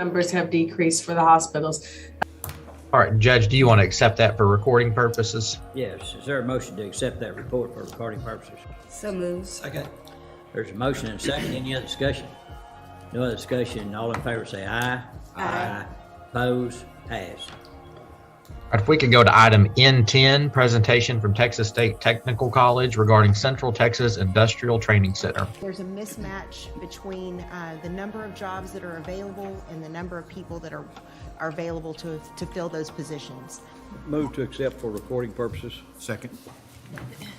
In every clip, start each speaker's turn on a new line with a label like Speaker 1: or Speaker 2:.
Speaker 1: numbers have decreased for the hospitals.
Speaker 2: All right, Judge, do you want to accept that for recording purposes?
Speaker 3: Yes. Is there a motion to accept that report for recording purposes?
Speaker 4: So moved.
Speaker 5: Second.
Speaker 3: There's a motion and a second. Any other discussion? No other discussion. All in favor say aye.
Speaker 4: Aye.
Speaker 3: Opposed? Passed.
Speaker 2: All right, if we could go to item N10, presentation from Texas State Technical College regarding Central Texas Industrial Training Center.
Speaker 6: There's a mismatch between the number of jobs that are available and the number of people that are available to fill those positions.
Speaker 7: Move to accept for recording purposes.
Speaker 5: Second.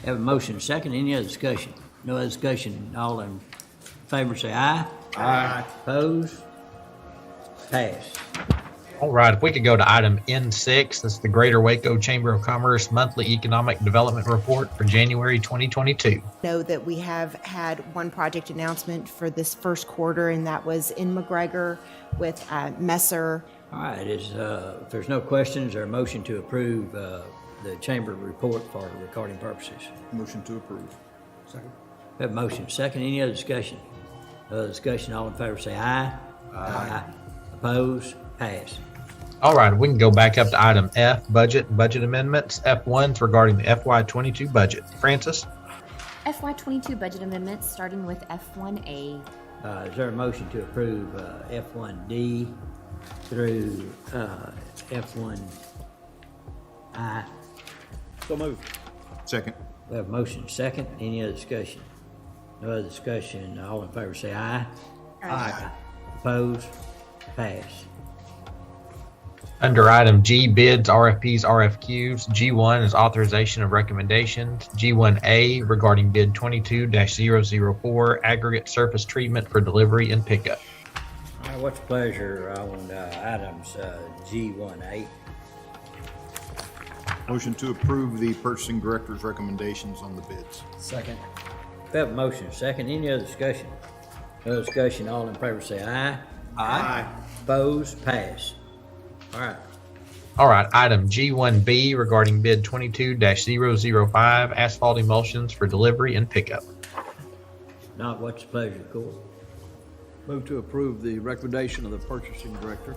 Speaker 3: Have a motion and a second. Any other discussion? No other discussion. All in favor say aye.
Speaker 5: Aye.
Speaker 3: Opposed? Passed.
Speaker 2: All right, if we could go to item N6, that's the Greater Waco Chamber of Commerce Monthly Economic Development Report for January 2022.
Speaker 6: Know that we have had one project announcement for this first quarter, and that was in McGregor with Messer.
Speaker 3: All right, if there's no questions, or a motion to approve the chamber report for recording purposes?
Speaker 5: Motion to approve. Second.
Speaker 3: We have a motion, second. Any other discussion? No other discussion. All in favor say aye. Aye. Opposed? Pass.
Speaker 2: All right, we can go back up to item F, budget amendments. F1's regarding the FY22 budget. Francis?
Speaker 8: FY22 budget amendments, starting with F1A.
Speaker 3: Is there a motion to approve F1D through F1I?
Speaker 7: So moved.
Speaker 5: Second.
Speaker 3: We have a motion, second. Any other discussion? No other discussion. All in favor say aye.
Speaker 5: Aye.
Speaker 3: Opposed? Pass.
Speaker 2: Under item G, bids, RFPs, RFQs. G1 is authorization of recommendations. G1A regarding bid 22-004, aggregate surface treatment for delivery and pickup.
Speaker 3: All right, what's the pleasure on items G1A?
Speaker 5: Motion to approve the purchasing director's recommendations on the bids.
Speaker 3: Second. We have a motion, second. Any other discussion? No discussion. All in favor say aye.
Speaker 5: Aye.
Speaker 3: Opposed? Pass. All right.
Speaker 2: All right, item G1B regarding bid 22-005, asphalt emulsions for delivery and pickup.
Speaker 3: Not what's the pleasure of the court?
Speaker 7: Move to approve the recommendation of the purchasing director.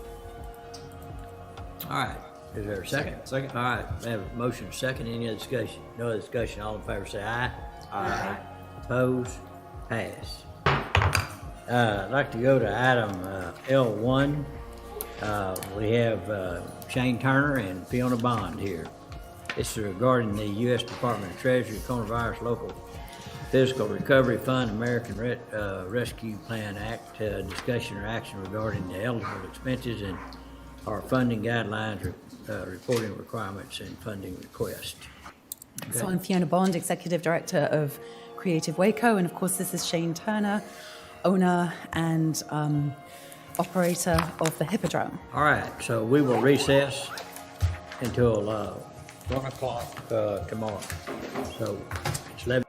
Speaker 3: All right. Is there a second?
Speaker 5: Second.
Speaker 3: All right. We have a motion, second. Any other discussion? No other discussion. All in favor say aye. Aye. Opposed? Pass. I'd like to go to item L1. We have Shane Turner and Fiona Bond here. This is regarding the U.S. Department of Treasury Coronavirus Local Fiscal Recovery Fund American Rescue Plan Act discussion or action regarding the eligible expenses and our funding guidelines, reporting requirements, and funding request.
Speaker 4: So I'm Fiona Bond, Executive Director of Creative Waco, and of course this is Shane Turner, owner and operator of the Hippodrome.
Speaker 3: All right, so we will recess until 1 o'clock tomorrow. So it's 11.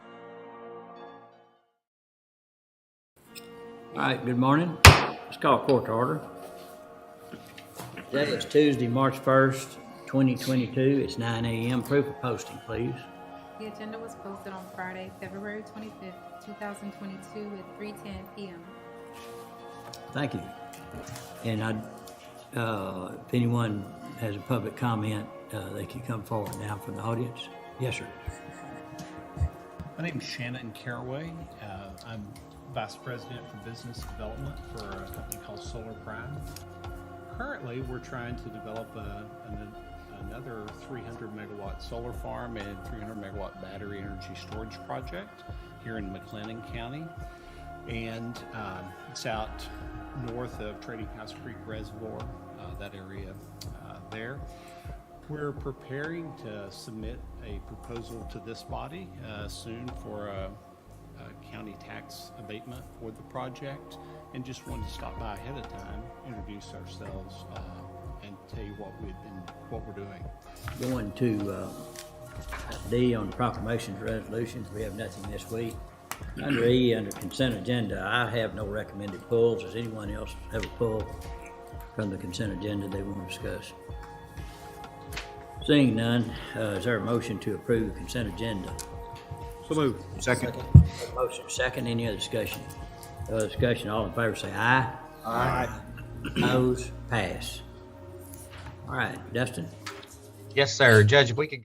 Speaker 3: All right, good morning. Let's call court to order. Today is Tuesday, March 1st, 2022. It's 9 a.m. Proof of posting, please.
Speaker 9: The agenda was posted on Friday, February 25th, 2022 at 3:10 p.m.
Speaker 3: Thank you. And if anyone has a public comment, they can come forward now from the audience. Yes, sir.
Speaker 10: My name is Shannon Caraway. I'm Vice President for Business Development for a company called Solar Prime. Currently, we're trying to develop another 300 megawatt solar farm and 300 megawatt battery energy storage project here in McLennan County. And it's out north of Trading House Creek Reservoir, that area there. We're preparing to submit a proposal to this body soon for a county tax abatement for the project, and just wanted to stop by ahead of time, introduce ourselves, and tell you what we're doing.
Speaker 3: Going to D on proclamations, resolutions. We have nothing this week. Under E, under consent agenda, I have no recommended pulls. Does anyone else have a pull from the consent agenda they want to discuss? Seeing none, is there a motion to approve the consent agenda?
Speaker 7: So moved.
Speaker 5: Second.
Speaker 3: Motion second. Any other discussion? No other discussion. All in favor say aye.
Speaker 5: Aye.
Speaker 3: Opposed? Pass. All right, Dustin.
Speaker 2: Yes, sir. Judge, if we could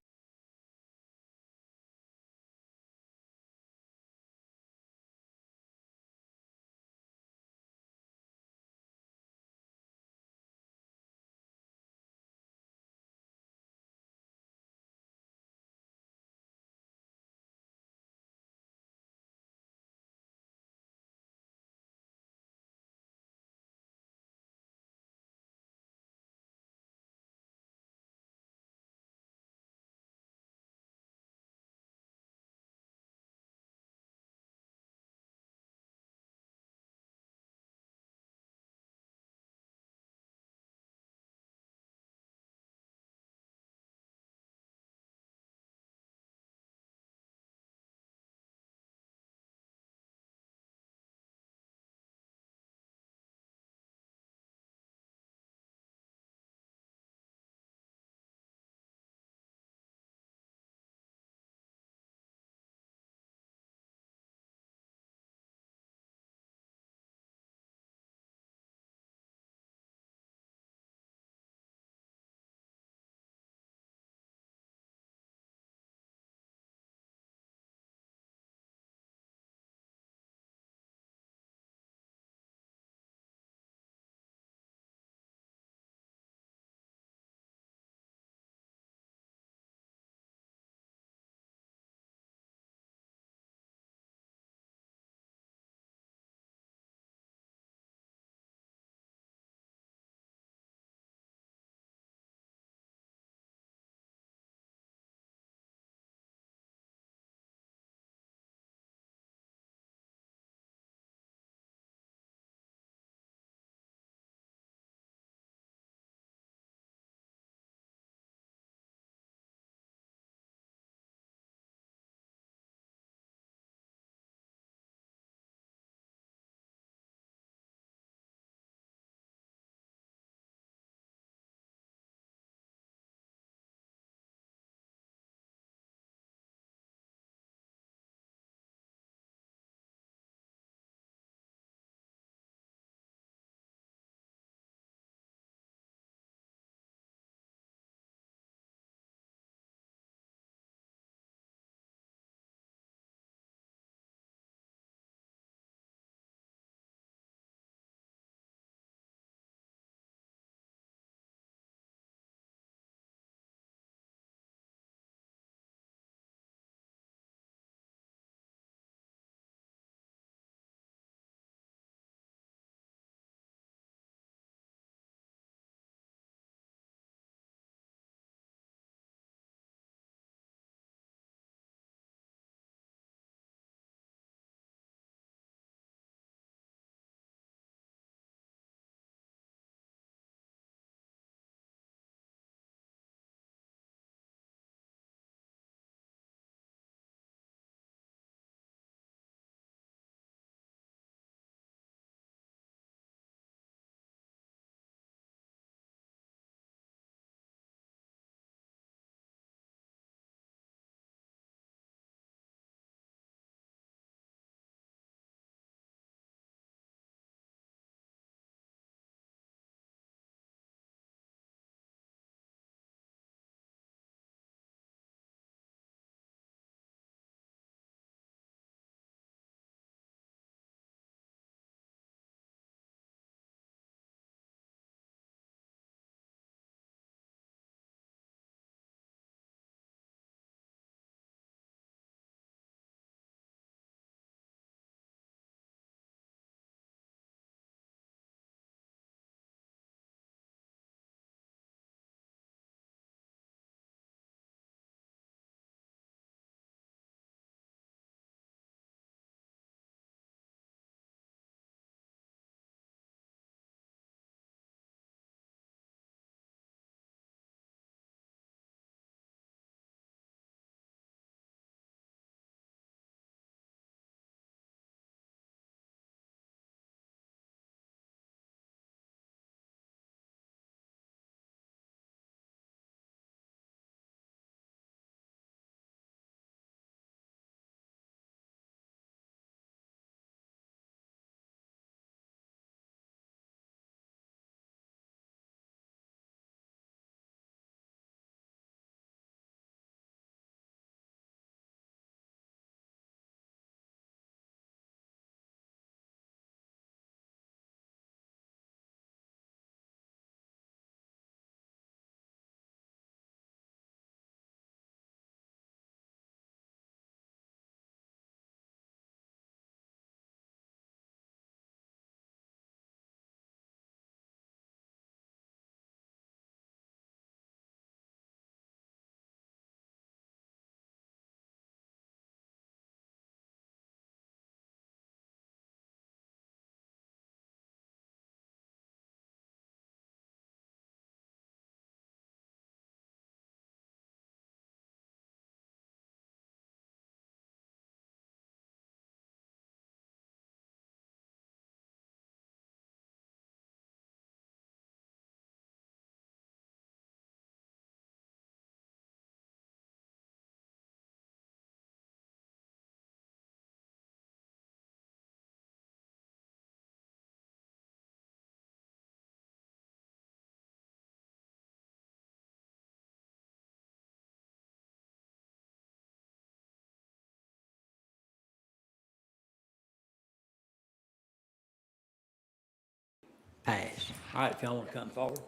Speaker 3: pass. All right, if y'all want to come forward.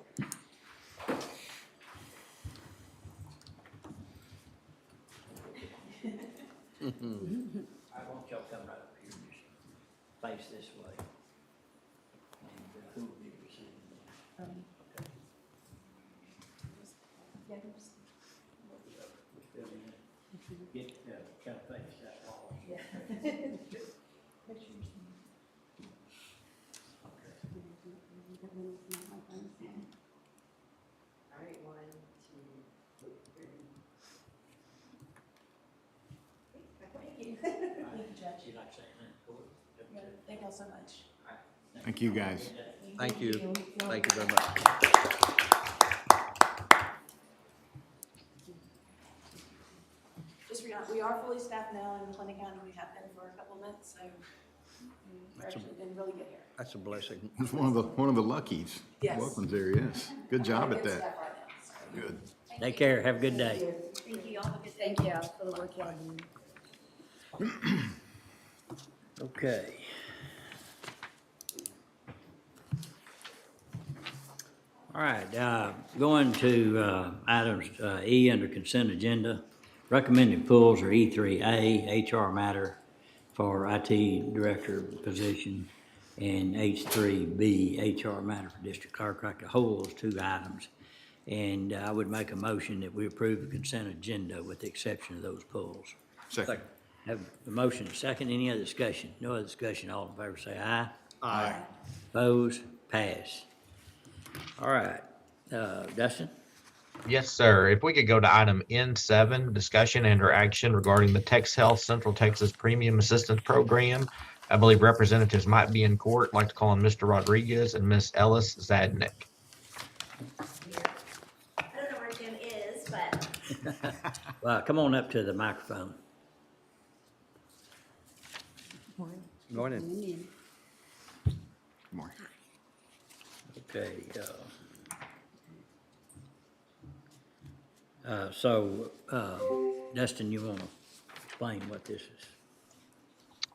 Speaker 3: I want y'all to come right up here, just face this way. And who will be receiving that? Get, kind of face that wall. You like saying that, Corey?
Speaker 4: Thank y'all so much.
Speaker 5: Thank you, guys.
Speaker 7: Thank you. Thank you very much.
Speaker 4: Just we are fully staffed now in Clinton County. We have been for a couple months, so we've actually been really good here.
Speaker 7: That's a blessing.
Speaker 5: It's one of the luckies.
Speaker 4: Yes.
Speaker 5: Welcomes area is. Good job at
Speaker 4: Good
Speaker 5: that.
Speaker 4: staff right now, so.
Speaker 5: Good.
Speaker 3: Take care, have a good day.
Speaker 4: Thank you. Y'all have a good day.
Speaker 8: Thank you for the work y'all do.
Speaker 3: Okay. All right, going to items E under consent agenda. Recommended pulls are E3A, HR matter for IT director position, and H3B, HR matter for district clerk. Like to hold those two items. And I would make a motion that we approve the consent agenda with the exception of those pulls.
Speaker 5: Second.
Speaker 3: Have a motion, a second, any other discussion? No other discussion, all in favor say aye.
Speaker 5: Aye.
Speaker 3: Opposed, pass. All right, Dustin?
Speaker 2: Yes, sir. If we could go to item N7, discussion and or action regarding the Tex Health Central Texas Premium Assistance Program. I believe representatives might be in court. I'd like to call on Mr. Rodriguez and Ms. Ellis Zadnick.
Speaker 11: I don't know where Jim is, but
Speaker 3: Well, come on up to the microphone.
Speaker 7: Morning.
Speaker 5: Good morning.
Speaker 3: Okay. So, Dustin, you want to explain what this is?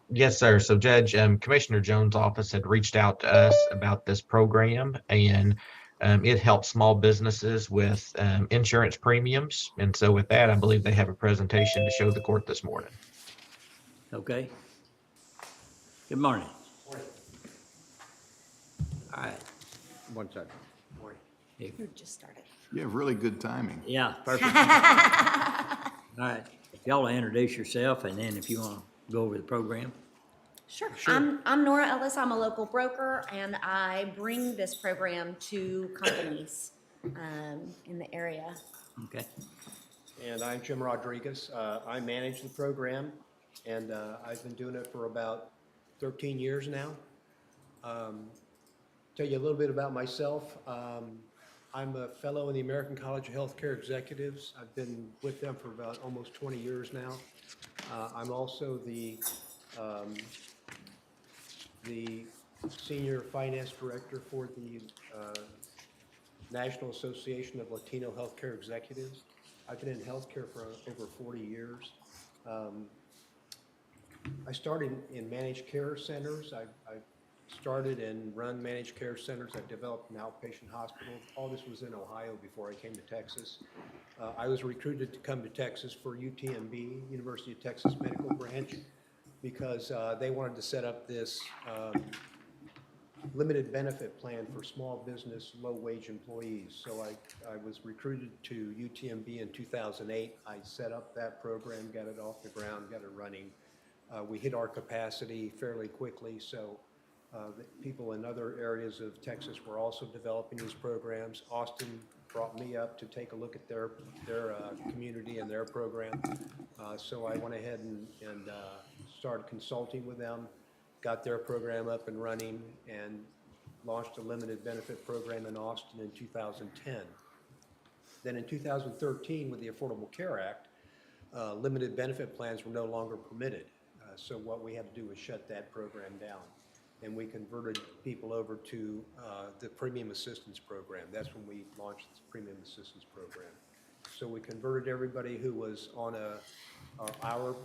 Speaker 2: Yes, sir. So Judge, Commissioner Jones' office had reached out to us about this program, and it helps small businesses with insurance premiums. And so with that, I believe they have a presentation to show the court this morning.
Speaker 3: Okay. Good morning. All right.
Speaker 7: One second.
Speaker 3: Here.
Speaker 4: Just started.
Speaker 5: You have really good timing.
Speaker 3: Yeah, perfect. All right. If y'all will introduce yourself, and then if you want to go over the program.
Speaker 11: sure. I'm Nora Ellis. I'm a local broker, and I bring this program to companies in the area.
Speaker 3: Okay.
Speaker 12: And I'm Jim Rodriguez. I manage the program, and I've been doing it for about 13 years now. Tell you a little bit about myself. I'm a fellow in the American College of Healthcare Executives. I've been with them for about almost 20 years now. I'm also the Senior Finance Director for the National Association of Latino Healthcare Executives. I've been in healthcare for over 40 years. I started in managed care centers. I started and run managed care centers. I developed an outpatient hospital. All this was in Ohio before I came to Texas. I was recruited to come to Texas for UTMB, University of Texas Medical Branch, because they wanted to set up this limited benefit plan for small business, low-wage employees. So I was recruited to UTMB in 2008. I set up that program, got it off the ground, got it running. We hit our capacity fairly quickly, so the people in other areas of Texas were also developing these programs. Austin brought me up to take a look at their community and their program. So I went ahead and started consulting with them, got their program up and running, and launched a limited benefit program in Austin in 2010. Then in 2013, with the Affordable Care Act, limited benefit plans were no longer permitted. So what we had to do was shut that program down. And we converted people over to the Premium Assistance Program. That's when we launched the Premium Assistance Program. So we converted everybody who was on our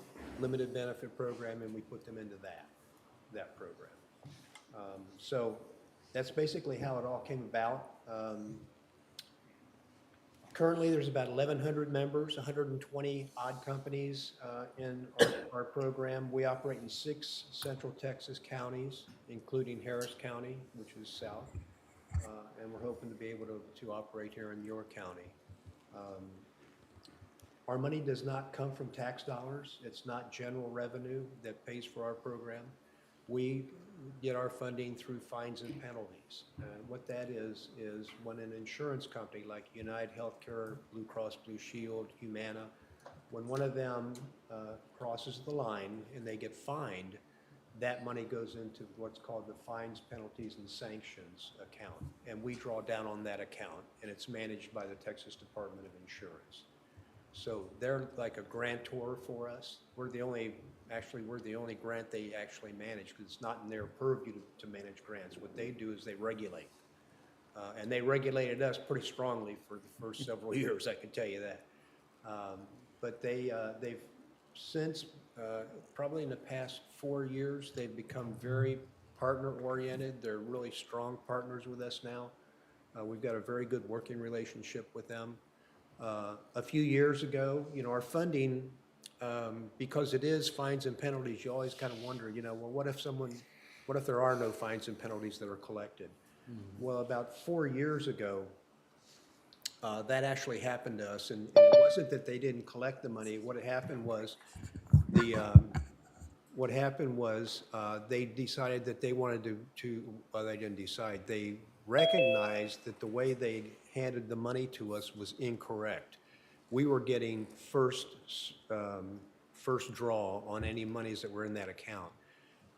Speaker 12: limited benefit program, and we put them into that program. So That's basically how it all came about. Currently, there's about 1,100 members, 120 odd companies in our program. We operate in 6 Central Texas counties, including Harris County, which is south, and we're hoping to be able to operate here in York County. Our money does not come from tax dollars. It's not general revenue that pays for our program. We get our funding through fines and penalties. What that is when an insurance company like United Healthcare, Blue Cross Blue Shield, Humana, when one of them crosses the line and they get fined, that money goes into what's called the fines, penalties, and sanctions account. And we draw down on that account, and it's managed by the Texas Department of Insurance. So they're like a grantor for us. We're the only grant they actually manage, because it's not in their purview to manage grants. What they do is they regulate. And they regulated us pretty strongly for the first several years, I can tell you that. But they've since, probably in the past 4 years, they've become very partner-oriented. They're really strong partners with us now. We've got a very good working relationship with them. A few years ago, our funding, because it is fines and penalties, you always kind of wonder, well, what if there are no fines and penalties that are collected? Mm-hmm. Well, about 4 years ago, that actually happened to us, and it wasn't that they didn't collect the money. What happened was they decided that they wanted well, they didn't decide. They recognized that the way they handed the money to us was incorrect. We were getting first draw on any monies that were in that account.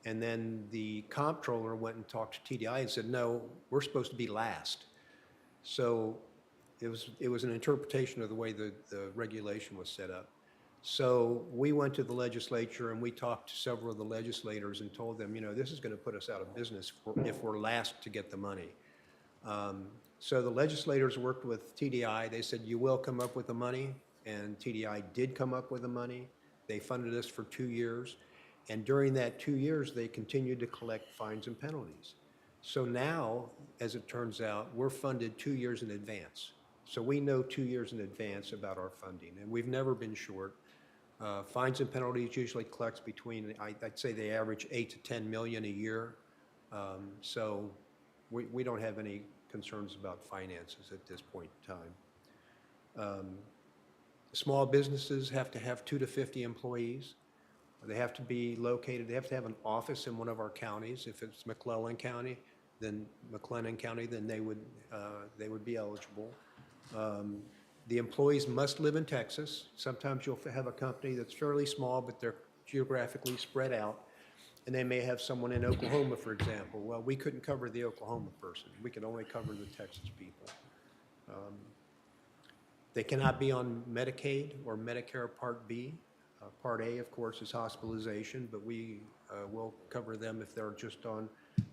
Speaker 12: And then the comptroller went and talked to TDI and said, no, we're supposed to be last. So it was an interpretation of the way the regulation was set up. So we went to the legislature and we talked to several of the legislators and told them, this is going to put us out of business if we're last to get the money. So the legislators worked with TDI. They said, you will come up with the money. And TDI did come up with the money. They funded us for 2 years. And during that 2 years, they continued to collect fines and penalties. So now, as it turns out, we're funded 2 years in advance. So we know 2 years in advance about our funding, and we've never been short. Fines and penalties usually collects between, I'd say they average 8 to 10 million a year. So we don't have any concerns about finances at this point in time. Small businesses have to have 2 to 50 employees. They have to be located, they have to have an office in one of our counties. If it's McClellan County, then they would be eligible. The employees must live in Texas. Sometimes you'll have a company that's fairly small, but they're geographically spread out. And they may have someone in Oklahoma, for example. Well, we couldn't cover the Oklahoma person. We could only cover the Texas people. They cannot be on Medicaid or Medicare Part B. Part A, of course, is hospitalization, but we will cover them if they're just on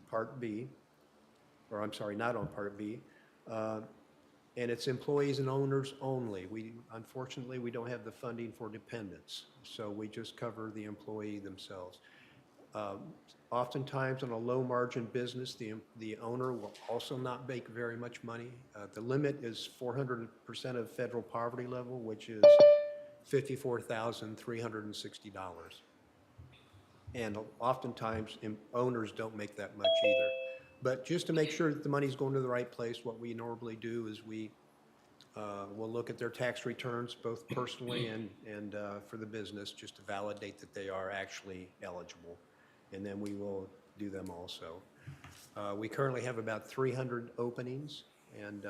Speaker 12: Part B, or I'm sorry, not on Part B. And it's employees and owners only. Unfortunately, we don't have the funding for dependents, so we just cover the employee themselves. Oftentimes, on a low-margin business, the owner will also not make very much money. The limit is 400% of federal poverty level, which is $54,360. And oftentimes, owners don't make that much either. But just to make sure that the money's going to the right place, what we normally do is we'll look at their tax returns, both personally and for the business, just to validate that they are actually eligible. And then we will do them also. We currently have about 300 openings, and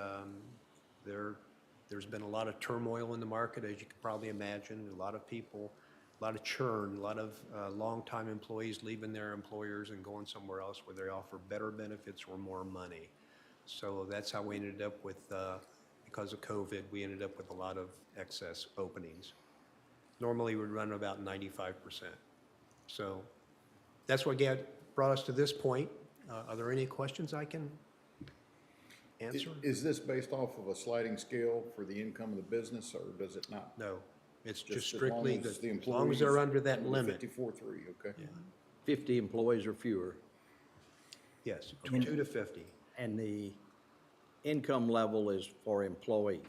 Speaker 12: there's been a lot of turmoil in the market, as you can probably imagine. A lot of people, a lot of churn, a lot of longtime employees leaving their employers and going somewhere else where they offer better benefits or more money. So that's how we ended up with, because of COVID, we ended up with a lot of excess openings. Normally we'd run about 95%. So that's what brought us to this point. Are there any questions I can answer?
Speaker 5: Is this based off of a sliding scale for the income of the business, or does it not?
Speaker 12: No, it's just
Speaker 5: as
Speaker 12: strictly,
Speaker 5: long
Speaker 12: as long as they're under that
Speaker 5: under
Speaker 12: limit.
Speaker 5: 54.3, okay.
Speaker 12: Yeah.
Speaker 7: 50 employees or fewer.
Speaker 12: Yes, 2 to 50.
Speaker 7: And the income level is for employees,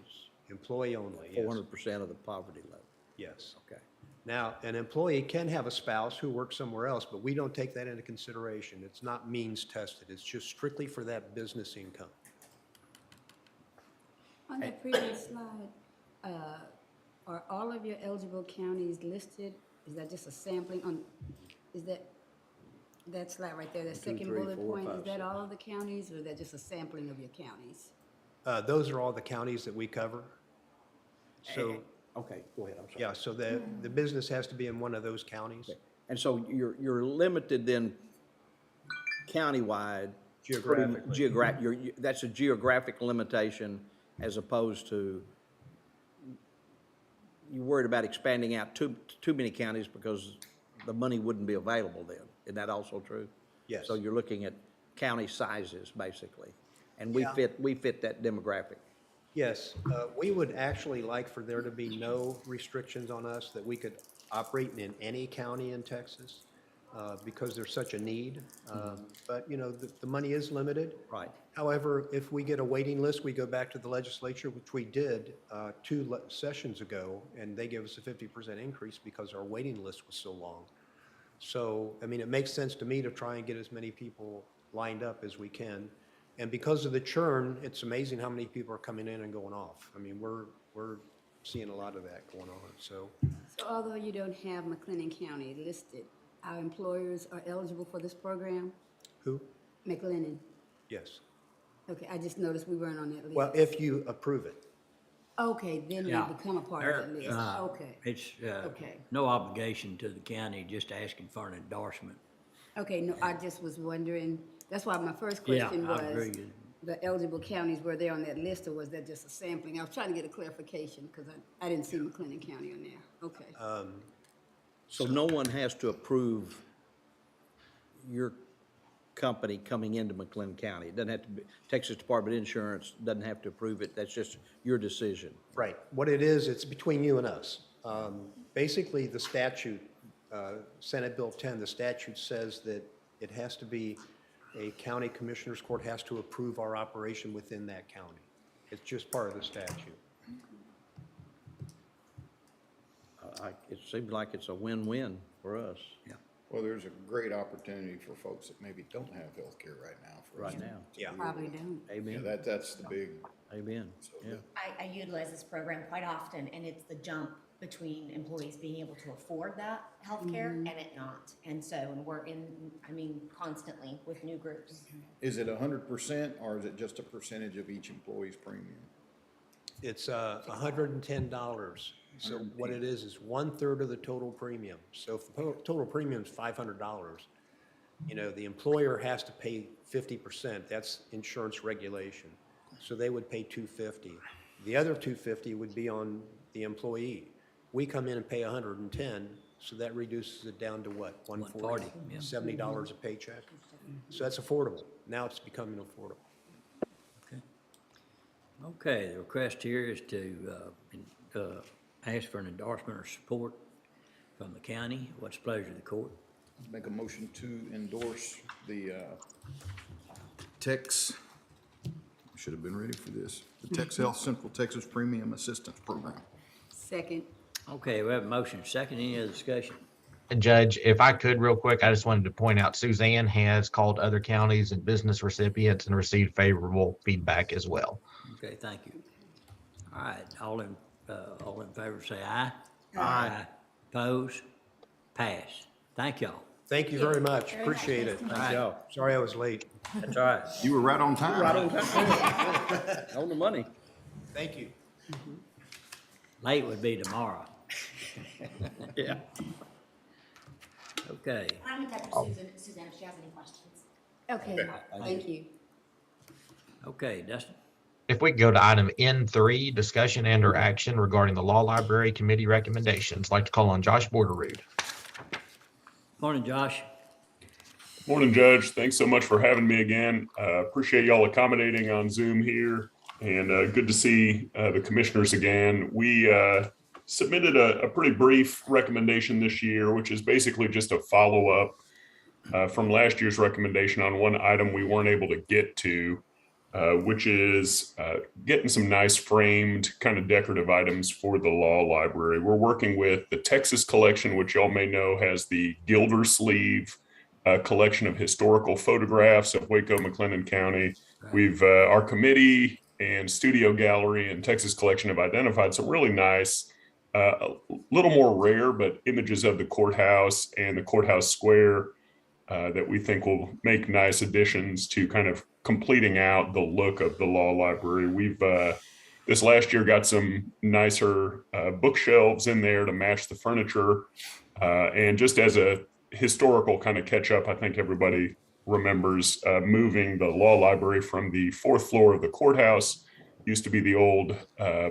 Speaker 12: Employee only, yes.
Speaker 7: 400% of the poverty level.
Speaker 12: Yes.
Speaker 7: Okay.
Speaker 12: Now, an employee can have a spouse who works somewhere else, but we don't take that into consideration. It's not means tested. It's just strictly for that business income.
Speaker 13: On that previous slide, are all of your eligible counties listed? Is that just a sampling on, is that slide right there, that
Speaker 7: 2,
Speaker 13: second
Speaker 7: 3,
Speaker 13: bullet
Speaker 7: 4,
Speaker 13: point,
Speaker 7: 5,
Speaker 13: is that
Speaker 7: 6.
Speaker 13: all of the counties, or is that just a sampling of your counties?
Speaker 12: Those are all the counties that we cover. So,
Speaker 7: Okay, go ahead, I'm sorry.
Speaker 12: yeah, so the business has to be in one of those counties.
Speaker 7: And so you're limited then countywide.
Speaker 12: Geographically.
Speaker 7: That's a geographic limitation as opposed to, you're worried about expanding out too many counties because the money wouldn't be available then. Isn't that also true?
Speaker 12: Yes.
Speaker 7: So you're looking at county sizes, basically. And we
Speaker 12: Yeah.
Speaker 7: fit that demographic.
Speaker 12: Yes, we would actually like for there to be no restrictions on us, that we could operate in any county in Texas because there's such a need. But, you know, the money is limited.
Speaker 7: Right.
Speaker 12: However, if we get a waiting list, we go back to the legislature, which we did 2 sessions ago, and they gave us a 50% increase because our waiting list was so long. So, I mean, it makes sense to me to try and get as many people lined up as we can. And because of the churn, it's amazing how many people are coming in and going off. I mean, we're seeing a lot of that going on, so.
Speaker 13: So although you don't have McLennan County listed, our employers are eligible for this program?
Speaker 12: Who?
Speaker 13: McLennan.
Speaker 12: Yes.
Speaker 13: Okay, I just noticed we weren't on that list.
Speaker 12: Well, if you approve it.
Speaker 13: Okay, then we
Speaker 3: Yeah.
Speaker 13: become a part of that list. Okay.
Speaker 3: It's,
Speaker 13: Okay.
Speaker 3: no obligation to the county, just asking for an endorsement.
Speaker 13: Okay, no, I just was wondering, that's why my first
Speaker 3: Yeah,
Speaker 13: question
Speaker 3: I agree.
Speaker 13: was, the eligible counties, were they on that list, or was that just a sampling? I was trying to get a clarification, because I didn't see McLennan County on there. Okay.
Speaker 7: So no one has to approve your company coming into McLennan County. It doesn't have to be, Texas Department of Insurance doesn't have to approve it. That's just your decision.
Speaker 12: Right. What it is, it's between you and us. Basically, the statute, Senate Bill 10, the statute says that it has to be, a county commissioner's court has to approve our operation within that county. It's just part of the statute.
Speaker 7: It seems like it's a win-win for us.
Speaker 3: Yeah.
Speaker 5: Well, there's a great opportunity for folks that maybe don't have health care right now.
Speaker 7: Right now.
Speaker 12: Yeah.
Speaker 13: Probably don't.
Speaker 5: Yeah,
Speaker 7: Amen.
Speaker 5: that's the big,
Speaker 7: Amen. Yeah.
Speaker 11: I utilize this program quite often, and it's the jump between employees being able to afford that healthcare and it not. And so, and we're constantly with new groups.
Speaker 5: is it 100% or is it just a percentage of each employee's premium?
Speaker 12: It's $110. So what it is 1/3 of the total premium. So if the total premium is $500, you know, the employer has to pay 50%. That's insurance regulation. So they would pay $250. The other $250 would be on the employee. We come in and pay $110, so that reduces it down to what, $140?
Speaker 3: yeah.
Speaker 12: $70 a paycheck. So that's affordable. Now it's becoming affordable.
Speaker 3: Okay, the request here is to ask for an endorsement or support from the county. What's the pleasure of the court?
Speaker 5: Make a motion to endorse the Tex, should have been ready for this, the Tex Health Central Texas Premium Assistance Program.
Speaker 13: Second.
Speaker 3: Okay, we have a motion, second, any other discussion?
Speaker 2: And Judge, if I could real quick, I just wanted to point out Suzanne has called other counties and business recipients and received favorable feedback as well.
Speaker 3: Okay, thank you. All right, all in favor say aye.
Speaker 12: Aye.
Speaker 3: Opposed? Pass. Thank y'all.
Speaker 12: Thank you very much. Appreciate it.
Speaker 3: Thank y'all.
Speaker 12: Sorry I was late.
Speaker 3: That's all right.
Speaker 5: You were right on time.
Speaker 7: On the money.
Speaker 12: Thank you.
Speaker 3: Late would be tomorrow.
Speaker 7: Yeah.
Speaker 11: I'm
Speaker 3: Okay,
Speaker 11: in touch with Suzanne if she has any questions.
Speaker 13: Okay, thank you.
Speaker 3: okay, Dustin.
Speaker 2: If we go to item N3, discussion and or action regarding the Law Library Committee recommendations, I'd like to call on Josh Borderood.
Speaker 3: Morning, Josh.
Speaker 14: Morning, Judge. Thanks so much for having me again. Appreciate y'all accommodating on Zoom here, and good to see the commissioners again. We submitted a pretty brief recommendation this year, which is basically just a follow-up from last year's recommendation on one item we weren't able to get to. which is getting some nice framed kind of decorative items for the law library. We're working with the Texas Collection, which y'all may know has the Gildersleeve collection of historical photographs of Waco, McLennan County. We've our committee and studio gallery and Texas Collection have identified some really nice, a little more rare, but images of the courthouse and the courthouse square that we think will make nice additions to kind of completing out the look of the law library. We've this last year got some nicer bookshelves in there to match the furniture. And just as a historical kind of catch up, I think everybody remembers moving the law library from the 4th floor of the courthouse. Used to be the old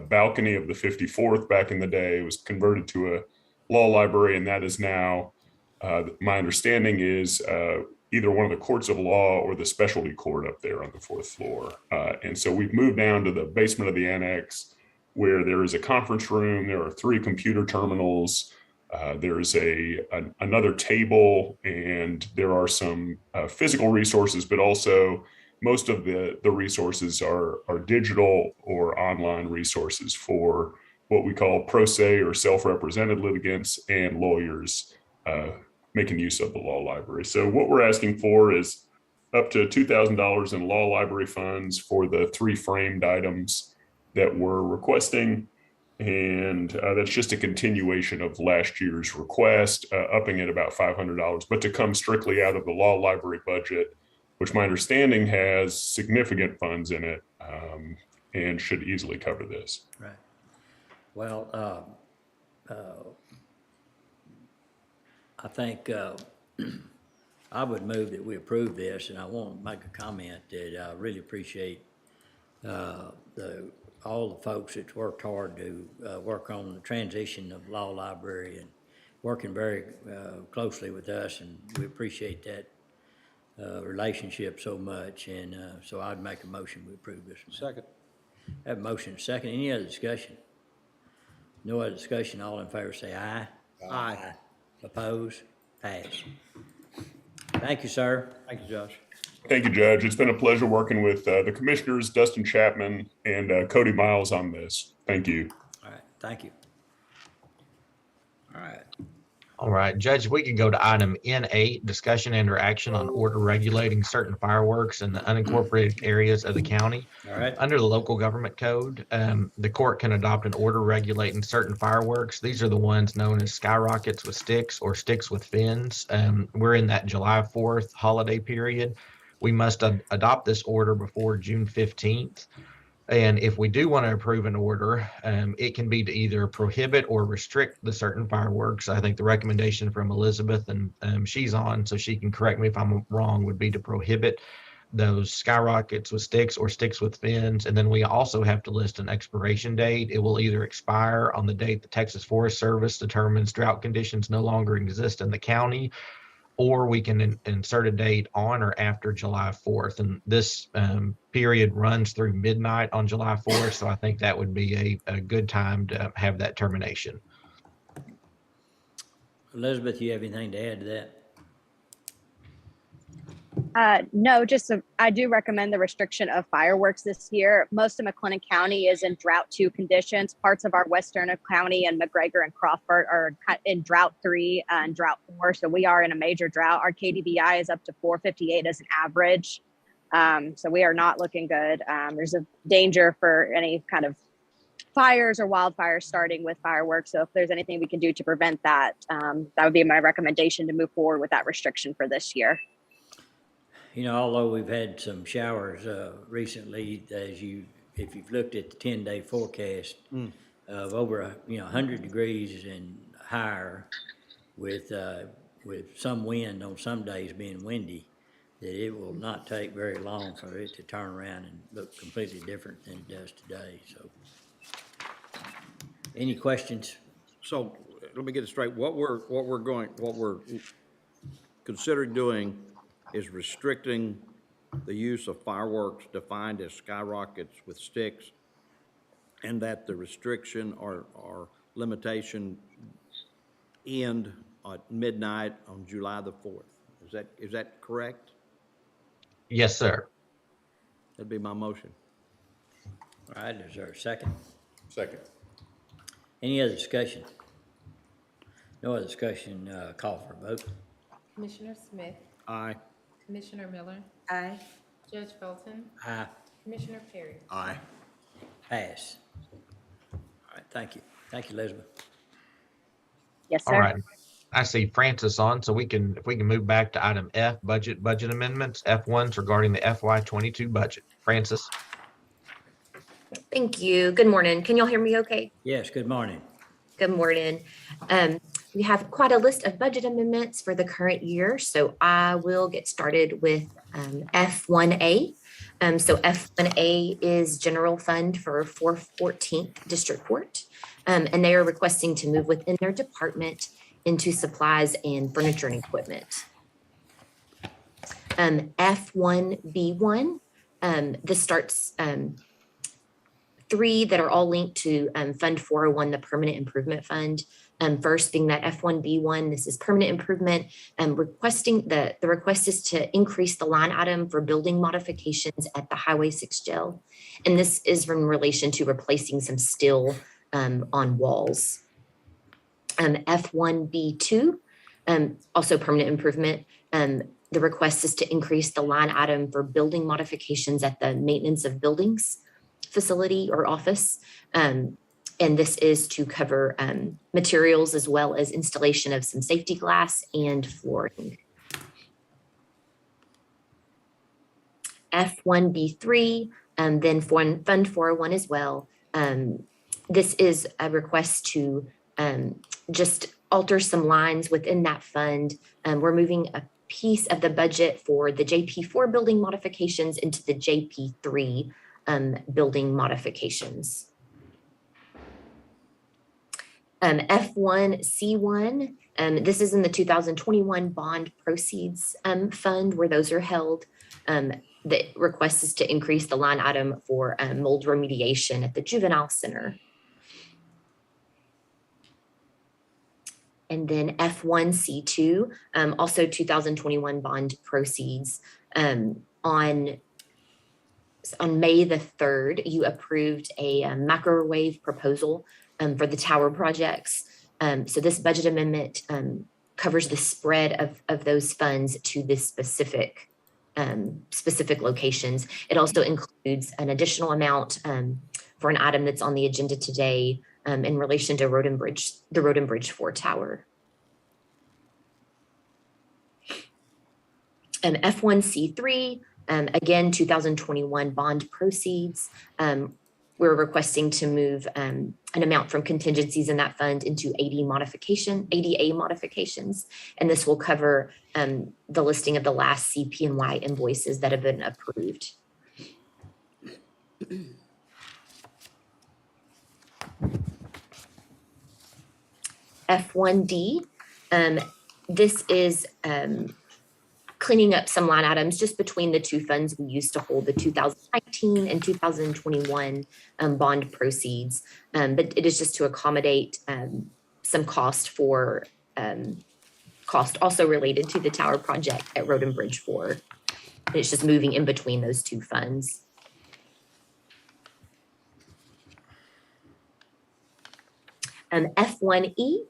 Speaker 14: balcony of the 54th back in the day. It was converted to a law library, and that is now, my understanding is, either one of the courts of law or the specialty court up there on the 4th floor. And so we've moved down to the basement of the annex where there is a conference room. There are 3 computer terminals. There's another table, and there are some physical resources, but also most of the resources are digital or online resources for what we call pro se or self-represented litigants and lawyers making use of the law library. So what we're asking for is up to $2,000 in law library funds for the 3 framed items that we're requesting. And that's just a continuation of last year's request, upping it about $500, but to come strictly out of the law library budget, which my understanding has significant funds in it, and should easily cover this.
Speaker 3: Right. Well, I think I would move that we approve this, and I want to make a comment that I really appreciate all the folks that's worked hard to work on the transition of law library and working very closely with us, and we appreciate that relationship so much. And so I'd make a motion we approve this.
Speaker 7: Second.
Speaker 3: Have a motion and a second. Any other discussion? No other discussion. All in favor say aye.
Speaker 7: Aye.
Speaker 3: Oppose? Pass. Thank you, sir.
Speaker 7: Thank you, Josh.
Speaker 14: Thank you, Judge. It's been a pleasure working with the commissioners, Dustin Chapman and Cody Miles on this. Thank you.
Speaker 3: All right, thank you. All right.
Speaker 2: All right, Judge, we could go to item N8, discussion and/or action on order regulating certain fireworks in the unincorporated areas of the county.
Speaker 3: All right.
Speaker 2: Under the local government code, the court can adopt an order regulating certain fireworks. These are the ones known as skyrockets with sticks or sticks with fins. We're in that July 4th holiday period. We must adopt this order before June 15th. And if we do want to approve an order, it can be to either prohibit or restrict the certain fireworks. I think the recommendation from Elizabeth, and she's on, so she can correct me if I'm wrong, would be to prohibit those skyrockets with sticks or sticks with fins. And then we also have to list an expiration date. It will either expire on the date the Texas Forest Service determines drought conditions no longer exist in the county, or we can insert a date on or after July 4th. And this period runs through midnight on July 4th, so I think that would be a good time to have that termination.
Speaker 3: Elizabeth, you have anything to add to that?
Speaker 15: No, I do recommend the restriction of fireworks this year. Most of McLennan County is in drought 2 conditions. Parts of our Western County and McGregor and Crawford are in drought 3 and drought 4. So we are in a major drought. Our KDVI is up to 458 as an average. So we are not looking good. There's a danger for any kind of fires or wildfires starting with fireworks. So if there's anything we can do to prevent that, that would be my recommendation to move forward with that restriction for this year.
Speaker 3: You know, although we've had some showers recently, if you've looked at the 10-day forecast of over 100 degrees and higher, with some wind on some days being windy, that it will not take very long for it to turn around and look completely different than it does today. So, any questions?
Speaker 7: So let me get it straight. What we're considering doing is restricting the use of fireworks defined as skyrockets with sticks, and that the restriction or limitation end at midnight on July the 4th. Is that correct?
Speaker 2: Yes, sir.
Speaker 7: That'd be my motion.
Speaker 3: All right, is there a second?
Speaker 5: Second.
Speaker 3: Any other discussion? No other discussion, call for a vote.
Speaker 9: Commissioner Smith,
Speaker 7: Aye.
Speaker 9: Commissioner Miller,
Speaker 6: Aye.
Speaker 9: Judge Bolton,
Speaker 3: Aye.
Speaker 9: Commissioner Perry.
Speaker 5: Aye.
Speaker 3: Pass. All right, thank you. Thank you, Elizabeth.
Speaker 15: Yes, sir.
Speaker 2: All right. I see Francis on, so if we can move back to item F, budget amendments. F1's regarding the FY22 budget. Francis?
Speaker 11: Thank you. Good morning. Can y'all hear me okay?
Speaker 3: Yes, good morning.
Speaker 11: Good morning. We have quite a list of budget amendments for the current year, so I will get started with F1A. So F1A is general fund for 414th District Court, and they are requesting to move within their department into supplies and furniture and equipment. F1B1, this starts three that are all linked to Fund 401, the Permanent Improvement Fund. First being that F1B1, this is permanent improvement, requesting the request is to increase the line item for building modifications at the Highway 6 jail. And this is in relation to replacing some steel on walls. F1B2, also permanent improvement. The request is to increase the line item for building modifications at the maintenance of buildings facility or office. And this is to cover materials as well as installation of some safety glass and flooring. F1B3, then Fund 401 as well. This is a request to just alter some lines within that fund. We're moving a piece of the budget for the JP4 building modifications into the JP3 building modifications. F1C1, this is in the 2021 bond proceeds fund where those are held. The request is to increase the line item for mold remediation at the juvenile center. And then F1C2, also 2021 bond proceeds. On May the 3rd, you approved a microwave proposal for the tower projects. So this budget amendment covers the spread of those funds to this specific locations. It also includes an additional amount for an item that's on the agenda today in relation to the Road and Bridge 4 tower. F1C3, again, 2021 bond proceeds. We're requesting to move an amount from contingencies in that fund into ADA modifications. And this will cover the listing of the last CP&Y invoices that have been approved. F1D, this is cleaning up some line items just between the two funds we used to hold the 2019 and 2021 bond proceeds. But it is just to accommodate some cost for cost also related to the tower project at Road and Bridge 4. And it's just moving in between those two funds. F1E,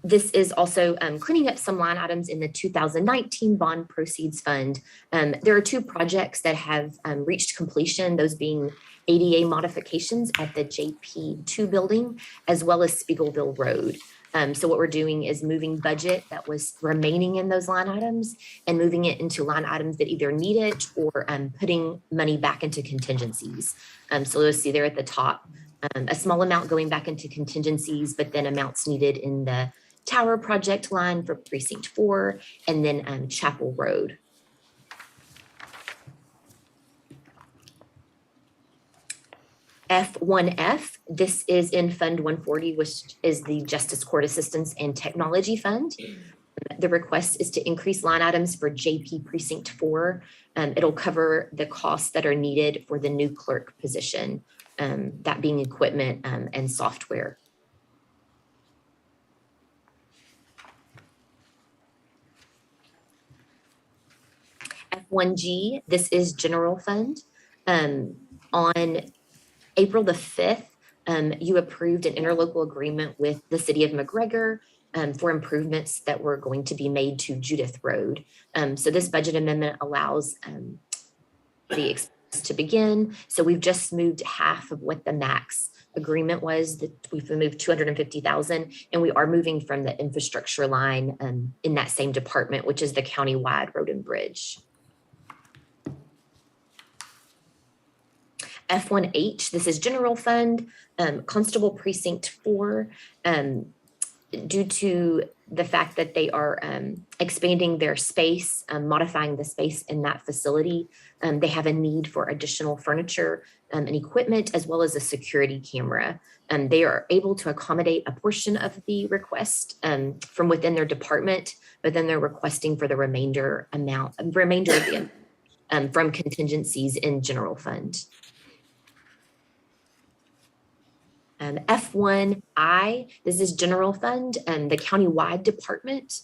Speaker 11: this is also cleaning up some line items in the 2019 bond proceeds fund. There are two projects that have reached completion, those being ADA modifications at the JP2 building, as well as Spiegelville Road. So what we're doing is moving budget that was remaining in those line items and moving it into line items that either need it or putting money back into contingencies. So you'll see there at the top, a small amount going back into contingencies, but then amounts needed in the tower project line for precinct 4 and then Chapel Road. F1F, this is in Fund 140, which is the Justice Court Assistance and Technology Fund. The request is to increase line items for JP Precinct 4. It'll cover the costs that are needed for the new clerk position, that being equipment and software. F1G, this is general fund. On April the 5th, you approved an interlocal agreement with the city of McGregor for improvements that were going to be made to Judith Road. So this budget amendment allows the expense to begin. So we've just moved half of what the max agreement was. That we've moved 250,000, and we are moving from the infrastructure line in that same department, which is the countywide road and bridge. F1H, this is general fund, Constable Precinct 4. Due to the fact that they are expanding their space, modifying the space in that facility, they have a need for additional furniture and equipment, as well as a security camera. They are able to accommodate a portion of the request from within their department, but then they're requesting for the remainder of the from contingencies in general fund. F1I, this is general fund, the countywide department.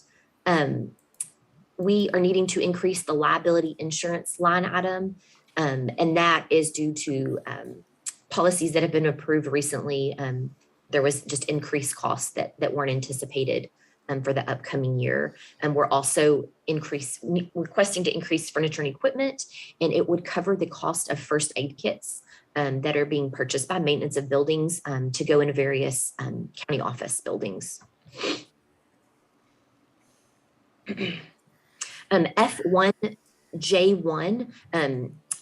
Speaker 11: We are needing to increase the liability insurance line item, and that is due to policies that have been approved recently. There was just increased costs that weren't anticipated for the upcoming year. And we're also requesting to increase furniture and equipment, and it would cover the cost of first aid kits that are being purchased by maintenance of buildings to go into various county office buildings. F1J1,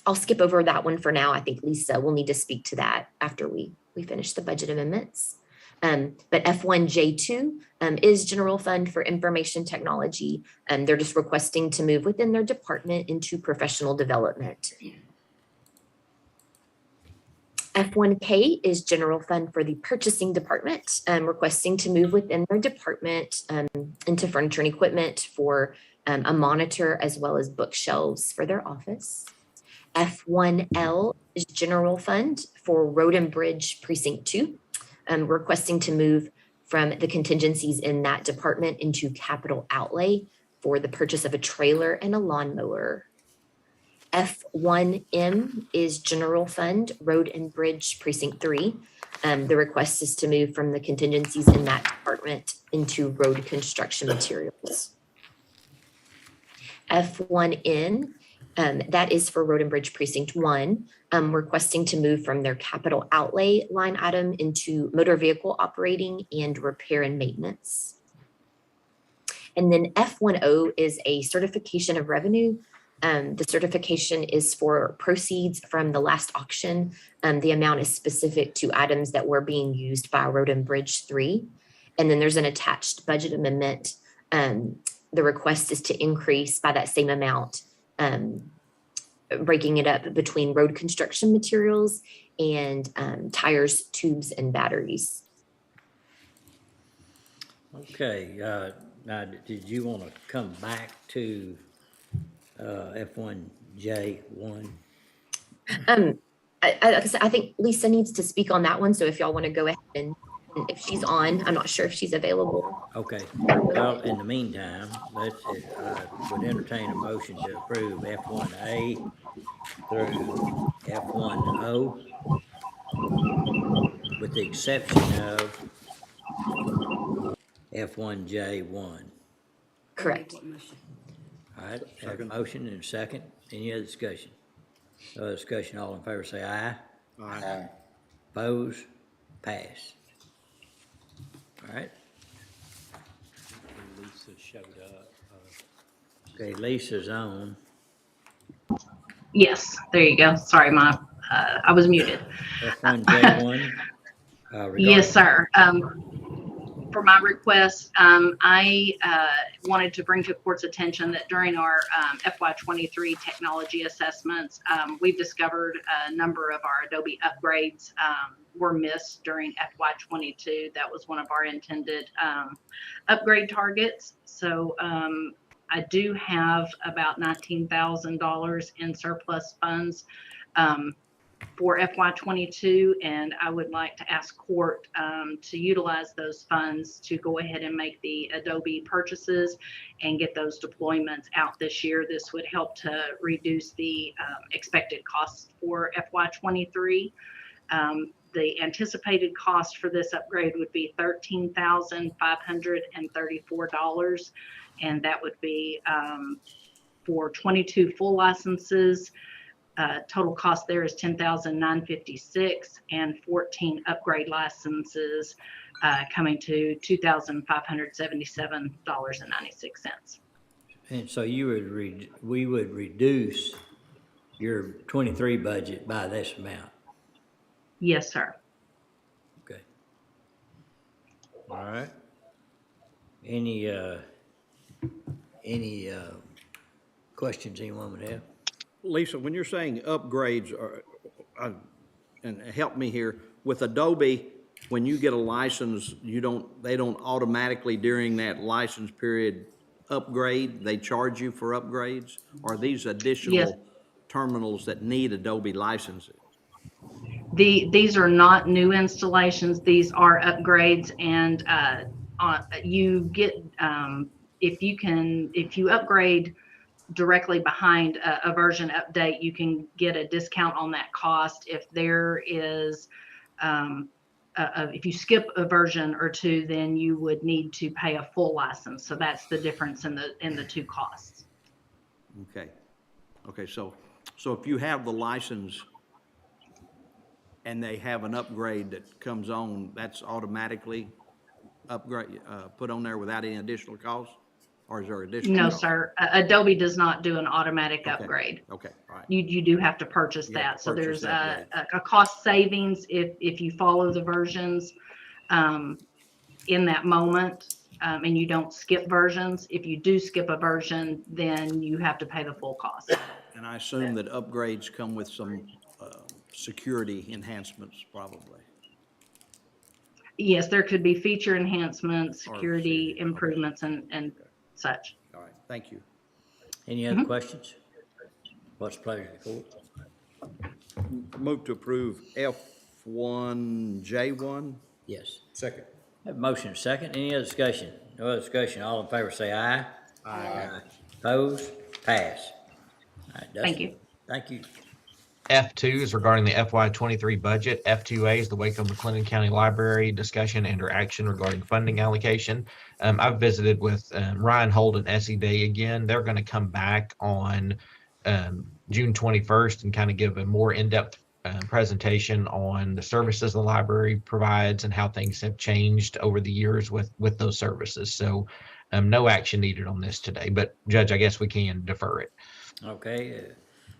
Speaker 11: I'll skip over that one for now. I think Lisa will need to speak to that after we finish the budget amendments. But F1J2 is general fund for information technology. They're just requesting to move within their department into professional development. F1K is general fund for the purchasing department, requesting to move within their department into furniture and equipment for a monitor as well as bookshelves for their office. F1L is general fund for Road and Bridge Precinct 2, requesting to move from the contingencies in that department into capital outlay for the purchase of a trailer and a lawnmower. F1M is general fund, Road and Bridge Precinct 3. The request is to move from the contingencies in that department into road construction materials. F1N, that is for Road and Bridge Precinct 1, requesting to move from their capital outlay line item into motor vehicle operating and repair and maintenance. And then F1O is a certification of revenue. The certification is for proceeds from the last auction. The amount is specific to items that were being used by Road and Bridge 3. And then there's an attached budget amendment. The request is to increase by that same amount, breaking it up between road construction materials and tires, tubes, and batteries.
Speaker 3: Okay, now, did you want to come back to F1J1?
Speaker 11: I think Lisa needs to speak on that one. So if y'all want to go ahead and if she's on, I'm not sure if she's available.
Speaker 3: Okay, well, in the meantime, would entertain a motion to approve F1A through F1O with the exception of F1J1.
Speaker 11: Correct.
Speaker 3: All right, have a motion and a second. Any other discussion? No other discussion, all in favor say aye.
Speaker 7: Aye.
Speaker 3: Opposed? Pass. All right.
Speaker 10: Lisa showed up.
Speaker 3: Okay, Lisa's on.
Speaker 16: Yes, there you go. Sorry, I was muted.
Speaker 3: F1J1.
Speaker 16: Yes, sir. For my request, I wanted to bring to court's attention that during our FY23 technology assessments, we've discovered a number of our Adobe upgrades were missed during FY22. That was one of our intended upgrade targets. So I do have about $19,000 in surplus funds for FY22, and I would like to ask court to utilize those funds to go ahead and make the Adobe purchases and get those deployments out this year. This would help to reduce the expected costs for FY23. The anticipated cost for this upgrade would be $13,534, and that would be for 22 full licenses. Total cost there is $10,956, and 14 upgrade licenses coming to $2,577.96.
Speaker 3: And so we would reduce your 23 budget by this amount.
Speaker 16: Yes, sir.
Speaker 3: Okay. All right. Any questions anyone would have?
Speaker 7: Lisa, when you're saying upgrades, and help me here, with Adobe, when you get a license, they don't automatically during that license period upgrade, they charge you for upgrades? Or are these additional terminals that need Adobe licenses?
Speaker 16: These are not new installations. These are upgrades, and you get if you upgrade directly behind a version update, you can get a discount on that cost. If there is if you skip a version or two, then you would need to pay a full license. So that's the difference in the two costs.
Speaker 7: Okay. So if you have the license and they have an upgrade that comes on, that's automatically upgrade put on there without any additional cost? Or is there additional?
Speaker 16: No, sir. Adobe does not do an automatic upgrade.
Speaker 7: Okay, all right.
Speaker 16: You do have to purchase that. So
Speaker 7: purchase
Speaker 16: there's
Speaker 7: that,
Speaker 16: a cost savings if you follow the versions in that moment, and you don't skip versions. If you do skip a version, then you have to pay the full cost.
Speaker 7: And I assume that upgrades come with some security enhancements, probably.
Speaker 16: Yes, there could be feature enhancements, security improvements, and such.
Speaker 7: All right, thank you.
Speaker 3: Any other questions? What's the pleasure of the court?
Speaker 7: Move to approve F1J1.
Speaker 3: Yes.
Speaker 5: Second.
Speaker 3: Have a motion and a second. Any other discussion? No other discussion. All in favor say aye. Aye. Opposed? Pass. All right, Dustin.
Speaker 16: Thank you.
Speaker 3: Thank you.
Speaker 2: F2 is regarding the FY23 budget. F2A is the Waco McLennan County Library discussion and or action regarding funding allocation. I've visited with Ryan Holt and SE Day again. They're going to come back on June 21st and kind of give a more in-depth presentation on the services the library provides and how things have changed over the years with those services. So no action needed on this today, but Judge, I guess we can defer it.
Speaker 3: Okay.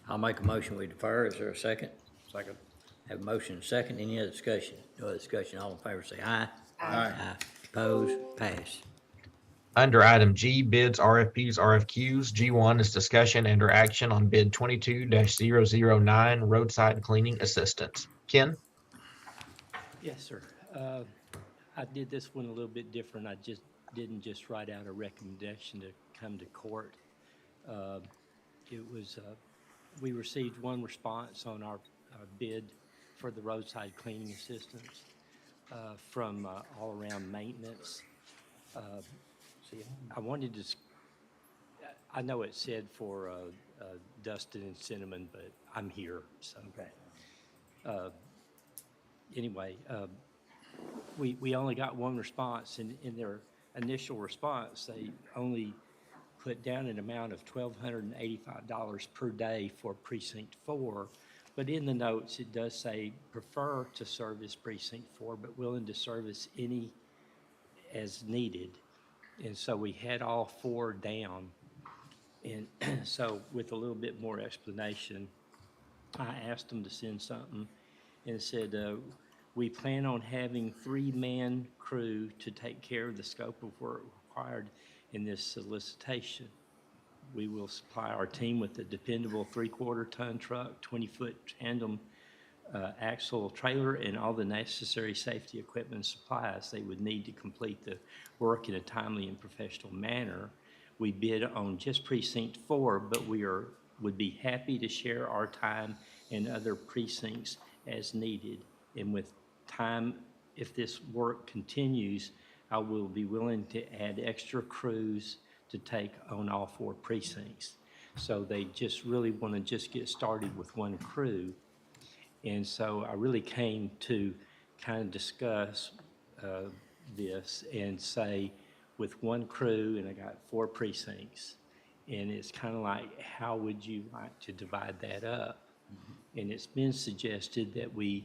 Speaker 3: I'll make a motion we defer. Is there a second?
Speaker 7: Second.
Speaker 3: Have a motion and a second. Any other discussion? No other discussion. All in favor say aye. Aye. Opposed? Pass.
Speaker 2: Under item G, bids, RFPs, RFQs, G1 is discussion and or action on bid 22-009 roadside cleaning assistance. Ken?
Speaker 17: Yes, sir. I did this one a little bit different. I didn't just write out a recommendation to come to court. We received one response on our bid for the roadside cleaning assistance from All Around Maintenance. I wanted to, I know it said for Dustin and Cinnamon, but I'm here, so. Okay. Anyway, we only got one response, and in their initial response, they only put down an amount of $1,285 per day for Precinct 4, but in the notes it does say prefer to service Precinct 4, but willing to service any as needed. And so we had all 4 down. And so with a little bit more explanation, I asked them to send something and said, we plan on having 3-man crew to take care of the scope of work required in this solicitation. We will supply our team with a dependable 3/4-ton truck, 20-foot tandem axle trailer, and all the necessary safety equipment and supplies they would need to complete the work in a timely and professional manner. We bid on just Precinct 4, but we would be happy to share our time and other precincts as needed. And with time, if this work continues, I will be willing to add extra crews to take on all 4 precincts. So they just really want to just get started with 1 crew. And so I really came to kind of discuss this and say, with 1 crew, and I got 4 precincts, and it's kind of like, how would you like to divide that up? And it's been suggested that we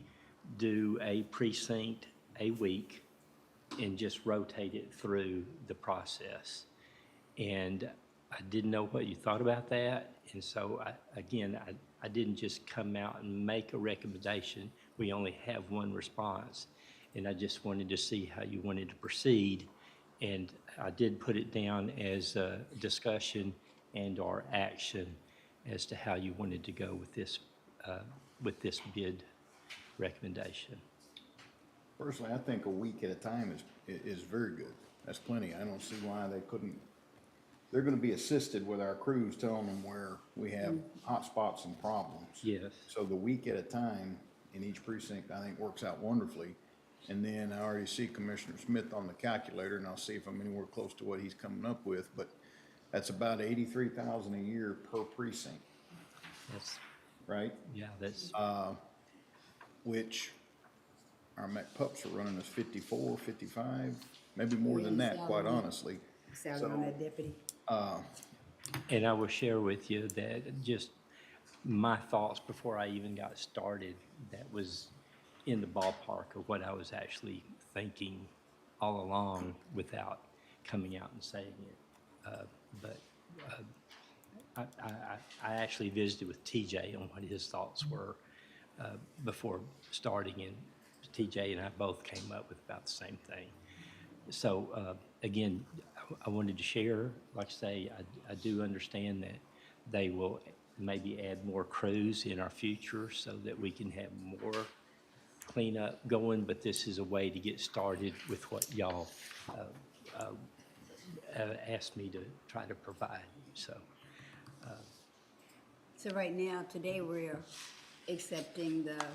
Speaker 17: do a precinct a week and just rotate it through the process. And I didn't know what you thought about that. And so, I didn't just come out and make a recommendation. We only have 1 response. And I just wanted to see how you wanted to proceed. And I did put it down as a discussion and or action as to how you wanted to go with this bid recommendation.
Speaker 5: Personally, I think a week at a time is very good. That's plenty. I don't see why they couldn't. They're gonna be assisted with our crews telling them where we have hot spots and problems.
Speaker 17: Yes.
Speaker 5: So the week at a time in each precinct, I think works out wonderfully. And then I already see Commissioner Smith on the calculator, and I'll see if I'm anywhere close to what he's coming up with, but that's about $83,000 a year per precinct.
Speaker 17: That's
Speaker 5: right?
Speaker 17: Yeah, that's
Speaker 5: which our MacPups are running us 54, 55, maybe more than that, quite honestly.
Speaker 13: Salary on that deputy.
Speaker 17: And I will share with you that just my thoughts before I even got started, that was in the ballpark of what I was actually thinking all along without coming out and saying it. I actually visited with TJ on what his thoughts were before starting, and TJ and I both came up with about the same thing. So again, I wanted to share, like I say, I do understand that they will maybe add more crews in our future so that we can have more cleanup going, but this is a way to get started with what y'all asked me to try to provide. So
Speaker 13: right now, today, we're accepting the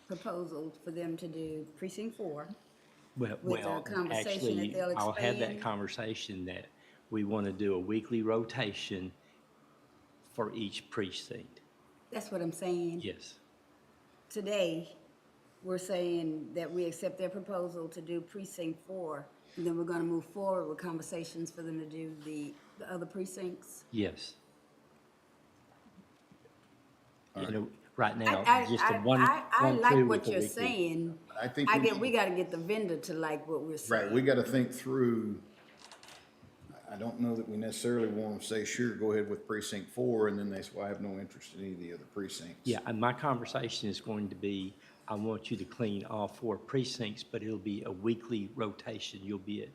Speaker 13: proposal for them to do precinct 4. With a conversation
Speaker 17: actually,
Speaker 13: that they'll
Speaker 17: I'll have that
Speaker 13: expand.
Speaker 17: conversation that we want to do a weekly rotation for each precinct.
Speaker 13: That's what I'm saying.
Speaker 17: Yes.
Speaker 13: Today, we're saying that we accept their proposal to do precinct 4, and then we're gonna move forward with conversations for them to do the other precincts.
Speaker 17: Yes. You know, right
Speaker 13: I,
Speaker 17: now,
Speaker 13: I,
Speaker 17: just
Speaker 13: I,
Speaker 17: a one.
Speaker 13: I
Speaker 17: one
Speaker 13: like
Speaker 17: crew
Speaker 13: what
Speaker 17: with a
Speaker 13: you're
Speaker 17: weekly.
Speaker 13: saying.
Speaker 5: I think
Speaker 13: we gotta get the vendor to like what we're saying.
Speaker 5: Right, we gotta think through, I don't know that we necessarily want to say, sure, go ahead with precinct 4, and then they say, well, I have no interest in any of the other precincts.
Speaker 17: Yeah, and my conversation is going to be, I want you to clean all 4 precincts, but it'll be a weekly rotation. You'll be at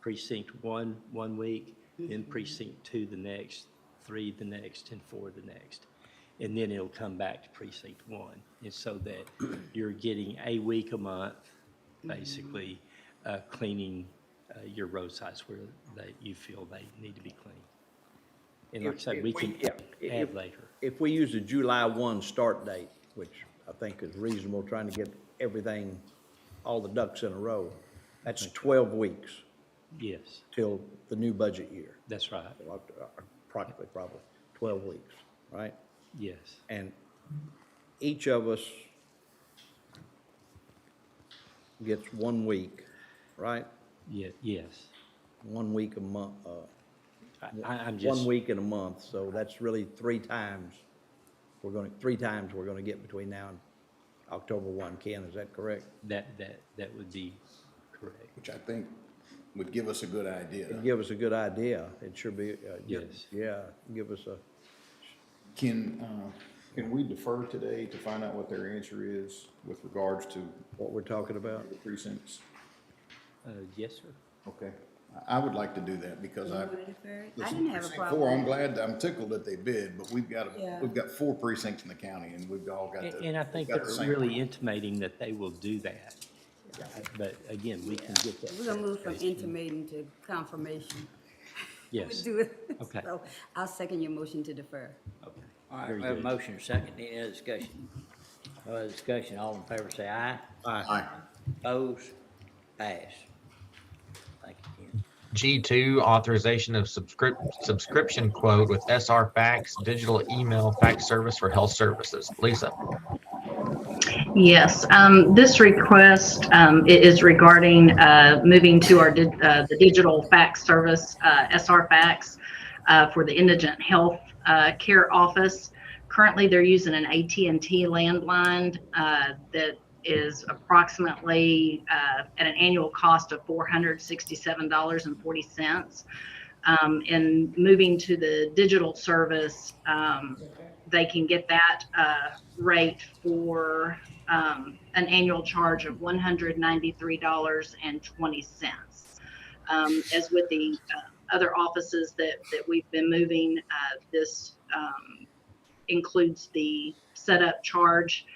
Speaker 17: precinct 1 one week, then precinct 2 the next, 3 the next, and 4 the next. And then it'll come back to precinct 1. And so that you're getting a week a month, basically, cleaning your roadsides where you feel they need to be cleaned. And like I said, we can add later.
Speaker 7: If we use the July 1 start date, which I think is reasonable, trying to get everything, all the ducks in a row, that's 12 weeks.
Speaker 17: Yes.
Speaker 7: Till the new budget year.
Speaker 17: That's right.
Speaker 7: Approximately, probably 12 weeks, right?
Speaker 17: Yes.
Speaker 7: And each of us gets 1 week, right?
Speaker 17: Yeah, yes.
Speaker 7: 1 week a month,
Speaker 17: I'm just.
Speaker 7: 1 week in a month, so that's really 3 times. We're gonna get between now and October 1. Ken, is that correct?
Speaker 17: That would be correct.
Speaker 5: Which I think would give us a good idea.
Speaker 7: It'd give us a good idea. It should be,
Speaker 17: Yes.
Speaker 7: yeah, give us a,
Speaker 5: Can we defer today to find out what their answer is with regards to
Speaker 7: what we're talking about?
Speaker 5: the precincts?
Speaker 17: Yes, sir.
Speaker 5: Okay. I would like to do that because
Speaker 13: You
Speaker 5: I.
Speaker 13: wanna defer it? I
Speaker 5: listen,
Speaker 13: didn't have a
Speaker 5: precinct
Speaker 13: problem
Speaker 5: 4, I'm
Speaker 13: with
Speaker 5: glad, I'm tickled that they bid, but we've got,
Speaker 13: Yeah.
Speaker 5: we've got 4 precincts in the county, and we've all got the.
Speaker 17: And I think
Speaker 5: we've got
Speaker 17: they're
Speaker 5: the same
Speaker 17: really
Speaker 5: problem.
Speaker 17: intimating that they will do that. But again, we can get that.
Speaker 13: We're gonna move from
Speaker 17: clarification.
Speaker 13: intimating to confirmation.
Speaker 17: Yes.
Speaker 13: We'll do it.
Speaker 17: Okay.
Speaker 13: So I'll second your motion to defer.
Speaker 17: Okay.
Speaker 3: All right,
Speaker 17: Very
Speaker 3: we have a
Speaker 17: good.
Speaker 3: motion and a second. Any other discussion? No other discussion. All in favor say aye.
Speaker 5: Aye.
Speaker 3: Opposed? Pass. Thank you, Ken.
Speaker 2: G2, authorization of subscription quote with SR Fax digital email fax service for health services. Lisa.
Speaker 16: Yes, this request is regarding moving to the digital fax service, SR Fax, for the indigent health care office. Currently, they're using an AT&T landline that is approximately at an annual cost of $467.40. And moving to the digital service, they can get that rate for an annual charge of $193.20. As with the other offices that we've been moving, this includes the setup charge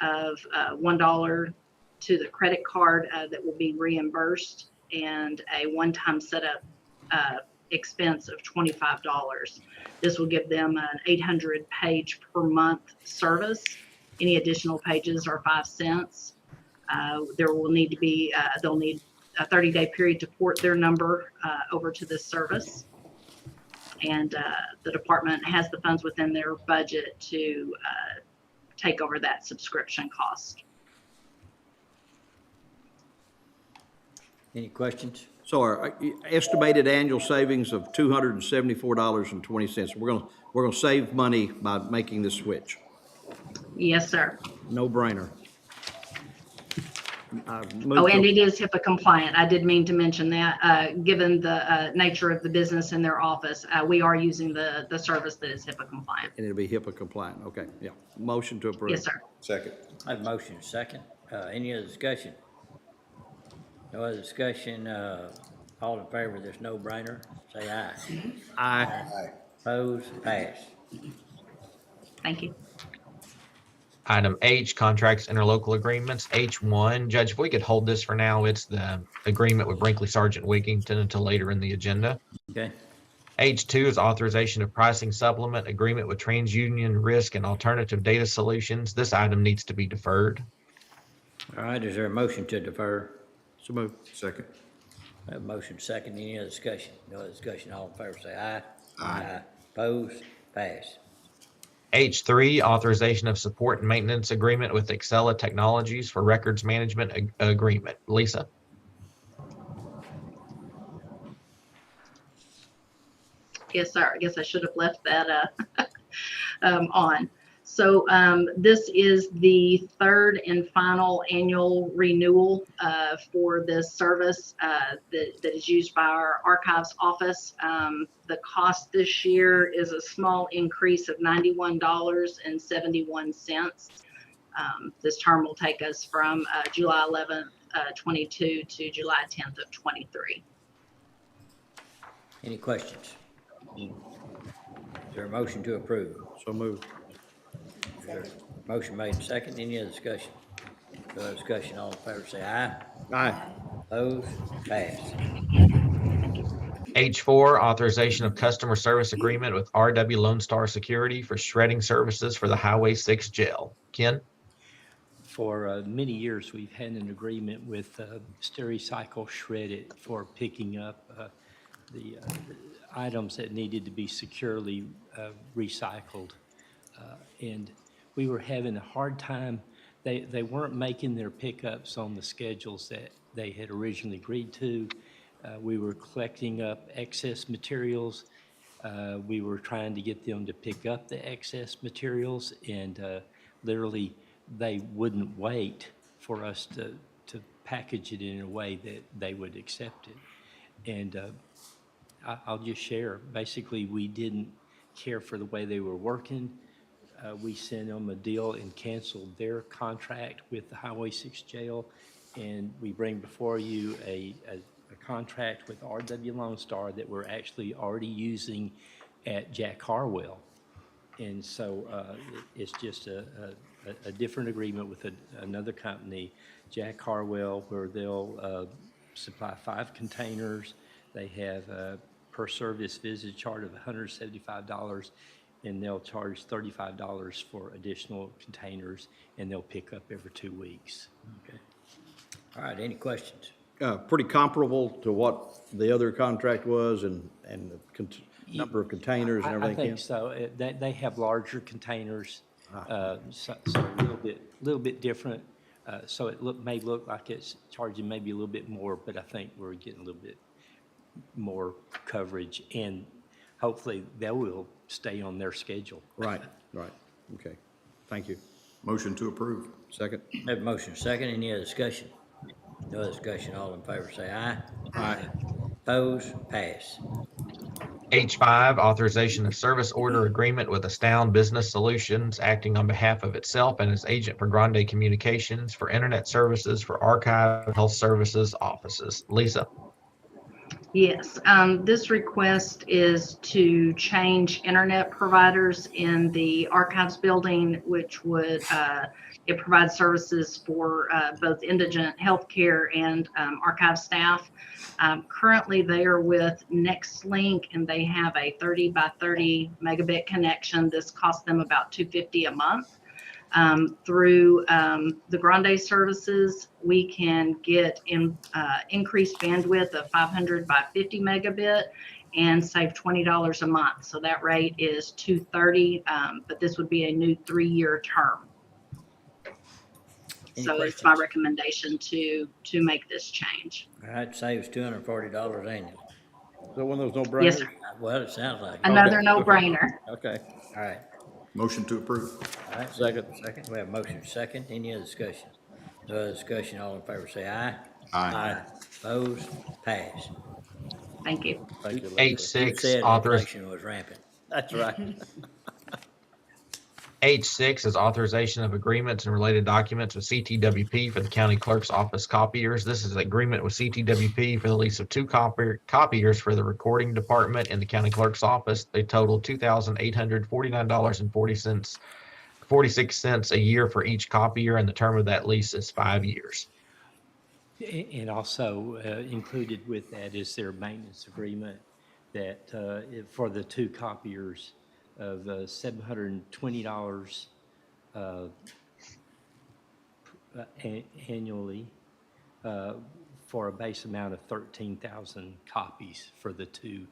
Speaker 16: of $1 to the credit card that will be reimbursed, and a one-time setup expense of $25. This will give them an 800 page per month service. Any additional pages are 5 cents. There will need to be, they'll need a 30-day period to port their number over to this service. And the department has the funds within their budget to take over that subscription cost.
Speaker 3: Any questions?
Speaker 7: So our estimated annual savings of $274.20. We're gonna save money by making this switch.
Speaker 16: Yes, sir.
Speaker 7: No brainer.
Speaker 16: Oh, and it is HIPAA compliant. I did mean to mention that, given the nature of the business in their office, we are using the service that is HIPAA compliant.
Speaker 7: And it'll be HIPAA compliant. Okay, yeah. Motion to approve.
Speaker 16: Yes, sir.
Speaker 5: Second.
Speaker 3: I have a motion and a second. Any other discussion? No other discussion. All in favor of this no-brainer, say aye.
Speaker 7: Aye.
Speaker 5: Aye.
Speaker 3: Opposed? Pass.
Speaker 16: Thank you.
Speaker 2: Item H, contracts, interlocal agreements. H1, Judge, if we could hold this for now, it's the agreement with Brinkley Sargent Wigington until later in the agenda.
Speaker 3: Okay.
Speaker 2: H2 is authorization of pricing supplement agreement with TransUnion Risk and Alternative Data Solutions. This item needs to be deferred.
Speaker 3: All right, is there a motion to defer?
Speaker 7: So moved.
Speaker 5: Second.
Speaker 3: I have a motion second. Any other discussion? No other discussion. All in favor say aye. Aye. Opposed? Pass.
Speaker 2: H3, authorization of support and maintenance agreement with Excella Technologies for records management agreement. Lisa.
Speaker 16: Yes, sir. I guess I should have left that on. So this is the third and final annual renewal for this service that is used by our archives office. The cost this year is a small increase of $91.71. This term will take us from July 11th, 22 to July 10th of 23.
Speaker 3: Any questions? Is there a motion to approve?
Speaker 7: So moved.
Speaker 3: Is there a motion made second? Any other discussion? No other discussion. All in favor say aye.
Speaker 7: Aye.
Speaker 3: Opposed? Pass.
Speaker 2: H4, authorization of customer service agreement with RW Lone Star Security for shredding services for the Highway 6 jail. Ken?
Speaker 17: For many years, we've had an agreement with Stericycle Shredded for picking up the items that needed to be securely recycled. And we were having a hard time. They weren't making their pickups on the schedules that they had originally agreed to. We were collecting up excess materials. We were trying to get them to pick up the excess materials, and literally they wouldn't wait for us to package it in a way that they would accept it. And I'll just share, basically we didn't care for the way they were working. We sent them a deal and canceled their contract with the Highway 6 jail, and we bring before you a contract with RW Lone Star that we're actually already using at Jack Harwell. And so it's just a different agreement with another company, Jack Harwell, where they'll supply 5 containers. They have a per service visit charge of $175, and they'll charge $35 for additional containers, and they'll pick up every 2 weeks.
Speaker 3: Okay. All right, any questions?
Speaker 7: Pretty comparable to what the other contract was and the number of containers and
Speaker 17: I
Speaker 7: everything?
Speaker 17: think
Speaker 7: else?
Speaker 17: so. They have larger containers, so a little bit different. So it may look like it's charging maybe a little bit more, but I think we're getting a little bit more coverage, and hopefully they will stay on their schedule.
Speaker 7: Right. Okay. Thank you.
Speaker 5: Motion to approve.
Speaker 7: Second.
Speaker 3: Have a motion second. Any other discussion? No other discussion. All in favor say aye.
Speaker 7: Aye.
Speaker 3: Opposed? Pass.
Speaker 2: H5, authorization of service order agreement with Astound Business Solutions, acting on behalf of itself and its agent for Grande Communications for internet services for archive health services offices. Lisa.
Speaker 16: Yes, this request is to change internet providers in the archives building, which would, it provides services for both indigent healthcare and archive staff. Currently, they are with NextLink, and they have a 30 by 30 megabit connection. This costs them about $250 a month. Through the Grande services, we can get increased bandwidth of 500 by 50 megabit and save $20 a month. So that rate is $230, but this would be a new 3-year term. So it's my recommendation to make this change.
Speaker 3: All right, saves $240 annually.
Speaker 7: Is that one of those no-brainers?
Speaker 16: Yes, sir.
Speaker 3: Well, it sounds like it.
Speaker 16: Another no-brainer.
Speaker 7: Okay.
Speaker 3: All right.
Speaker 5: Motion to approve.
Speaker 3: All right,
Speaker 7: Second.
Speaker 3: we have a motion second. Any other discussion? No other discussion. All in favor say aye.
Speaker 5: Aye.
Speaker 3: Opposed? Pass.
Speaker 16: Thank you.
Speaker 7: Thank you.
Speaker 3: You
Speaker 2: H6,
Speaker 3: said
Speaker 2: authorization.
Speaker 3: inflation was rampant.
Speaker 7: That's right.
Speaker 2: H6 is authorization of agreements and related documents with CTWP for the county clerk's office copiers. This is an agreement with CTWP for the lease of 2 copiers for the recording department in the county clerk's office. They total $2,849.46 a year for each copier, and the term of that lease is 5 years.
Speaker 17: And also included with that is their maintenance agreement that for the 2 copiers of $720 annually for a base amount of 13,000 copies for the 2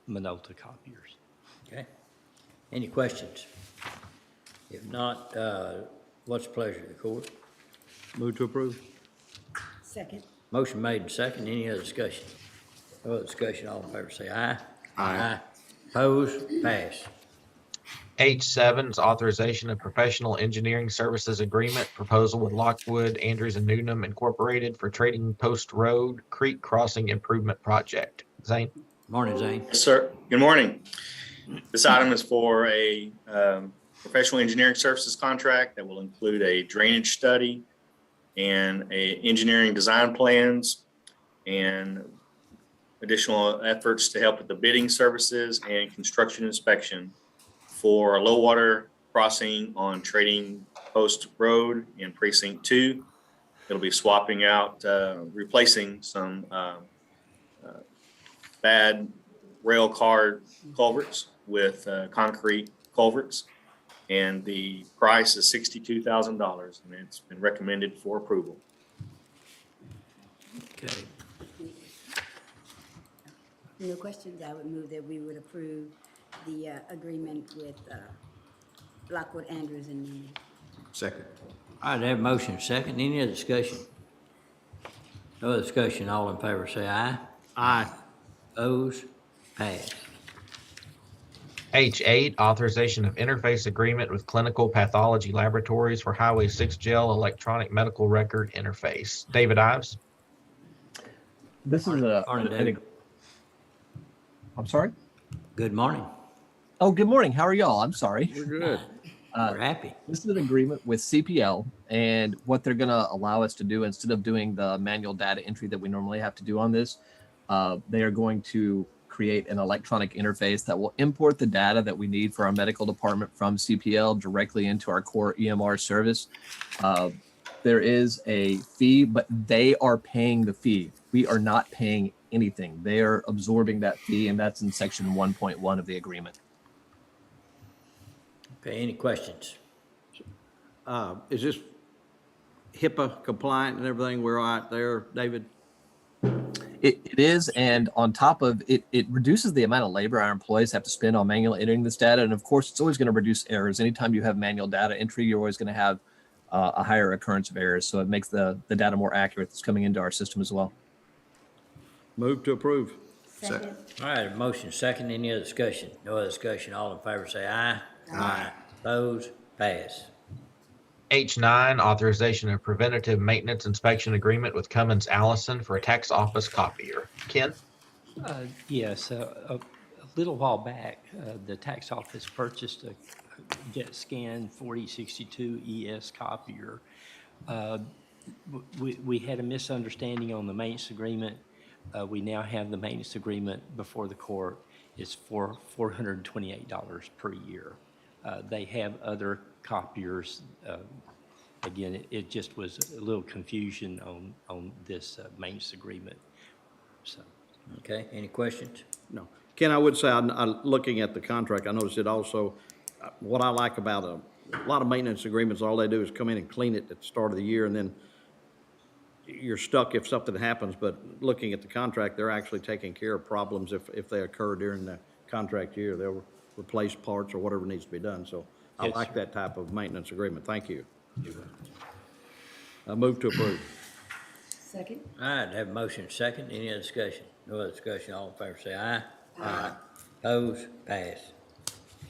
Speaker 17: Minolta copiers.
Speaker 3: Okay. Any questions? If not, what's the pleasure of the court?
Speaker 7: Move to approve.
Speaker 13: Second.
Speaker 3: Motion made and second. Any other discussion? No other discussion. All in favor say aye.
Speaker 5: Aye.
Speaker 3: Opposed? Pass.
Speaker 2: H7 is authorization of professional engineering services agreement proposal with Lockwood, Andrews and Newnham Incorporated for Trading Post Road Creek Crossing Improvement Project. Zane.
Speaker 3: Morning, Zane.
Speaker 18: Yes, sir. Good morning. This item is for a professional engineering services contract that will include a drainage study and engineering design plans and additional efforts to help with the bidding services and construction inspection for a low water crossing on Trading Post Road in Precinct 2. It'll be swapping out, replacing some bad rail car culverts with concrete culverts. And the price is $62,000, and it's been recommended for approval.
Speaker 3: Okay.
Speaker 13: No questions. I would move that we would approve the agreement with Lockwood, Andrews, and Newman.
Speaker 5: Second.
Speaker 3: All right, I have a motion second. Any other discussion? No other discussion. All in favor say aye.
Speaker 7: Aye.
Speaker 3: Opposed? Pass.
Speaker 2: H8, authorization of interface agreement with Clinical Pathology Laboratories for Highway 6 Gel Electronic Medical Record Interface. David Ives.
Speaker 19: This is I'm sorry?
Speaker 3: Good morning.
Speaker 19: Oh, good morning. How are y'all? I'm sorry.
Speaker 7: We're good.
Speaker 3: We're happy.
Speaker 19: This is an agreement with CPL, and what they're going to allow us to do, instead of doing the manual data entry that we normally have to do on this, they are going to create an electronic interface that will import the data that we need for our medical department from CPL directly into our core EMR service. There is a fee, but they are paying the fee. We are not paying anything. They are absorbing that fee, and that's in section 1.1 of the agreement.
Speaker 3: Okay, any questions?
Speaker 7: Is this HIPAA compliant and everything? We're all right there, David?
Speaker 19: It is, and on top of it, it reduces the amount of labor our employees have to spend on manually entering this data. And of course, it's always going to reduce errors. Anytime you have manual data entry, you're always going to have a higher occurrence of errors. So it makes the data more accurate that's coming into our system as well.
Speaker 7: Move to approve.
Speaker 13: Second.
Speaker 3: All right, a motion second, any other discussion? No other discussion, all in favor say aye. Aye. Opposed? Pass.
Speaker 2: H9, authorization of preventative maintenance inspection agreement with Cummins Allison for a tax office copier. Ken?
Speaker 17: Yes, a little while back, the tax office purchased a JetScan 4062 ES copier. We had a misunderstanding on the maintenance agreement. We now have the maintenance agreement before the court. It's for $428 per year. They have other copiers. Again, it just was a little confusion on this maintenance agreement. So,
Speaker 3: okay, any questions?
Speaker 7: No. Ken, I would say, looking at the contract, I noticed it also, what I like about a lot of maintenance agreements, all they do is come in and clean it at the start of the year, and then you're stuck if something happens. But looking at the contract, they're actually taking care of problems if they occur during the contract year. They'll replace parts or whatever needs to be done. So I
Speaker 3: Yes,
Speaker 7: like
Speaker 3: sir.
Speaker 7: that type of maintenance agreement. Thank you. I move to approve.
Speaker 13: Second.
Speaker 3: All right, have a motion second, any other discussion? No other discussion, all in favor say aye. Aye. Opposed? Pass.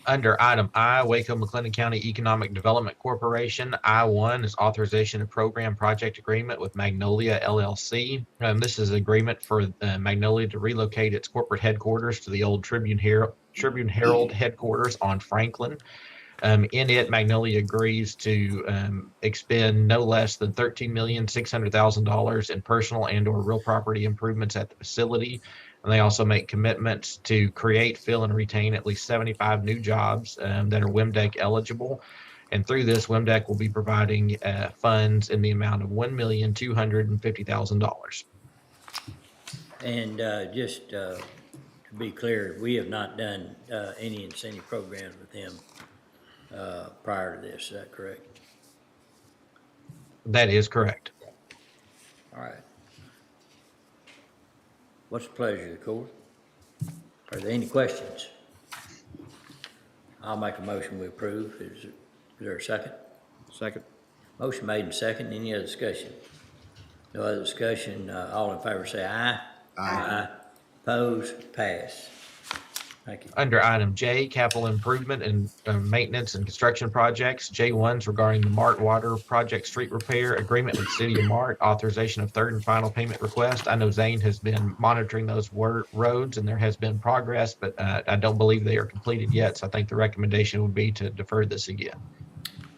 Speaker 2: Under item I, Waco McLennan County Economic Development Corporation. I1 is authorization of program project agreement with Magnolia LLC. This is an agreement for Magnolia to relocate its corporate headquarters to the old Tribune Herald headquarters on Franklin. In it, Magnolia agrees to expend no less than $13,600,000 in personal and/or real property improvements at the facility. And they also make commitments to create, fill, and retain at least 75 new jobs that are WIMDEC eligible. And through this, WIMDEC will be providing funds in the amount of $1,250,000.
Speaker 3: And just to be clear, we have not done any incentive programs with them prior to this, is that correct?
Speaker 2: That is correct.
Speaker 3: All right. What's the pleasure of the court? Are there any questions? I'll make a motion we approve. Is there a second?
Speaker 7: Second.
Speaker 3: Motion made and second. Any other discussion? No other discussion. All in favor say aye. Aye. Opposed? Pass. Thank you.
Speaker 2: Under item J, capital improvement and maintenance and construction projects. J1's regarding the Mart Water Project street repair agreement with the City of Mart, authorization of third and final payment request. I know Zane has been monitoring those roads and there has been progress, but I don't believe they are completed yet. So I think the recommendation would be to defer this again.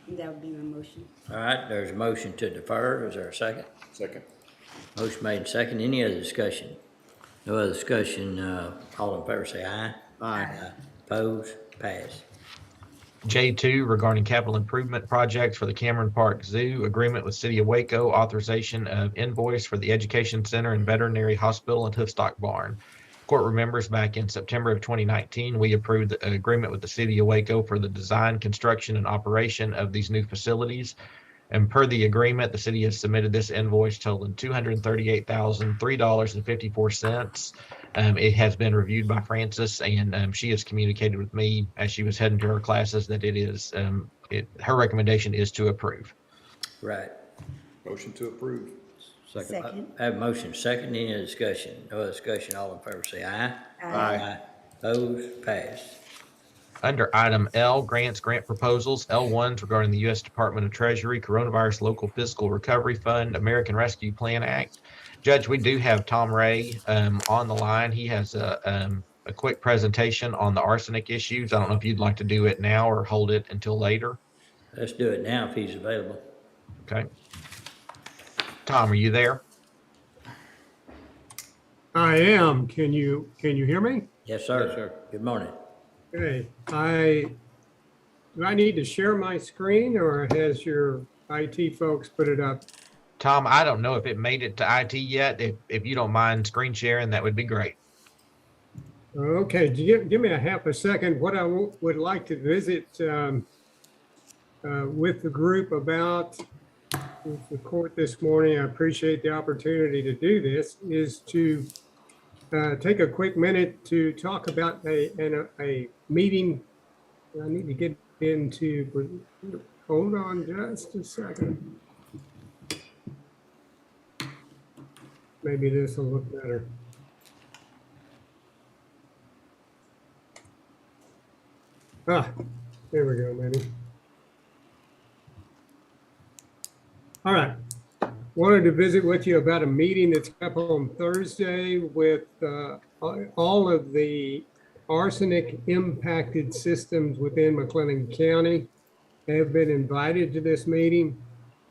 Speaker 13: That would be my motion.
Speaker 3: All right, there's a motion to defer. Is there a second?
Speaker 5: Second.
Speaker 3: Motion made and second. Any other discussion? No other discussion. All in favor say aye.
Speaker 7: Aye.
Speaker 3: Opposed? Pass.
Speaker 2: J2 regarding capital improvement projects for the Cameron Park Zoo, agreement with City of Waco, authorization of invoice for the Education Center and Veterinary Hospital and Hoofstock Barn. Court remembers back in September of 2019, we approved an agreement with the City of Waco for the design, construction, and operation of these new facilities. And per the agreement, the city has submitted this invoice totaling $238,003.54. It has been reviewed by Francis, and she has communicated with me as she was heading to her classes that it is her recommendation is to approve.
Speaker 3: Right.
Speaker 5: Motion to approve.
Speaker 3: Second. I have a motion second. Any other discussion? No other discussion. All in favor say aye.
Speaker 5: Aye.
Speaker 3: Opposed? Pass.
Speaker 2: Under item L, grant proposals. L1's regarding the U.S. Department of Treasury Coronavirus Local Fiscal Recovery Fund American Rescue Plan Act. Judge, we do have Tom Ray on the line. He has a quick presentation on the arsenic issues. I don't know if you'd like to do it now or hold it until later.
Speaker 3: Let's do it now if he's available.
Speaker 2: Okay. Tom, are you there?
Speaker 20: I am. Can you hear me?
Speaker 3: Yes, sir. Yes, sir. Good morning.
Speaker 20: Okay. Do I need to share my screen or has your IT folks put it up?
Speaker 2: Tom, I don't know if it made it to IT yet. If you don't mind screen sharing, that would be great.
Speaker 20: Okay, give me a half a second. What I would like to visit with the group about, with the court this morning, I appreciate the opportunity to do this, is to take a quick minute to talk about a meeting. I need to get into, hold on just a second. Maybe this will look better. Ah, there we go, maybe. All right. Wanted to visit with you about a meeting that's up on Thursday with all of the arsenic impacted systems within McLennan County. They have been invited to this meeting.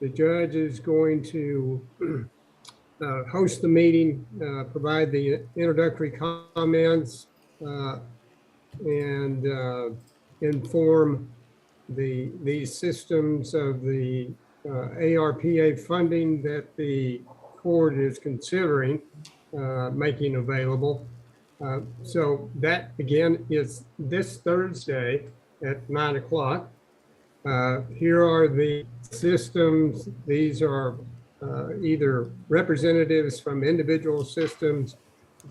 Speaker 20: The judge is going to host the meeting, provide the introductory comments, and inform these systems of the ARPA funding that the court is considering making available. So that again is this Thursday at 9 o'clock. Here are the systems. These are either representatives from individual systems.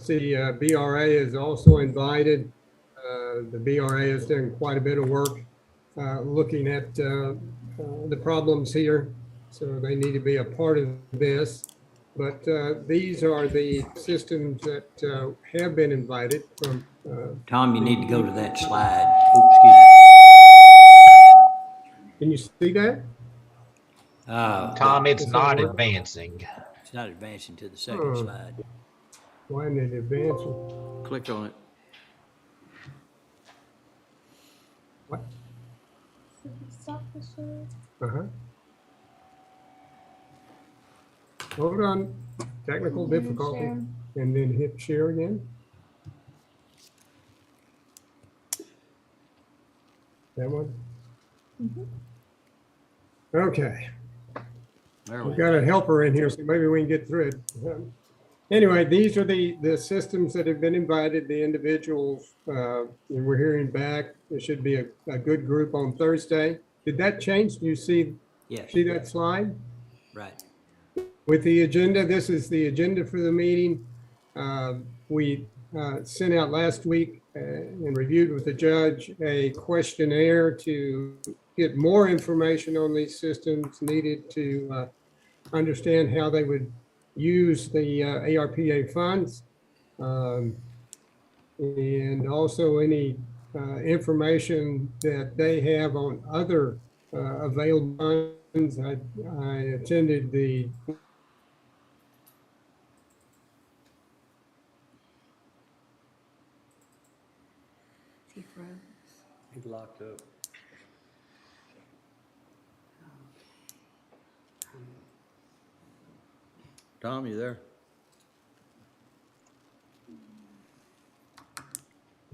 Speaker 20: The BRA is also invited. The BRA has done quite a bit of work looking at the problems here, so they need to be a part of this. But these are the systems that have been invited from.
Speaker 3: Tom, you need to go to that slide. Oops, excuse me.
Speaker 20: Can you see that?
Speaker 2: Tom, it's not advancing.
Speaker 3: It's not advancing to the second slide.
Speaker 20: Why isn't it advancing?
Speaker 7: Click on it.
Speaker 20: What? Hold on. Technical difficulty. And then hit share again. That one? Okay. We've got a helper in here, so maybe we can get through it. Anyway, these are the systems that have been invited, the individuals, and we're hearing back. There should be a good group on Thursday. Did that change? Do you see, see that slide?
Speaker 3: Right.
Speaker 20: With the agenda, this is the agenda for the meeting. We sent out last week and reviewed with the judge a questionnaire to get more information on these systems needed to understand how they would use the ARPA funds, and also any information that they have on other available funds. I attended the
Speaker 17: He's locked up.
Speaker 7: Tom, you there?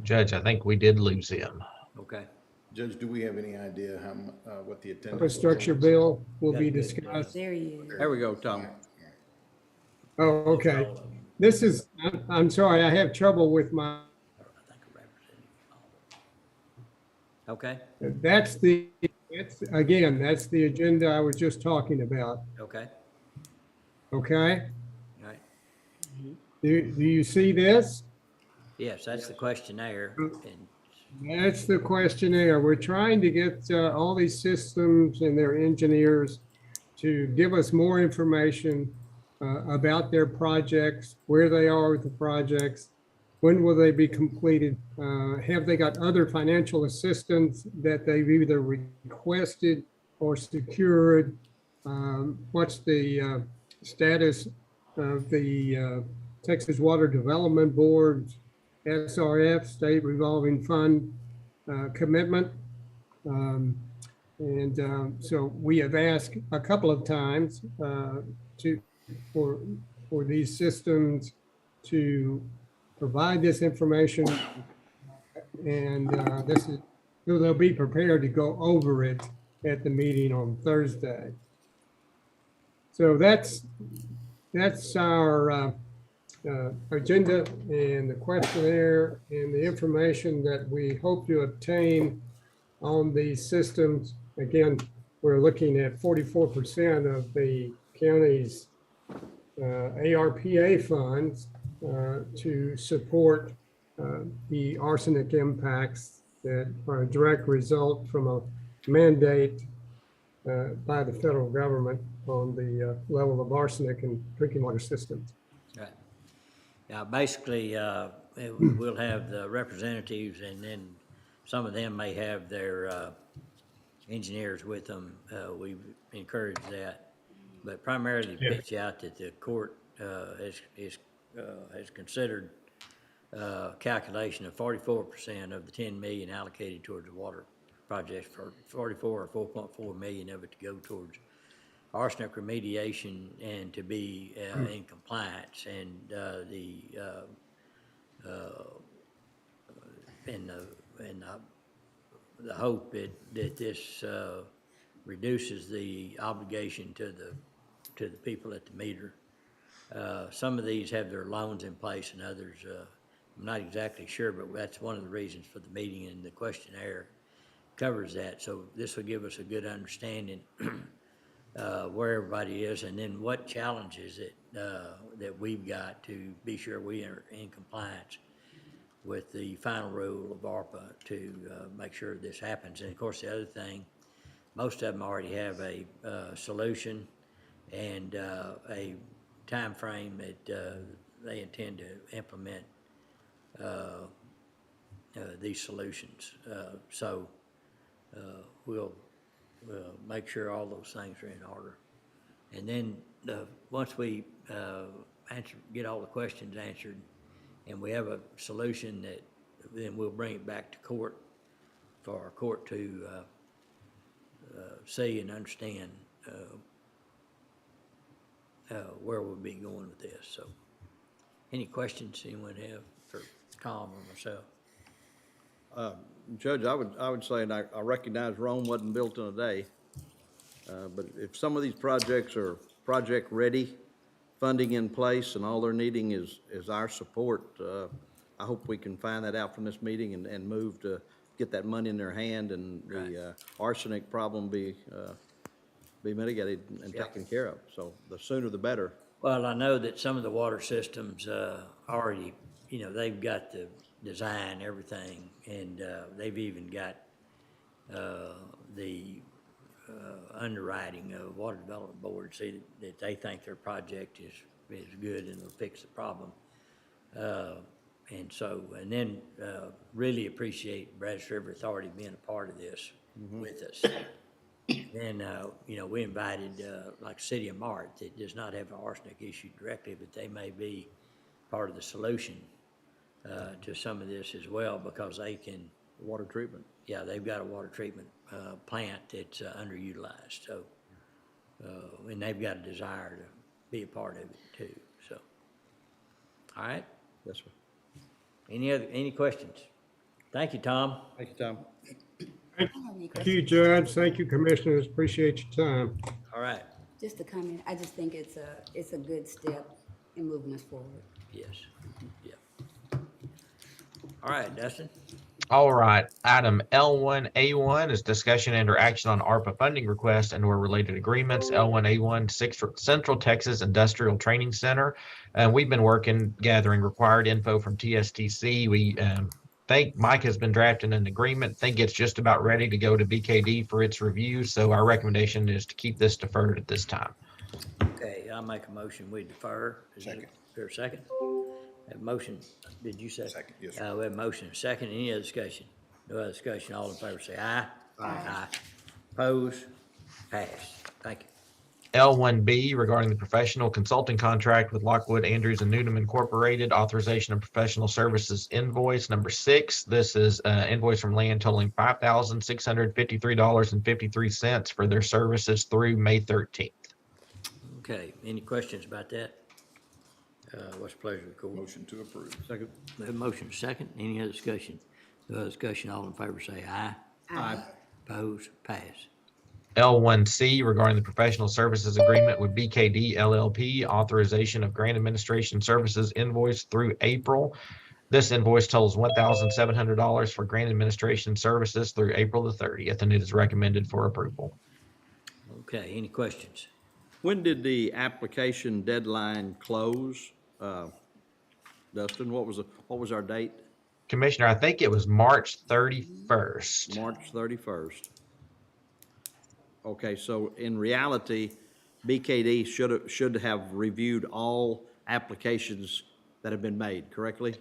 Speaker 2: Judge, I think we did lose him.
Speaker 3: Okay.
Speaker 5: Judge, do we have any idea how, what the attendance?
Speaker 20: infrastructure bill will be discussed.
Speaker 13: There he is.
Speaker 7: There we go, Tom.
Speaker 20: Oh, okay. This is, I'm sorry, I have trouble with my,
Speaker 3: Okay.
Speaker 20: that's again, that's the agenda I was just talking about,
Speaker 3: Okay.
Speaker 20: okay?
Speaker 3: All right.
Speaker 20: Do you see this?
Speaker 3: Yes, that's the questionnaire. And
Speaker 20: That's the questionnaire. We're trying to get all these systems and their engineers to give us more information about their projects, where they are with the projects, when will they be completed, have they got other financial assistance that they've either requested or secured, what's the status of the Texas Water Development Board's SRF, State Revolving Fund commitment. So we have asked a couple of times for these systems to provide this information, and so they'll be prepared to go over it at the meeting on Thursday. So that's our agenda and the questionnaire and the information that we hope to obtain on these systems. Again, we're looking at 44% of the county's ARPA funds to support the arsenic impacts that are a direct result from a mandate by the federal government on the level of arsenic in drinking water systems.
Speaker 3: Right. Yeah, basically, we'll have the representatives, and then some of them may have their engineers with them. We've encouraged that, but primarily pitch out that the court has considered calculation of 44% of the 10 million allocated towards the water projects, for 44 or 4.4 million of it to go towards arsenic remediation and to be in compliance, and the hope that this reduces the obligation to the people at the meter. Some of these have their loans in place, and others I'm not exactly sure, but that's one of the reasons for the meeting, and the questionnaire covers that. So this will give us a good understanding where everybody is, and then what challenges that we've got to be sure we are in compliance with the final rule of ARPA to make sure this happens. And of course, the other thing, most of them already have a solution and a time frame that they intend to implement these solutions. So we'll make sure all those things are in order. And then once we get all the questions answered and we have a solution, that then we'll bring it back to court for our court to see and understand where we'll be going with this. So any questions anyone have for Tom or myself?
Speaker 7: Judge, I would say, and I recognize Rome wasn't built in a day, but if some of these projects are project-ready, funding in place, and all they're needing is our support, I hope we can find that out from this meeting and move to get that money in their hand, and the arsenic problem be mitigated and taken care of. So the sooner the better.
Speaker 3: Well, I know that some of the water systems already, they've got the design, everything, and they've even got the underwriting of Water Development Board, see that they think their project is good and will fix the problem. And then really appreciate Brazos River Authority being a part of this with us. Then, we invited, like City of Mart, that does not have an arsenic issue directly, but they may be part of the solution to some of this as well, because they can.
Speaker 7: Water treatment.
Speaker 3: Yeah, they've got a water treatment plant that's underutilized. So, and they've got a desire to be a part of it too. So, all right.
Speaker 7: Yes, sir.
Speaker 3: Any questions? Thank you, Tom.
Speaker 7: Thank you, Tom.
Speaker 20: Thank you, Judge. Thank you, Commissioners. Appreciate your time.
Speaker 3: All right.
Speaker 13: Just a comment, I just think it's a good step in moving us forward.
Speaker 3: Yes. Yeah. All right, Dustin.
Speaker 2: All right. Item L1A1 is discussion and/or action on ARPA funding request and/or related agreements. L1A1 Central Texas Industrial Training Center. We've been gathering required info from TSTC. We think Mike has been drafting an agreement. Think it's just about ready to go to BKD for its review. So our recommendation is to keep this deferred at this time.
Speaker 3: Okay, I'll make a motion. We defer. Second. Is there a second? That motion, did you say? Second, yes, sir. We have a motion, second. Any other discussion? No other discussion. All in favor say aye. Aye. Oppose? Pass. Thank you.
Speaker 2: L1B regarding the professional consulting contract with Lockwood Andrews and Newnham Incorporated, authorization of professional services invoice number 6. This is invoice from Land totaling $5,653.53 for their services through May 13th.
Speaker 3: Okay, any questions about that? What's the pleasure of the court?
Speaker 5: Motion to approve.
Speaker 7: Second.
Speaker 3: We have a motion second. Any other discussion? No other discussion. All in favor say aye.
Speaker 13: Aye.
Speaker 3: Oppose? Pass.
Speaker 2: L1C regarding the professional services agreement with BKD LLP, authorization of grant administration services invoice through April. This invoice totals $1,700 for grant administration services through April the 30th, and it is recommended for approval.
Speaker 3: Okay, any questions?
Speaker 7: When did the application deadline close? Dustin, what was our date?
Speaker 2: Commissioner, I think it was March 31st.
Speaker 7: March 31st. Okay, so in reality, BKD should have reviewed all applications that have been made, correctly?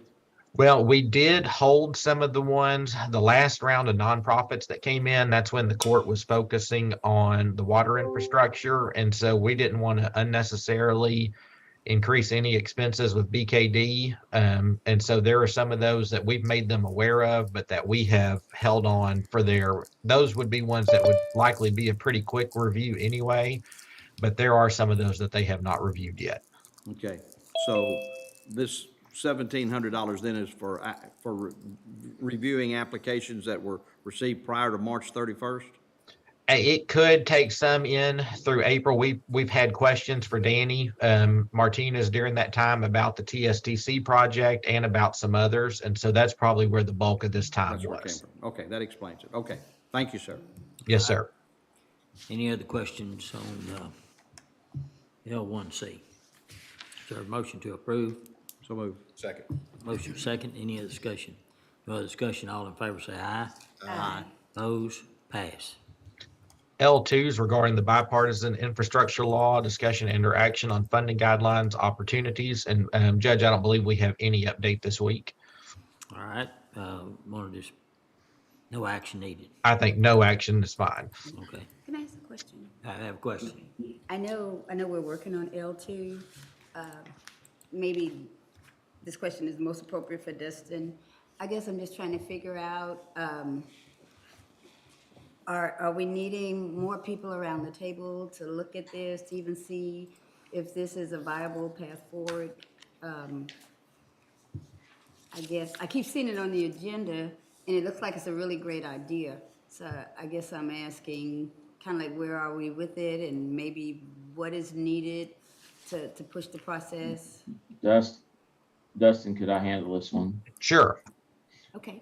Speaker 2: Well, we did hold some of the ones, the last round of nonprofits that came in, that's when the court was focusing on the water infrastructure. And so we didn't want to unnecessarily increase any expenses with BKD. And so there are some of those that we've made them aware of, but that we have held on for those would be ones that would likely be a pretty quick review anyway. But there are some of those that they have not reviewed yet.
Speaker 7: Okay, so this $1,700 then is for reviewing applications that were received prior to March 31st?
Speaker 2: It could take some in through April. We've had questions for Danny Martinez during that time about the TSTC project and about some others. And so that's probably where the bulk of this time
Speaker 7: That's where it came
Speaker 2: was.
Speaker 7: from. Okay, that explains it. Okay, thank you, sir.
Speaker 2: Yes, sir.
Speaker 3: Any other questions on L1C? Is there a motion to approve?
Speaker 7: So moved.
Speaker 5: Second.
Speaker 3: Motion second, any other discussion? No other discussion, all in favor say aye. Aye. Opposed, pass.
Speaker 2: L2s regarding the bipartisan infrastructure law, discussion and or action on funding guidelines, opportunities. And Judge, I don't believe we have any update this week.
Speaker 3: All right, no action needed.
Speaker 2: I think no action is fine.
Speaker 3: Okay,
Speaker 13: Can I ask a question?
Speaker 3: I have a question.
Speaker 13: I know we're working on L2. Maybe this question is most appropriate for Dustin. I guess I'm just trying to figure out, are we needing more people around the table to look at this, to even see if this is a viable path forward? I guess, I keep seeing it on the agenda, and it looks like it's a really great idea. So I guess I'm asking, kind of like, where are we with it, and maybe what is needed to push the process?
Speaker 21: Dustin, could I handle this one?
Speaker 2: Sure.
Speaker 13: Okay.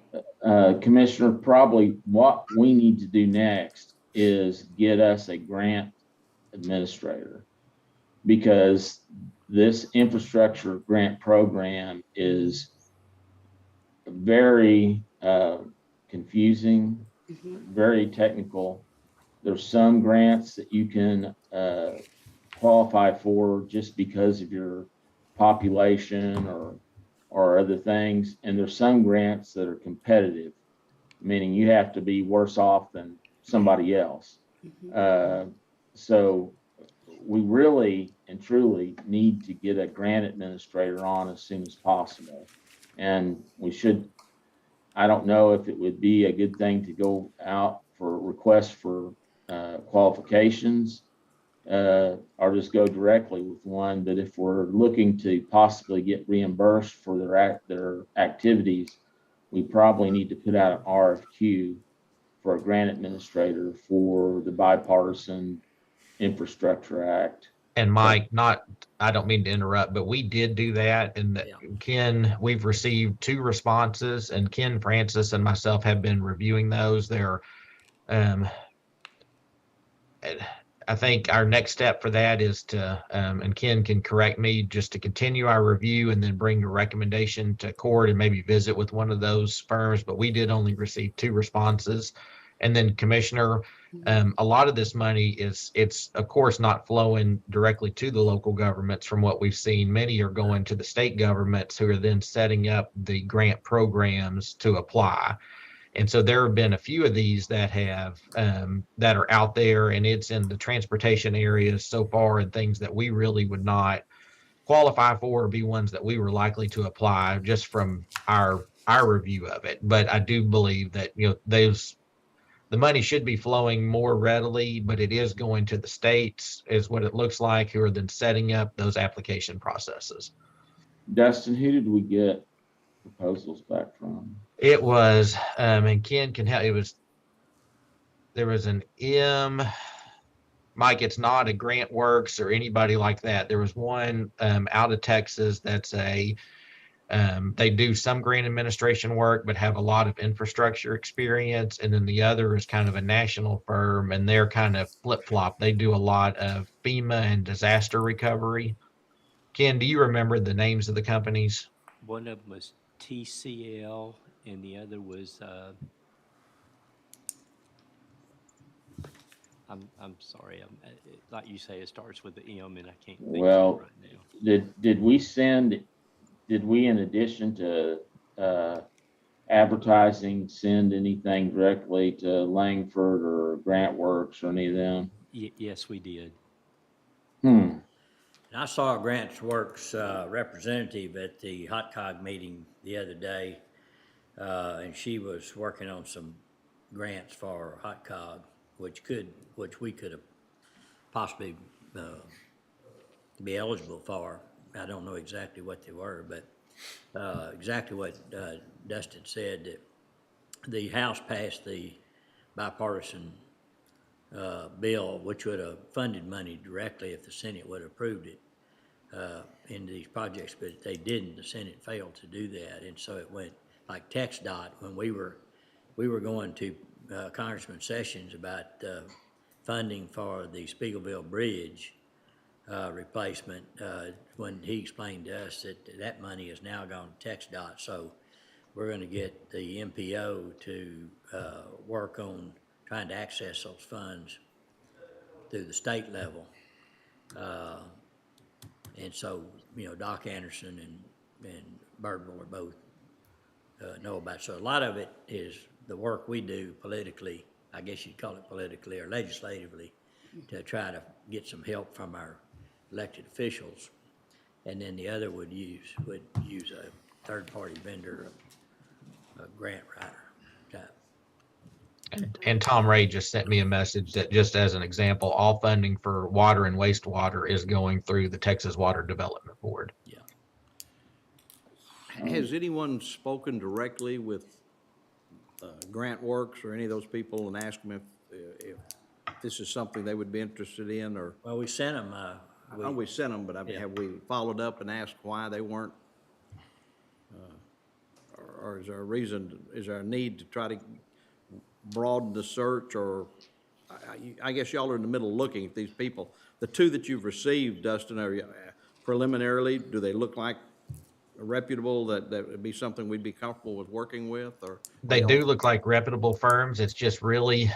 Speaker 21: Commissioner, probably what we need to do next is get us a grant administrator, because this infrastructure grant program is very confusing, very technical. There's some grants that you can qualify for just because of your population or other things. And there's some grants that are competitive, meaning you have to be worse off than somebody else. So we really and truly need to get a grant administrator on as soon as possible. And we should, I don't know if it would be a good thing to go out for requests for qualifications or just go directly with one. But if we're looking to possibly get reimbursed for their activities, we probably need to put out an RFQ for a grant administrator for the Bipartisan Infrastructure Act.
Speaker 2: And Mike, I don't mean to interrupt, but we did do that. And Ken, we've received 2 responses, and Ken Francis and myself have been reviewing those. They're, I think our next step for that is to, and Ken can correct me, just to continue our review and then bring a recommendation to court and maybe visit with one of those firms. But we did only receive 2 responses. And then Commissioner, a lot of this money it's of course not flowing directly to the local governments. From what we've seen, many are going to the state governments, who are then setting up the grant programs to apply. And so there have been a few of these that have that are out there, and it's in the transportation areas so far, and things that we really would not qualify for or be ones that we were likely to apply just from our review of it. But I do believe that, the money should be flowing more readily, but it is going to the states, is what it looks like, who are then setting up those application processes.
Speaker 21: Dustin, who did we get proposals back from?
Speaker 2: It was, and Ken can help, there was an Mike, it's not a GrantWorks or anybody like that. There was one out of Texas that's They do some grant administration work, but have a lot of infrastructure experience. And then the other is kind of a national firm, and they're kind of flip-flop. They do a lot of FEMA and disaster recovery. Ken, do you remember the names of the companies?
Speaker 17: One of them was TCL, and the other was, I'm sorry, like you say, it starts with the M, and I can't think of it
Speaker 21: Well,
Speaker 17: right now.
Speaker 21: did we, in addition to advertising, send anything directly to Langford or GrantWorks or any of them?
Speaker 17: Yes, we did.
Speaker 3: And I saw a Grants Works representative at the Hot Cog meeting the other day, and she was working on some grants for Hot Cog, which we could have possibly be eligible for. I don't know exactly what they were, but exactly what Dustin said, that the House passed the bipartisan bill, which would have funded money directly if the Senate would have approved it into these projects, but they didn't. The Senate failed to do that, and so it went like TxDOT. When we were going to Congressman Sessions about funding for the Spiegelville Bridge replacement, when he explained to us that money has now gone to TxDOT, so we're going to get the MPO to work on trying to access those funds through the state level. And so, Doc Anderson and Birdmore both know about it. So a lot of it is the work we do politically, I guess you'd call it politically or legislatively, to try to get some help from our elected officials. And then the other would use a third-party vendor, a grant writer type.
Speaker 2: And Tom Ray just sent me a message that, just as an example, all funding for water and wastewater is going through the Texas Water Development Board.
Speaker 3: Yeah.
Speaker 7: Has anyone spoken directly with GrantWorks or any of those people and asked them if this is something they would be interested in, or?
Speaker 3: Well, we sent them.
Speaker 7: I know we sent them, but I mean, have we followed up and asked why they weren't? Or is there a reason, is there a need to try to broaden the search, or I guess y'all are in the middle looking at these people. The two that you've received, Dustin, are preliminarily, do they look like reputable, that would be something we'd be comfortable with working with, or?
Speaker 2: They do look like reputable firms. It's just really,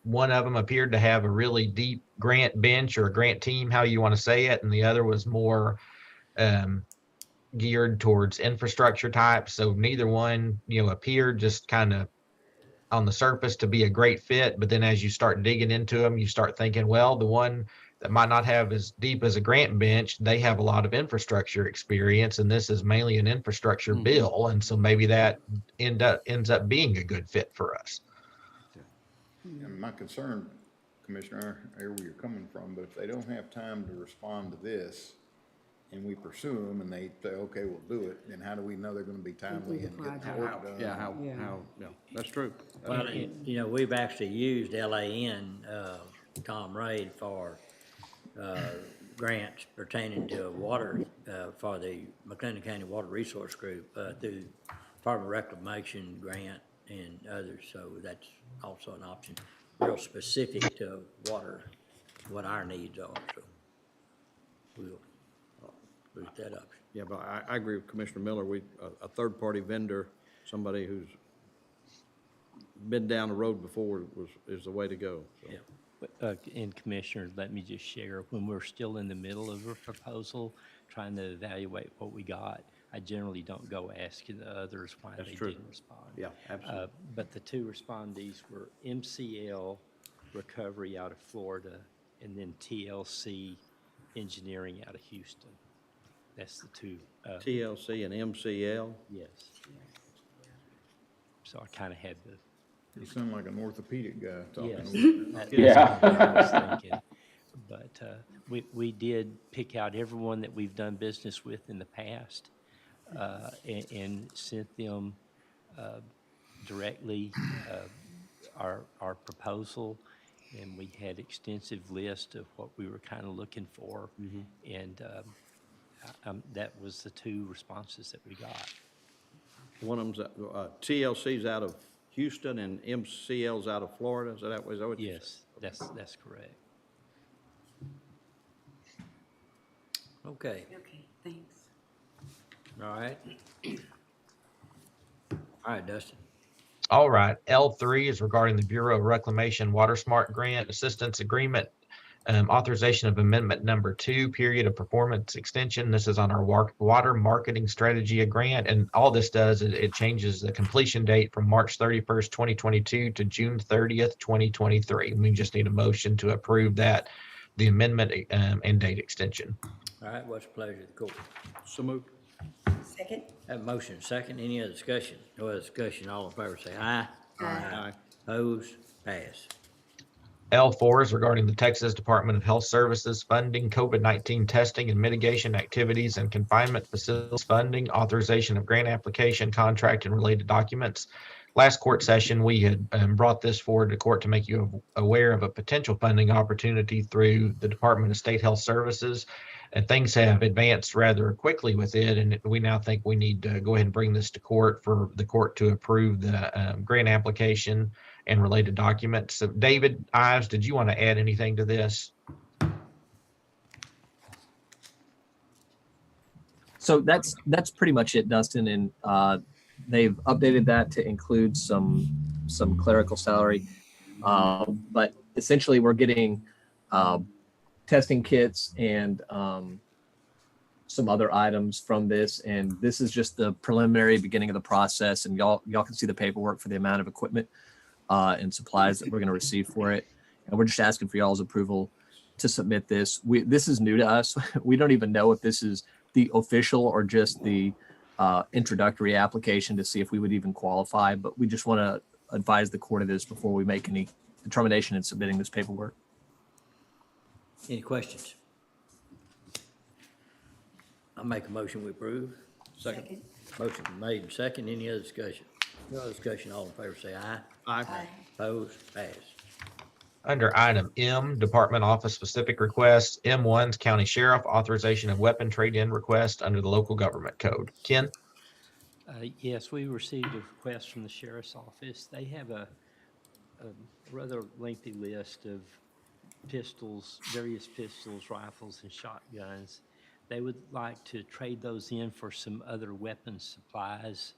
Speaker 2: one of them appeared to have a really deep grant bench or a grant team, how you want to say it, and the other was more geared towards infrastructure type. So neither one, appeared just kind of on the surface to be a great fit. But then as you start digging into them, you start thinking, well, the one that might not have as deep as a grant bench, they have a lot of infrastructure experience, and this is mainly an infrastructure bill. And so maybe that ends up being a good fit for us.
Speaker 5: And my concern, Commissioner, I hear where you're coming from, but if they don't have time to respond to this, and we pursue them and they say, okay, we'll do it, then how do we know they're gonna be timely and get the work done?
Speaker 7: Yeah, that's true.
Speaker 3: Well, we've actually used LAN, Tom Ray, for grants pertaining to water for the McLennan County Water Resource Group through Department of Reclamation grant and others. So that's also an option, real specific to water, what our needs are. So we'll look at that option.
Speaker 7: Yeah, but I agree with Commissioner Miller. A third-party vendor, somebody who's been down the road before is the way to go. So.
Speaker 3: Yeah.
Speaker 17: And Commissioner, let me just share, when we're still in the middle of a proposal, trying to evaluate what we got, I generally don't go asking the others why they didn't respond.
Speaker 7: Yeah, absolutely.
Speaker 17: But the two respondees were MCL Recovery out of Florida, and then TLC Engineering out of Houston. That's the two.
Speaker 7: TLC and MCL?
Speaker 17: Yes. So I kind of had the.
Speaker 5: You sound like an orthopedic guy talking.
Speaker 17: Yes.
Speaker 21: Yeah.
Speaker 17: That's what I was thinking. But we did pick out everyone that we've done business with in the past and sent them directly our proposal, and we had extensive list of what we were kind of looking for. And That was the two responses that we got.
Speaker 7: One of them's, TLC's out of Houston and MCL's out of Florida. Is that what you said?
Speaker 17: Yes, that's correct.
Speaker 3: Okay,
Speaker 13: Okay, thanks.
Speaker 3: all right. All right, Dustin.
Speaker 2: All right. L3 is regarding the Bureau of Reclamation Water Smart Grant Assistance Agreement, authorization of amendment number 2, period of performance extension. This is on our water marketing strategy grant. And all this does is it changes the completion date from March 31st, 2022 to June 30th, 2023. We just need a motion to approve that, the amendment and date extension.
Speaker 3: All right, what's the pleasure of the court?
Speaker 7: So moved.
Speaker 13: Second?
Speaker 3: Have motion second, any other discussion? No other discussion, all in favor say aye.
Speaker 7: Aye.
Speaker 3: Opposed, pass.
Speaker 2: L4 is regarding the Texas Department of Health Services funding COVID-19 testing and mitigation activities and confinement facilities funding, authorization of grant application, contract, and related documents. Last court session, we had brought this forward to court to make you aware of a potential funding opportunity through the Department of State Health Services. And things have advanced rather quickly with it, and we now think we need to go ahead and bring this to court for the court to approve the grant application and related documents. So David Ives, did you want to add anything to this?
Speaker 19: So that's pretty much it, Dustin. And they've updated that to include some clerical salary. But essentially, we're getting testing kits and some other items from this. And this is just the preliminary beginning of the process. And y'all can see the paperwork for the amount of equipment and supplies that we're going to receive for it. And we're just asking for y'all's approval to submit this. This is new to us. We don't even know if this is the official or just the introductory application to see if we would even qualify. But we just want to advise the court of this before we make any determination in submitting this paperwork.
Speaker 3: Any questions? I'll make a motion we approve.
Speaker 13: Second.
Speaker 3: Motion made and second, any other discussion? No other discussion, all in favor say aye.
Speaker 7: Aye.
Speaker 3: Opposed, pass.
Speaker 2: Under item M, Department Office Specific Requests, M1's County Sheriff, authorization of weapon trade-in request under the local government code. Ken?
Speaker 17: Yes, we received a request from the Sheriff's Office. They have a rather lengthy list of pistols, various pistols, rifles, and shotguns. They would like to trade those in for some other weapons supplies.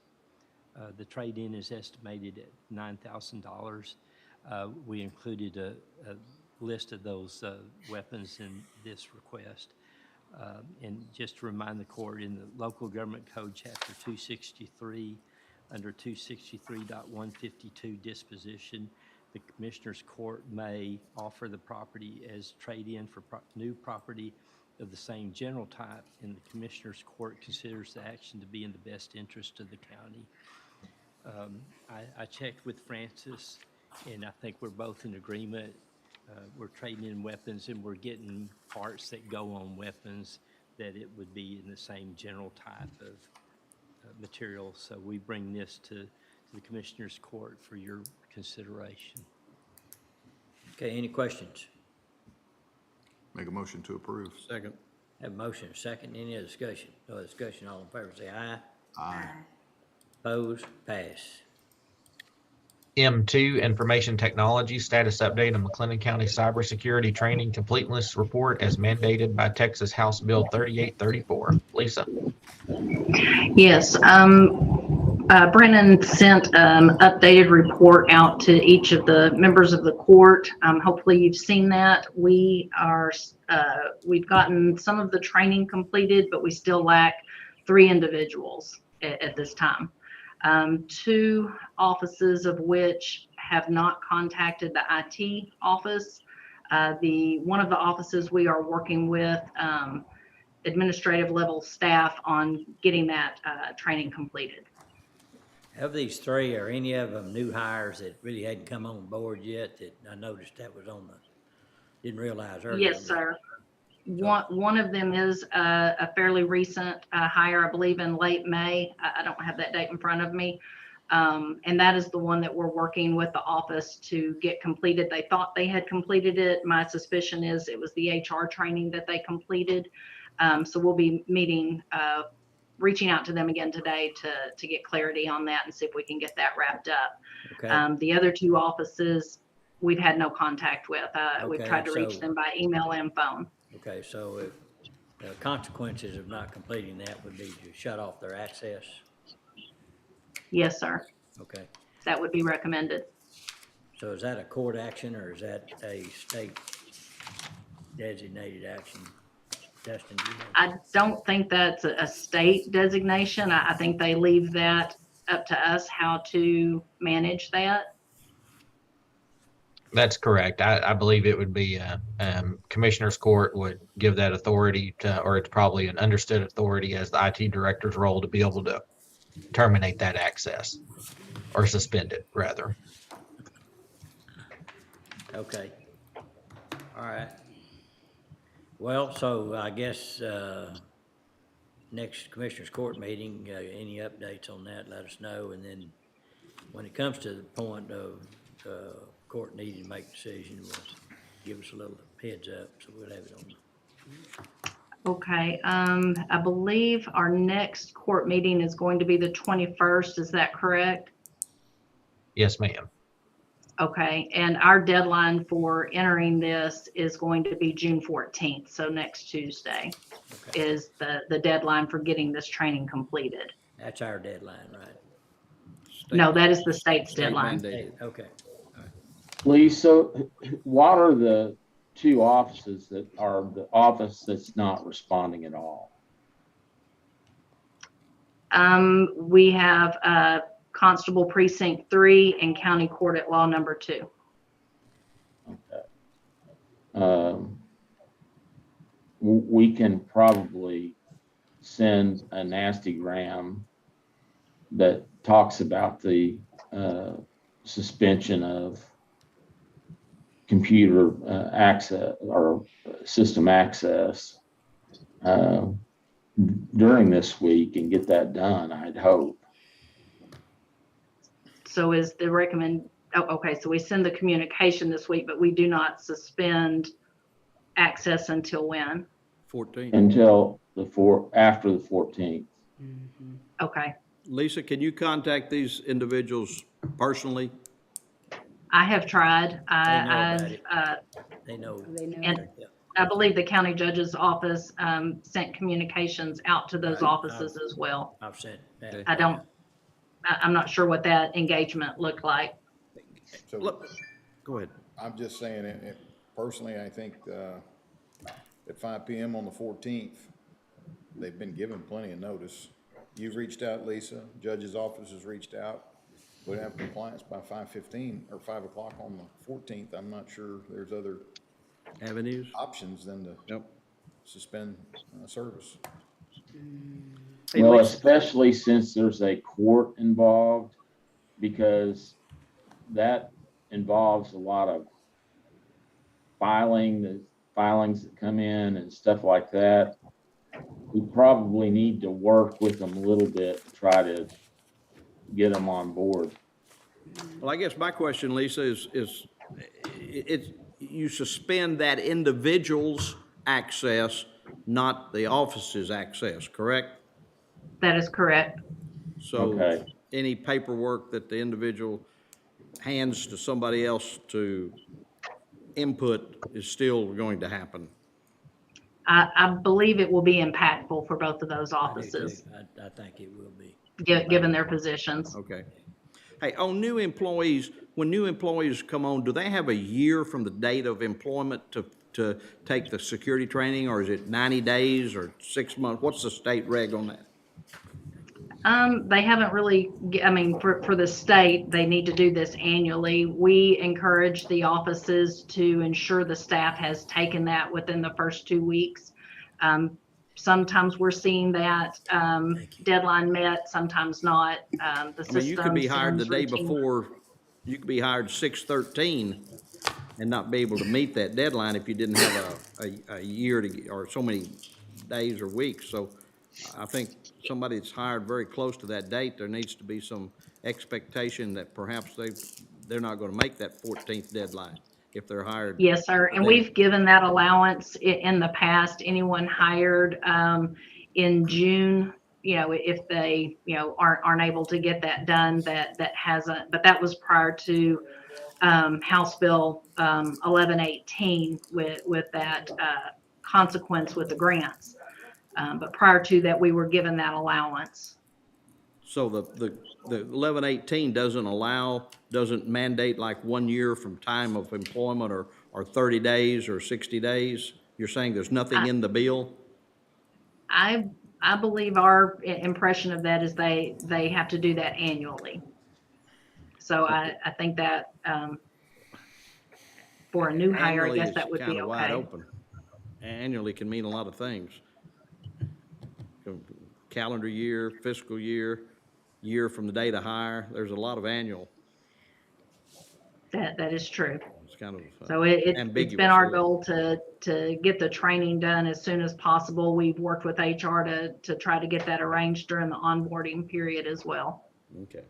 Speaker 17: The trade-in is estimated at $9,000. We included a list of those weapons in this request. And just to remind the court, in the Local Government Code, Chapter 263, under 263.152 disposition, the Commissioner's Court may offer the property as trade-in for new property of the same general type, and the Commissioner's Court considers the action to be in the best interest of the county. I checked with Francis, and I think we're both in agreement. We're trading in weapons, and we're getting parts that go on weapons, that it would be in the same general type of material. So we bring this to the Commissioner's Court for your consideration.
Speaker 3: Okay, any questions?
Speaker 5: Make a motion to approve.
Speaker 7: Second.
Speaker 3: Have a motion second, any other discussion? No other discussion, all in favor say aye.
Speaker 5: Aye.
Speaker 3: Opposed, pass.
Speaker 2: M2, Information Technology, status update on McLennan County Cybersecurity Training Completeness Report as mandated by Texas House Bill 3834. Lisa?
Speaker 16: Yes, Brennan sent updated report out to each of the members of the court. Hopefully you've seen that. We've gotten some of the training completed, but we still lack 3 individuals at this time. 2 offices of which have not contacted the IT office. One of the offices we are working with administrative level staff on getting that training completed.
Speaker 3: Of these 3, are any of them new hires that really hadn't come on board yet that I noticed that was on the, didn't realize earlier?
Speaker 16: Yes, sir. One of them is a fairly recent hire, I believe in late May. I don't have that date in front of me. And that is the one that we're working with the office to get completed. They thought they had completed it. My suspicion is it was the HR training that they completed. So we'll be meeting, reaching out to them again today to get clarity on that and see if we can get that wrapped up.
Speaker 3: Okay.
Speaker 16: The other two offices, we've had no contact with. We've
Speaker 3: Okay,
Speaker 16: tried to reach
Speaker 3: so-
Speaker 16: them by email and phone.
Speaker 3: Okay, so if the consequences of not completing that would be to shut off their access?
Speaker 16: Yes, sir.
Speaker 3: Okay,
Speaker 16: That would be recommended.
Speaker 3: so is that a court action or is that a state designated action? Dustin, do you know?
Speaker 16: I don't think that's a state designation. I think they leave that up to us how to manage that.
Speaker 2: That's correct. I believe it would be, Commissioner's Court would give that authority to, or it's probably an understood authority as the IT director's role to be able to terminate that access or suspend it, rather.
Speaker 3: Okay. All right. Well, so I guess, next Commissioners Court meeting, any updates on that, let us know. And then when it comes to the point of, court needing to make a decision, give us a little heads up so we'll have it on.
Speaker 16: Okay, I believe our next court meeting is going to be the 21st. Is that correct?
Speaker 2: Yes, ma'am.
Speaker 16: Okay, and our deadline for entering this is going to be June 14th. So next Tuesday is the deadline for getting this training completed.
Speaker 3: That's our deadline, right?
Speaker 16: No, that is the state's
Speaker 7: State
Speaker 16: deadline.
Speaker 7: mandated.
Speaker 3: Okay.
Speaker 21: Lisa, what are the two offices that are the office that's not responding at all?
Speaker 16: We have Constable Precinct 3 and County Court at Law number 2.
Speaker 21: We can probably send a nastygram that talks about the suspension of computer access or system access during this week and get that done, I'd hope.
Speaker 16: So is the okay, so we send the communication this week, but we do not suspend access until when?
Speaker 7: 14.
Speaker 21: Until after the 14th.
Speaker 16: Okay.
Speaker 7: Lisa, can you contact these individuals personally?
Speaker 16: I have tried.
Speaker 3: They know.
Speaker 16: And I believe the county judge's office sent communications out to those offices as well.
Speaker 3: I've sent that.
Speaker 16: I'm not sure what that engagement looked like.
Speaker 5: So
Speaker 7: Go ahead.
Speaker 5: I'm just saying, personally, I think at 5 PM on the 14th, they've been given plenty of notice. You've reached out, Lisa. Judge's office has reached out. We'd have compliance by 5:15 or 5 o'clock on the 14th. I'm not sure there's other
Speaker 7: Avenues?
Speaker 5: options than to suspend service.
Speaker 21: Well, especially since there's a court involved, because that involves a lot of filings that come in and stuff like that. We probably need to work with them a little bit to try to get them on board.
Speaker 7: Well, I guess my question, Lisa, is you suspend that individual's access, not the office's access, correct?
Speaker 16: That is correct.
Speaker 7: So any paperwork that the individual hands to somebody else to input is still going to happen.
Speaker 16: I believe it will be impactful for both of those offices,
Speaker 3: I think it will be.
Speaker 16: given their positions.
Speaker 7: Okay. Hey, on new employees, when new employees come on, do they have a year from the date of employment to take the security training, or is it 90 days or 6 months? What's the state reg on that?
Speaker 16: They haven't really, for the state, they need to do this annually. We encourage the offices to ensure the staff has taken that within the first 2 weeks. Sometimes we're seeing that deadline met, sometimes not.
Speaker 7: You could be hired the day before, you could be hired 6/13 and not be able to meet that deadline if you didn't have a year or so many days or weeks. So I think somebody that's hired very close to that date, there needs to be some expectation that perhaps they're not going to make that 14th deadline. if they're hired.
Speaker 16: Yes, sir. And we've given that allowance in the past. Anyone hired in June, if they, aren't able to get that done, that hasn't, but that was prior to House Bill 1118 with that consequence with the grants. But prior to that, we were given that allowance.
Speaker 7: So the 1118 doesn't mandate like 1 year from time of employment or 30 days or 60 days? You're saying there's nothing in the bill?
Speaker 16: I believe our impression of that is they have to do that annually. So I think that for a new hire, I
Speaker 7: Annually
Speaker 16: guess
Speaker 7: is
Speaker 16: that would be
Speaker 7: kinda wide
Speaker 16: okay.
Speaker 7: open. Annually can mean a lot of things. Calendar year, fiscal year, year from the date of hire, there's a lot of annual.
Speaker 16: That is true.
Speaker 7: It's kind of
Speaker 16: So it's
Speaker 7: ambiguous.
Speaker 16: been our goal to get the training done as soon as possible. We've worked with HR to try to get that arranged during the onboarding period as well.
Speaker 7: Okay.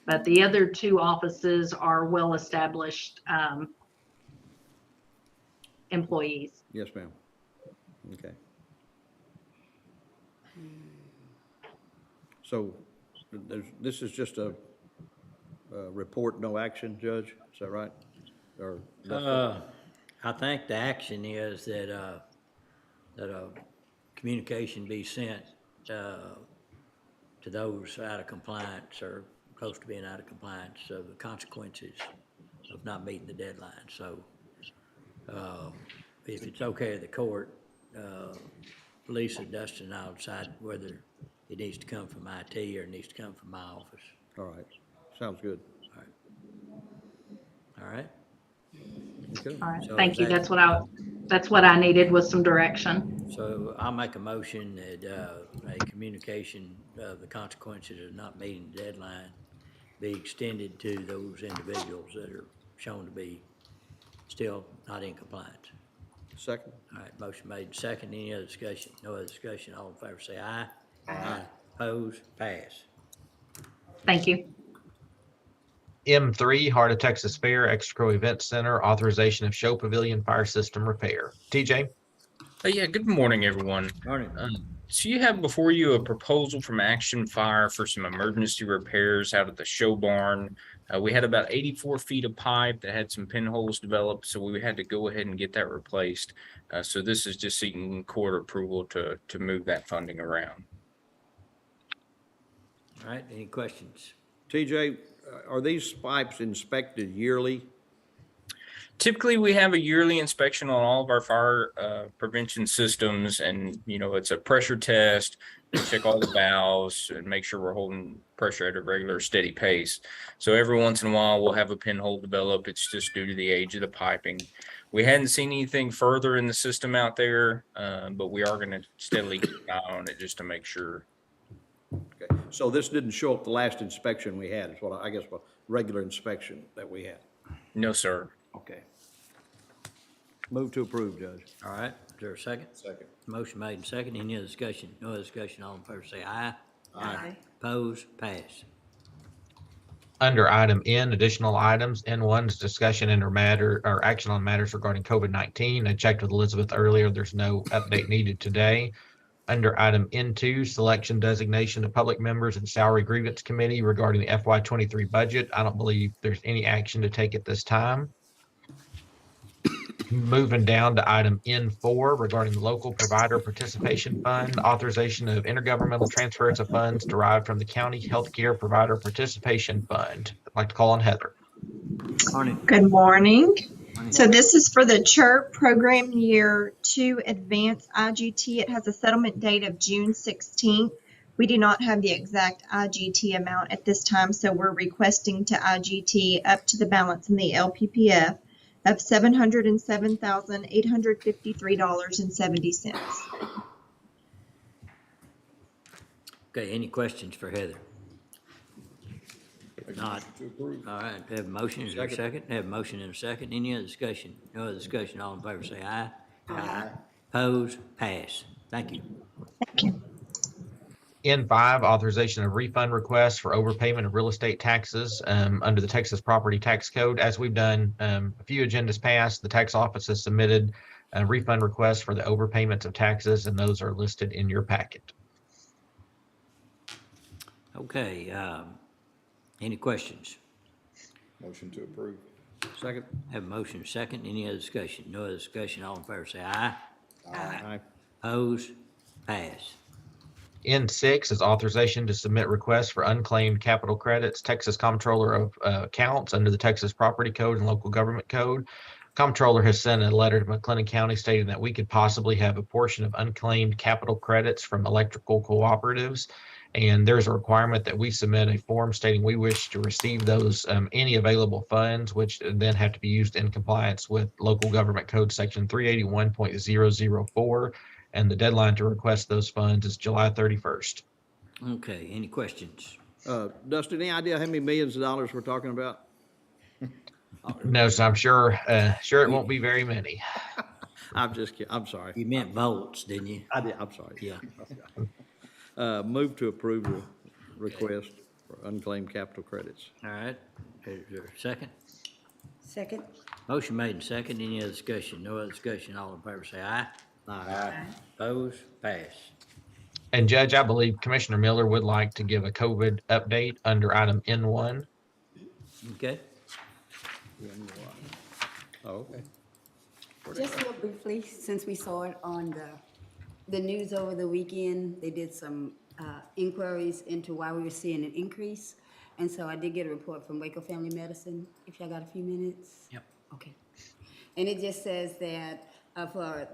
Speaker 16: But the other two offices are well-established employees.
Speaker 7: Yes, ma'am. Okay. So this is just a report, no action, Judge? Is that right? Or
Speaker 3: I think the action is that a communication be sent to those out of compliance or close to being out of compliance of the consequences of not meeting the deadline. So if it's okay at the court, Lisa, Dustin, and I'll decide whether it needs to come from IT or it needs to come from my office.
Speaker 7: All right. Sounds good.
Speaker 3: All right?
Speaker 7: Okay.
Speaker 16: All right,
Speaker 3: So
Speaker 16: thank
Speaker 3: is
Speaker 16: you.
Speaker 3: that-
Speaker 16: That's what I needed was some direction.
Speaker 3: So I'll make a motion that a communication of the consequences of not meeting the deadline be extended to those individuals that are shown to be still not in compliance.
Speaker 7: Second.
Speaker 3: All right, motion made, second. Any other discussion? No other discussion. All in favor say aye. Aye. Opposed? Pass.
Speaker 16: Thank you.
Speaker 2: M3, Heart of Texas Fair, Extraco Event Center, authorization of show pavilion fire system repair. TJ?
Speaker 1: Yeah, good morning, everyone.
Speaker 3: Morning.
Speaker 1: So you have before you a proposal from Action Fire for some emergency repairs out at the show barn. We had about 84 feet of pipe that had some pinholes developed, so we had to go ahead and get that replaced. So this is just seeking court approval to move that funding around.
Speaker 3: All right, any questions?
Speaker 7: TJ, are these pipes inspected yearly?
Speaker 1: Typically, we have a yearly inspection on all of our fire prevention systems, and it's a pressure test. We check all the valves and make sure we're holding pressure at a regular, steady pace. So every once in a while, we'll have a pinhole develop. It's just due to the age of the piping. We hadn't seen anything further in the system out there, but we are going to steadily keep an eye on it just to make sure.
Speaker 7: Okay. So this didn't show up the last inspection we had. It's what I guess a regular inspection that we had.
Speaker 1: No, sir.
Speaker 7: Okay. Move to approve, Judge.
Speaker 3: All right, is there a second?
Speaker 7: Second.
Speaker 3: Motion made and second. Any other discussion? No other discussion. All in favor say aye.
Speaker 7: Aye.
Speaker 3: Opposed? Pass.
Speaker 2: Under item N, additional items, N1 is discussion and or action on matters regarding COVID-19. I checked with Elizabeth earlier. There's no update needed today. Under item N2, selection designation of public members and salary grievance committee regarding the FY23 budget. I don't believe there's any action to take at this time. Moving down to item N4 regarding the local provider participation fund, authorization of intergovernmental transfers of funds derived from the county healthcare provider participation fund. I'd like to call on Heather.
Speaker 3: Morning.
Speaker 22: Good morning. So this is for the CHIRP Program Year 2 Advanced IGT. It has a settlement date of June 16th. We do not have the exact IGT amount at this time, so we're requesting to IGT up to the balance in the LPPF of $707,853.70.
Speaker 3: Okay, any questions for Heather? Not. All right, have a motion, is there a second? Have a motion and a second. Any other discussion? No other discussion. All in favor say aye. Aye. Opposed? Pass. Thank you.
Speaker 22: Thank you.
Speaker 2: N5, authorization of refund requests for overpayment of real estate taxes under the Texas Property Tax Code. As we've done a few agendas past, the tax office has submitted a refund request for the overpayments of taxes, and those are listed in your packet.
Speaker 3: Okay, any questions?
Speaker 5: Motion to approve.
Speaker 7: Second.
Speaker 3: Have a motion second. Any other discussion? No other discussion. All in favor say aye.
Speaker 7: Aye.
Speaker 3: Opposed? Pass.
Speaker 2: N6 is authorization to submit requests for unclaimed capital credits. Texas Comptroller of Accounts under the Texas Property Code and Local Government Code. Comptroller has sent a letter to McLennan County stating that we could possibly have a portion of unclaimed capital credits from electrical cooperatives. And there's a requirement that we submit a form stating we wish to receive those, any available funds, which then have to be used in compliance with Local Government Code Section 381.004. And the deadline to request those funds is July 31st.
Speaker 3: Okay, any questions?
Speaker 7: Dustin, any idea how many millions of dollars we're talking about?
Speaker 2: No, so I'm sure it won't be very many.
Speaker 7: I'm just kidding. I'm sorry.
Speaker 3: You meant volts, didn't you?
Speaker 7: I did. I'm sorry.
Speaker 3: Yeah.
Speaker 7: Move to approve the request for unclaimed capital credits.
Speaker 3: All right, is there a second?
Speaker 13: Second?
Speaker 3: Motion made and second. Any other discussion? No other discussion. All in favor say aye.
Speaker 7: Aye.
Speaker 3: Opposed? Pass.
Speaker 2: And Judge, I believe Commissioner Miller would like to give a COVID update under item N1.
Speaker 3: Okay.
Speaker 7: Oh, okay.
Speaker 13: Just real briefly, since we saw it on the news over the weekend, they did some inquiries into why we were seeing an increase. And so I did get a report from Waco Family Medicine, if y'all got a few minutes.
Speaker 3: Yep.
Speaker 13: Okay. And it just says that for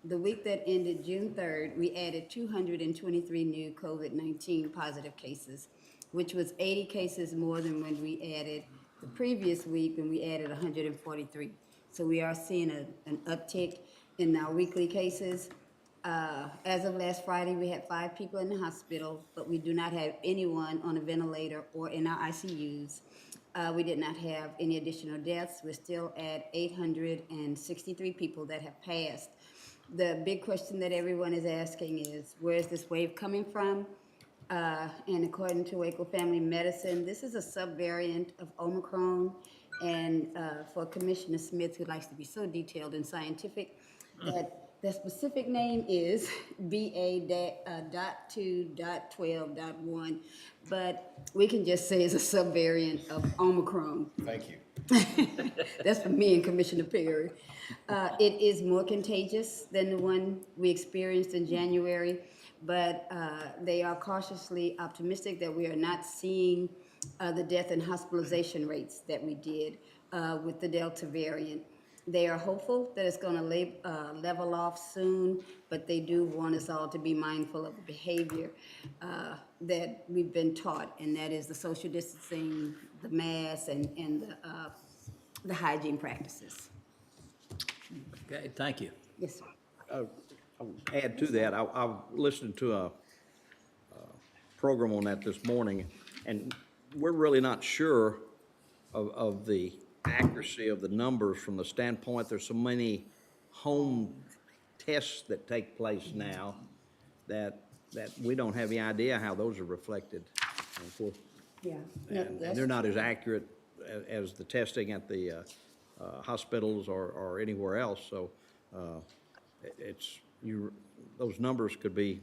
Speaker 13: the week that ended June 3rd, we added 223 new COVID-19 positive cases, which was 80 cases more than when we added the previous week when we added 143. So we are seeing an uptick in our weekly cases. As of last Friday, we had 5 people in the hospital, but we do not have anyone on a ventilator or in our ICUs. We did not have any additional deaths. We're still at 863 people that have passed. The big question that everyone is asking is, where is this wave coming from? And according to Waco Family Medicine, this is a subvariant of Omicron. And for Commissioner Smith, who likes to be so detailed and scientific, that the specific name is BA.2.12.1, but we can just say it's a subvariant of Omicron.
Speaker 5: Thank you.
Speaker 13: That's for me and Commissioner Perry. It is more contagious than the one we experienced in January, but they are cautiously optimistic that we are not seeing the death and hospitalization rates that we did with the Delta variant. They are hopeful that it's going to level off soon, but they do want us all to be mindful of the behavior that we've been taught, and that is the social distancing, the masks, and the hygiene practices.
Speaker 3: Okay, thank you.
Speaker 13: Yes, sir.
Speaker 7: I'll add to that. I listened to a program on that this morning, and we're really not sure of the accuracy of the numbers from the standpoint there's so many home tests that take place now that we don't have any idea how those are reflected. Of course,
Speaker 13: Yeah.
Speaker 7: and they're not as accurate as the testing at the hospitals or anywhere else. So those numbers could be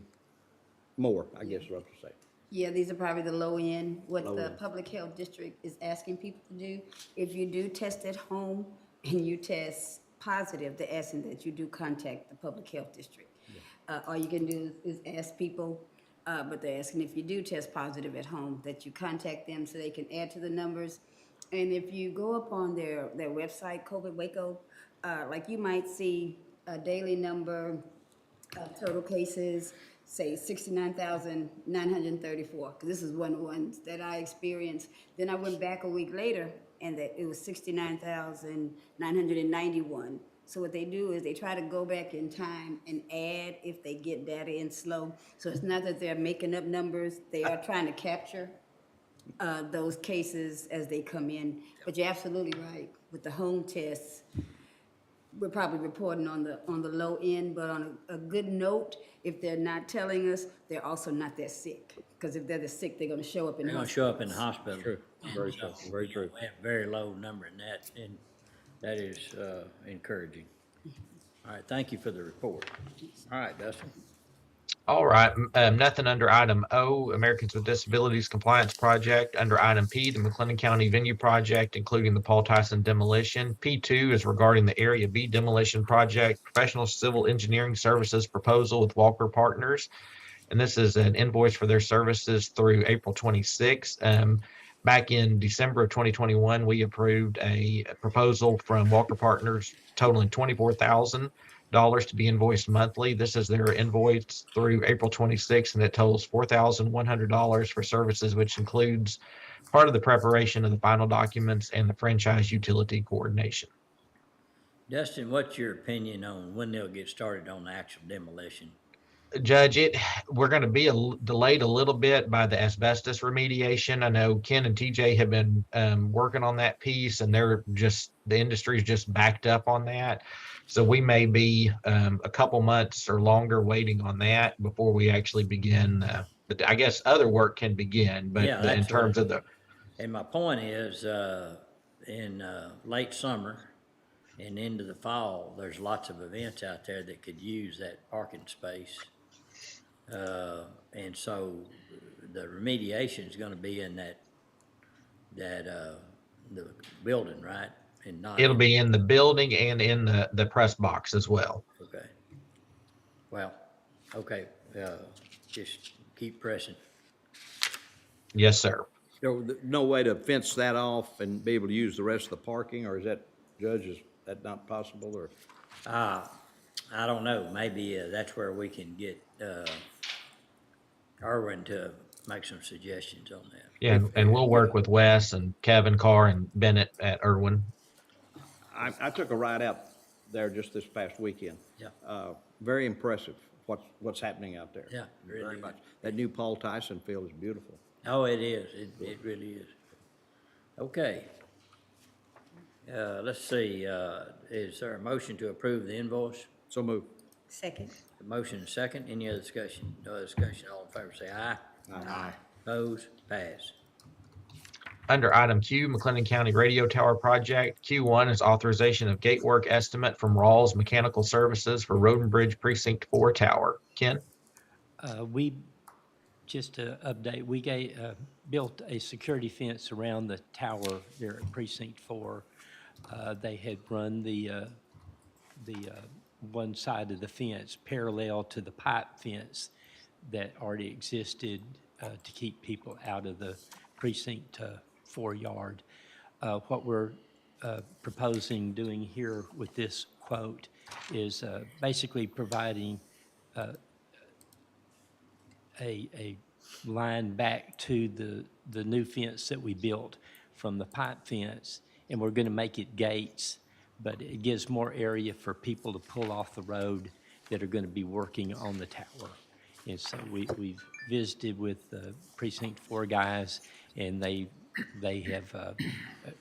Speaker 7: more, I guess is what I'm saying.
Speaker 13: Yeah, these are probably the low end, what
Speaker 7: Low
Speaker 13: the
Speaker 7: end.
Speaker 13: public health district is asking people to do. If you do test at home and you test positive, they're asking that you do contact the public health district. All you can do is ask people, but they're asking if you do test positive at home, that you contact them so they can add to the numbers. And if you go up on their website, COVID Waco, like you might see a daily number of total cases, say 69,934, because this is one of the ones that I experienced. Then I went back a week later, and that it was 69,991. So what they do is they try to go back in time and add if they get data in slow. So it's not that they're making up numbers, they are trying to capture those cases as they come in. But you're absolutely right, with the home tests, we're probably reporting on the low end, but on a good note, if they're not telling us, they're also not that sick. Because if they're the sick, they're gonna show up in the
Speaker 3: They're gonna
Speaker 13: hospital.
Speaker 3: show up in the hospital.
Speaker 7: True. Very true. Very true.
Speaker 3: We have a very low number in that, and that is encouraging. All right, thank you for the report. All right, Dustin.
Speaker 2: All right, nothing under item O, Americans with Disabilities Compliance Project. Under item P, the McLennan County Venue Project, including the Paul Tyson demolition. P2 is regarding the Area B demolition project, professional civil engineering services proposal with Walker Partners. And this is an invoice for their services through April 26. Back in December of 2021, we approved a proposal from Walker Partners totaling $24,000 to be invoiced monthly. This is their invoice through April 26, and it totals $4,100 for services, which includes part of the preparation of the final documents and the franchise utility coordination.
Speaker 3: Dustin, what's your opinion on when they'll get started on the actual demolition?
Speaker 2: Judge, we're going to be delayed a little bit by the asbestos remediation. I know Ken and TJ have been working on that piece, and the industry's just backed up on that. So we may be a couple months or longer waiting on that before we actually begin. I guess other work can begin, but
Speaker 3: Yeah,
Speaker 2: in terms of the.
Speaker 3: And my point is, in late summer and into the fall, there's lots of events out there that could use that parking space. And so the remediation is gonna be in the building, right? And not.
Speaker 2: It'll be in the building and in the press box as well.
Speaker 3: Okay. Well, okay, just keep pressing.
Speaker 2: Yes, sir.
Speaker 7: No way to fence that off and be able to use the rest of the parking, or is that, Judge, is that not possible, or?
Speaker 3: I don't know, maybe that's where we can get Irwin to make some suggestions on that.
Speaker 2: Yeah, and we'll work with Wes and Kevin Carr and Bennett at Irwin.
Speaker 7: I took a ride out there just this past weekend.
Speaker 3: Yeah.
Speaker 7: Very impressive what's happening out there.
Speaker 3: Yeah, really
Speaker 7: Very
Speaker 3: is.
Speaker 7: much. That new Paul Tyson field is beautiful.
Speaker 3: Oh, it is, it really is. Okay. Let's see, is there a motion to approve the invoice?
Speaker 7: So moved.
Speaker 13: Second.
Speaker 3: A motion second, any other discussion? No other discussion, all in favor say aye.
Speaker 7: Aye.
Speaker 3: Opposed, pass.
Speaker 2: Under item Q, McLennan County Radio Tower Project. Q1 is authorization of gate work estimate from Rawls Mechanical Services for Road and Bridge Precinct 4 Tower. Ken?
Speaker 17: We, just to update, we built a security fence around the tower there at Precinct 4. They had run the one side of the fence parallel to the pipe fence that already existed to keep people out of the Precinct 4 yard. What we're proposing doing here with this quote is basically providing a line back to the new fence that we built from the pipe fence, and we're going to make it gates, but it gives more area for people to pull off the road that are going to be working on the tower. And so we've visited with the Precinct 4 guys, and they have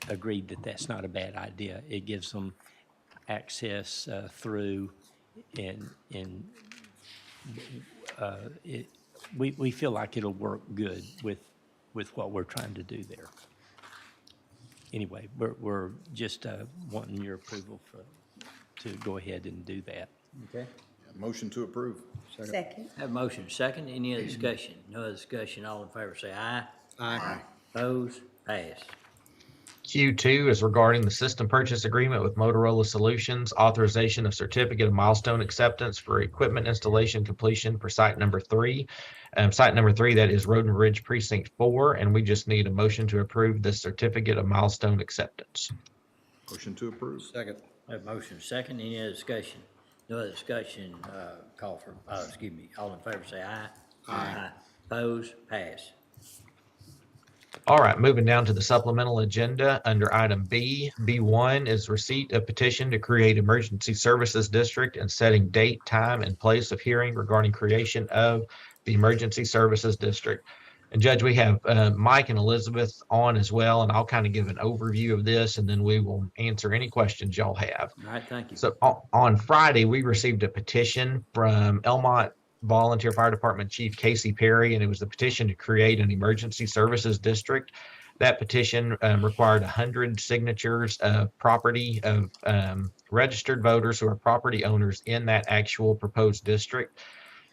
Speaker 17: agreed that that's not a bad idea. It gives them access through, and we feel like it'll work good with what we're trying to do there. Anyway, we're just wanting your approval to go ahead and do that.
Speaker 3: Okay.
Speaker 5: Motion to approve.
Speaker 13: Second.
Speaker 3: Have a motion second, any other discussion? No other discussion, all in favor say aye.
Speaker 7: Aye.
Speaker 3: Opposed, pass.
Speaker 2: Q2 is regarding the system purchase agreement with Motorola Solutions, authorization of certificate of milestone acceptance for equipment installation completion for site number 3. Site number 3, that is Road and Ridge Precinct 4, and we just need a motion to approve the certificate of milestone acceptance.
Speaker 5: Motion to approve.
Speaker 7: Second.
Speaker 3: Have a motion second, any other discussion? No other discussion, call for, all in favor say aye. Aye. Opposed, pass.
Speaker 2: All right, moving down to the supplemental agenda under item B. B1 is receipt of petition to create emergency services district and setting date, time, and place of hearing regarding creation of the emergency services district. And Judge, we have Mike and Elizabeth on as well, and I'll kind of give an overview of this, and then we will answer any questions y'all have.
Speaker 3: All right, thank you.
Speaker 2: So on Friday, we received a petition from Elmont Volunteer Fire Department Chief Casey Perry, and it was a petition to create an emergency services district. That petition required 100 signatures of property of registered voters who are property owners in that actual proposed district.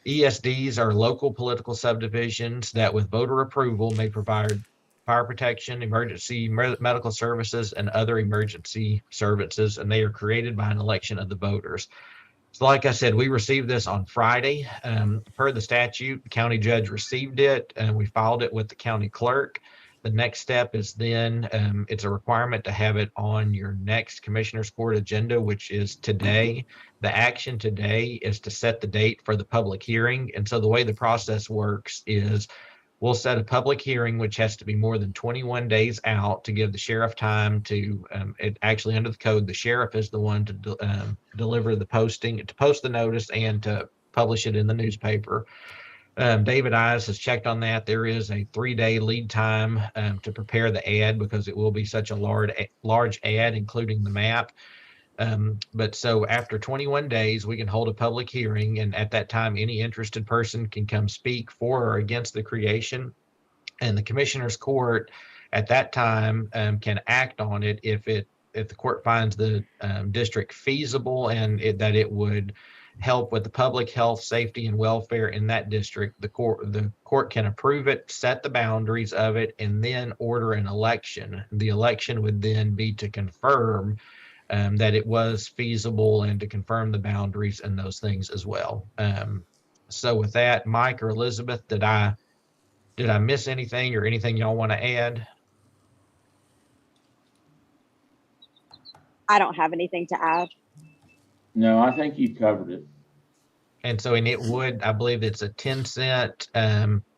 Speaker 2: ESDs are local political subdivisions that with voter approval may provide fire protection, emergency medical services, and other emergency services, and they are created by an election of the voters. So like I said, we received this on Friday. Per the statute, the county judge received it, and we filed it with the county clerk. The next step is then it's a requirement to have it on your next Commissioners Court agenda, which is today. The action today is to set the date for the public hearing. And so the way the process works is we'll set a public hearing, which has to be more than 21 days out to give the sheriff time to, it actually under the code, the sheriff is the one to deliver the posting, to post the notice and to publish it in the newspaper. David Eyes has checked on that. There is a 3-day lead time to prepare the ad because it will be such a large ad, including the map. But so after 21 days, we can hold a public hearing, and at that time, any interested person can come speak for or against the creation. And the Commissioners Court at that time can act on it if the court finds the district feasible and that it would help with the public health, safety, and welfare in that district. The court can approve it, set the boundaries of it, and then order an election. The election would then be to confirm that it was feasible and to confirm the boundaries and those things as well. So with that, Mike or Elizabeth, did I miss anything or anything y'all want to add?
Speaker 15: I don't have anything to add.
Speaker 21: No, I think you covered it.
Speaker 2: And so, and it would, I believe it's a 10-cent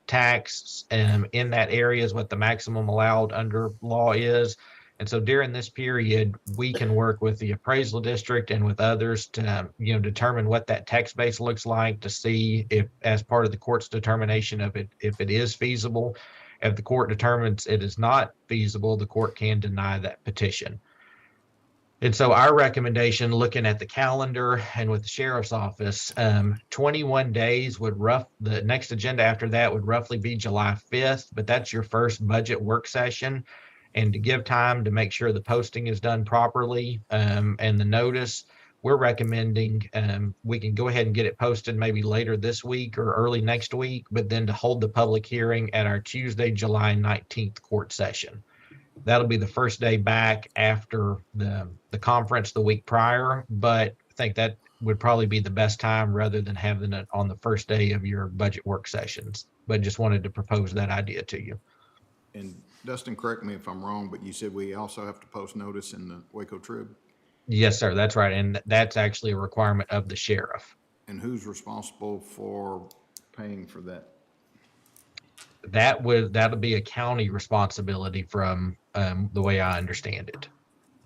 Speaker 2: tax in that area is what the maximum allowed under law is. And so during this period, we can work with the appraisal district and with others to, determine what that tax base looks like to see if, as part of the court's determination of it, if it is feasible. If the court determines it is not feasible, the court can deny that petition. And so our recommendation, looking at the calendar and with the sheriff's office, 21 days the next agenda after that would roughly be July 5th, but that's your first budget work session. And to give time to make sure the posting is done properly and the notice, we're recommending we can go ahead and get it posted maybe later this week or early next week, but then to hold the public hearing at our Tuesday, July 19th court session. That'll be the first day back after the conference the week prior, but I think that would probably be the best time rather than having it on the first day of your budget work sessions. But just wanted to propose that idea to you.
Speaker 5: And Dustin, correct me if I'm wrong, but you said we also have to post notice in the Waco Trib?
Speaker 2: Yes, sir. That's right. And that's actually a requirement of the sheriff.
Speaker 5: And who's responsible for paying for that?
Speaker 2: That'll be a county responsibility from the way I understand it.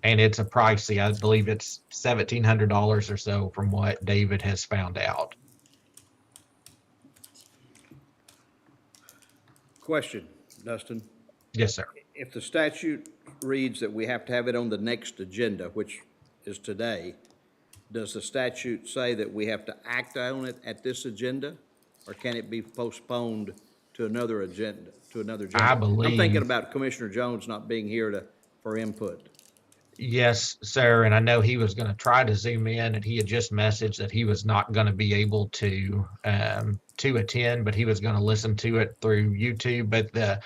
Speaker 2: And it's a pricey, I believe it's $1,700 or so from what David has found out.
Speaker 7: Question, Dustin.
Speaker 2: Yes, sir.
Speaker 7: If the statute reads that we have to have it on the next agenda, which is today, does the statute say that we have to act on it at this agenda? Or can it be postponed to another agenda,
Speaker 2: I believe.
Speaker 7: I'm thinking about Commissioner Jones not being here for input.
Speaker 2: Yes, sir. And I know he was going to try to zoom in, and he had just messaged that he was not going to be able to attend, but he was going to listen to it through YouTube. But the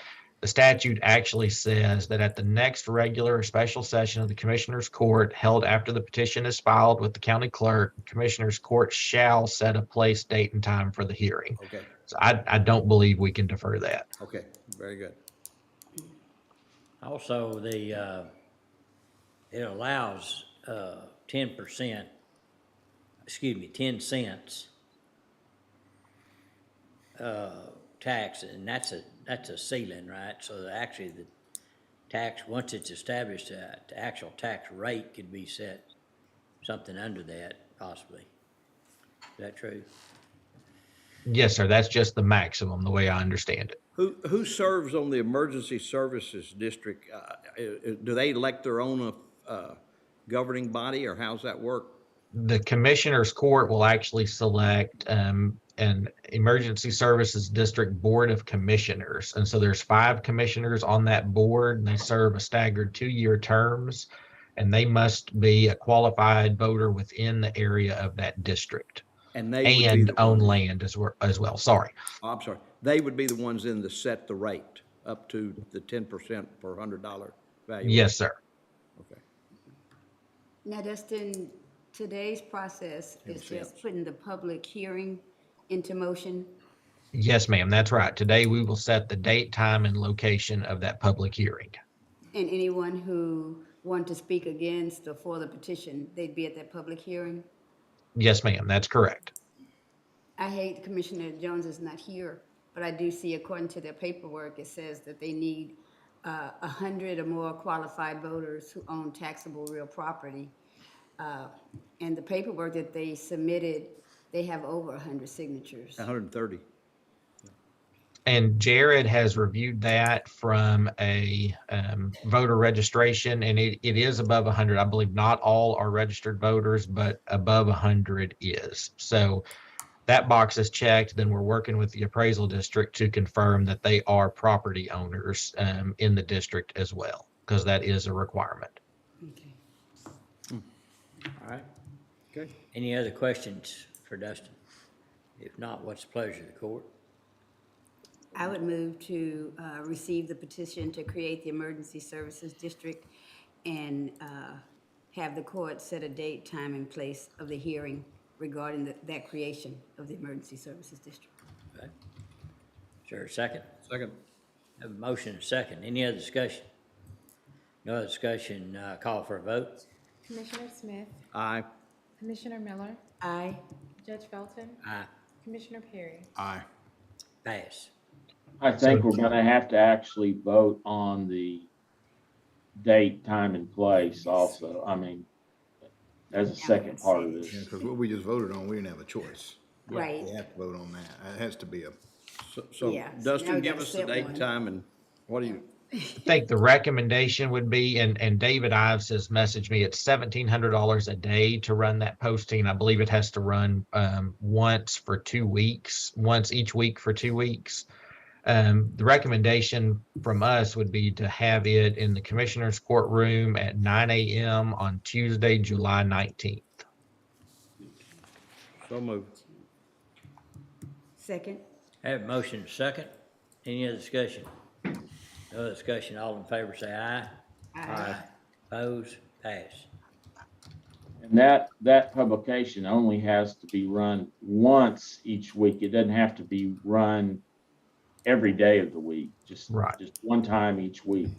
Speaker 2: statute actually says that at the next regular or special session of the Commissioners Court held after the petition is filed with the county clerk, Commissioners Court shall set a place, date, and time for the hearing.
Speaker 7: Okay.
Speaker 2: So I don't believe we can defer that.
Speaker 7: Okay, very good.
Speaker 3: Also, it allows 10%, 10 cents tax, and that's a ceiling, right? So actually the tax, once it's established, the actual tax rate could be set something under that possibly. Is that true?
Speaker 2: Yes, sir. That's just the maximum, the way I understand it.
Speaker 7: Who serves on the Emergency Services District? Do they elect their own governing body, or how's that work?
Speaker 2: The Commissioners Court will actually select an Emergency Services District Board of Commissioners. And so there's 5 commissioners on that board, and they serve a staggered 2-year terms, and they must be a qualified voter within the area of that district
Speaker 7: And they would be
Speaker 2: and
Speaker 7: the
Speaker 2: own
Speaker 7: ones-
Speaker 2: land as well. Sorry.
Speaker 7: Oh, I'm sorry. They would be the ones in the set the rate up to the 10% per $100 value.
Speaker 2: Yes, sir.
Speaker 7: Okay.
Speaker 13: Now, Dustin, today's process is
Speaker 7: 10%.
Speaker 13: just putting the public hearing into motion.
Speaker 2: Yes, ma'am. That's right. Today we will set the date, time, and location of that public hearing.
Speaker 13: And anyone who want to speak against or for the petition, they'd be at that public hearing.
Speaker 2: Yes, ma'am. That's correct.
Speaker 13: I hate Commissioner Jones is not here, but I do see according to their paperwork, it says that they need 100 or more qualified voters who own taxable real property. And the paperwork that they submitted, they have over 100 signatures.
Speaker 7: 130.
Speaker 2: And Jared has reviewed that from a voter registration, and it is above 100. I believe not all are registered voters, but above 100 is. So that box is checked. Then we're working with the appraisal district to confirm that they are property owners in the district as well, because that is a requirement.
Speaker 13: Okay.
Speaker 3: All right.
Speaker 7: Okay.
Speaker 3: Any other questions for Dustin? If not, what's the pleasure of the court?
Speaker 13: I would move to receive the petition to create the Emergency Services District and have the court set a date, time, and place of the hearing regarding that creation of the Emergency Services District.
Speaker 3: Okay. Is there a second?
Speaker 7: Second.
Speaker 3: Have a motion and a second. Any other discussion? No other discussion, call for a vote.
Speaker 9: Commissioner Smith,
Speaker 7: Aye.
Speaker 9: Commissioner Miller,
Speaker 13: Aye.
Speaker 9: Judge Felton,
Speaker 3: Aye.
Speaker 9: Commissioner Perry.
Speaker 5: Aye.
Speaker 3: Pass.
Speaker 21: I think we're gonna have to actually vote on the date, time, and place also. I mean, as a second part of this.
Speaker 5: Because what we just voted on, we didn't have a choice.
Speaker 13: Right.
Speaker 5: We have to vote on that. It has to be a,
Speaker 7: So
Speaker 13: Yeah, so now
Speaker 7: Dustin,
Speaker 13: we
Speaker 7: give
Speaker 13: gotta
Speaker 7: us the
Speaker 13: set
Speaker 7: date,
Speaker 13: one.
Speaker 7: time, and what do you,
Speaker 2: I think the recommendation would be, and David Ives has messaged me, it's $1,700 a day to run that posting. I believe it has to run once for 2 weeks, once each week for 2 weeks. The recommendation from us would be to have it in the Commissioner's courtroom at 9 a.m. on Tuesday, July 19th.
Speaker 7: so moved.
Speaker 13: Second?
Speaker 3: Have a motion and a second. Any other discussion? No other discussion. All in favor say aye.
Speaker 13: Aye.
Speaker 3: Opposed? Pass.
Speaker 21: And that publication only has to be run once each week. It doesn't have to be run every day of the week, just one time each week.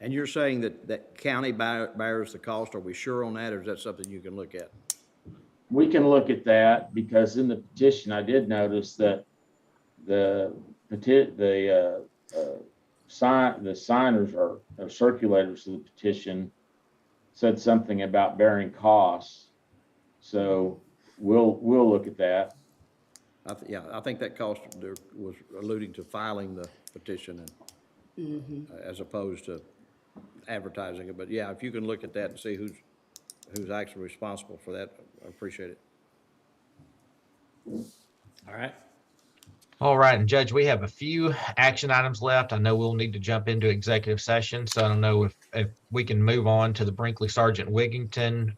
Speaker 7: And you're saying that county bears the cost? Are we sure on that, or is that something you can look at?
Speaker 21: We can look at that, because in the petition, I did notice that the signers or circulators of the petition said something about bearing costs. So we'll look at that.
Speaker 7: I think that cost there was alluding to filing the petition and as opposed to advertising it. But yeah, if you can look at that and see who's actually responsible for that, I appreciate it.
Speaker 3: All right.
Speaker 2: All right, and Judge, we have a few action items left. I know we'll need to jump into executive session, so I don't know if we can move on to the Brinkley Sergeant Wigington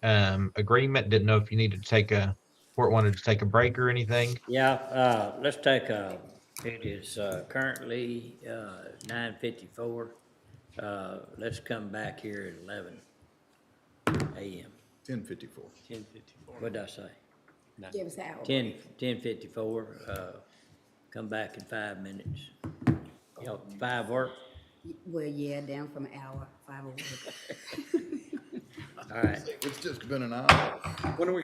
Speaker 2: agreement. Didn't know if you needed to court wanted to take a break or anything.
Speaker 3: Yeah, let's take it is currently 9:54. Let's come back here at 11 a.m.
Speaker 5: 10:54.
Speaker 17: 10:54.
Speaker 3: What did I say?
Speaker 13: Give us an hour.
Speaker 3: 10:54. Come back in 5 minutes. You know, 5 work?
Speaker 13: Well, yeah, down from an hour, 5 over.
Speaker 3: All right.
Speaker 5: It's just been an hour.
Speaker 7: When are we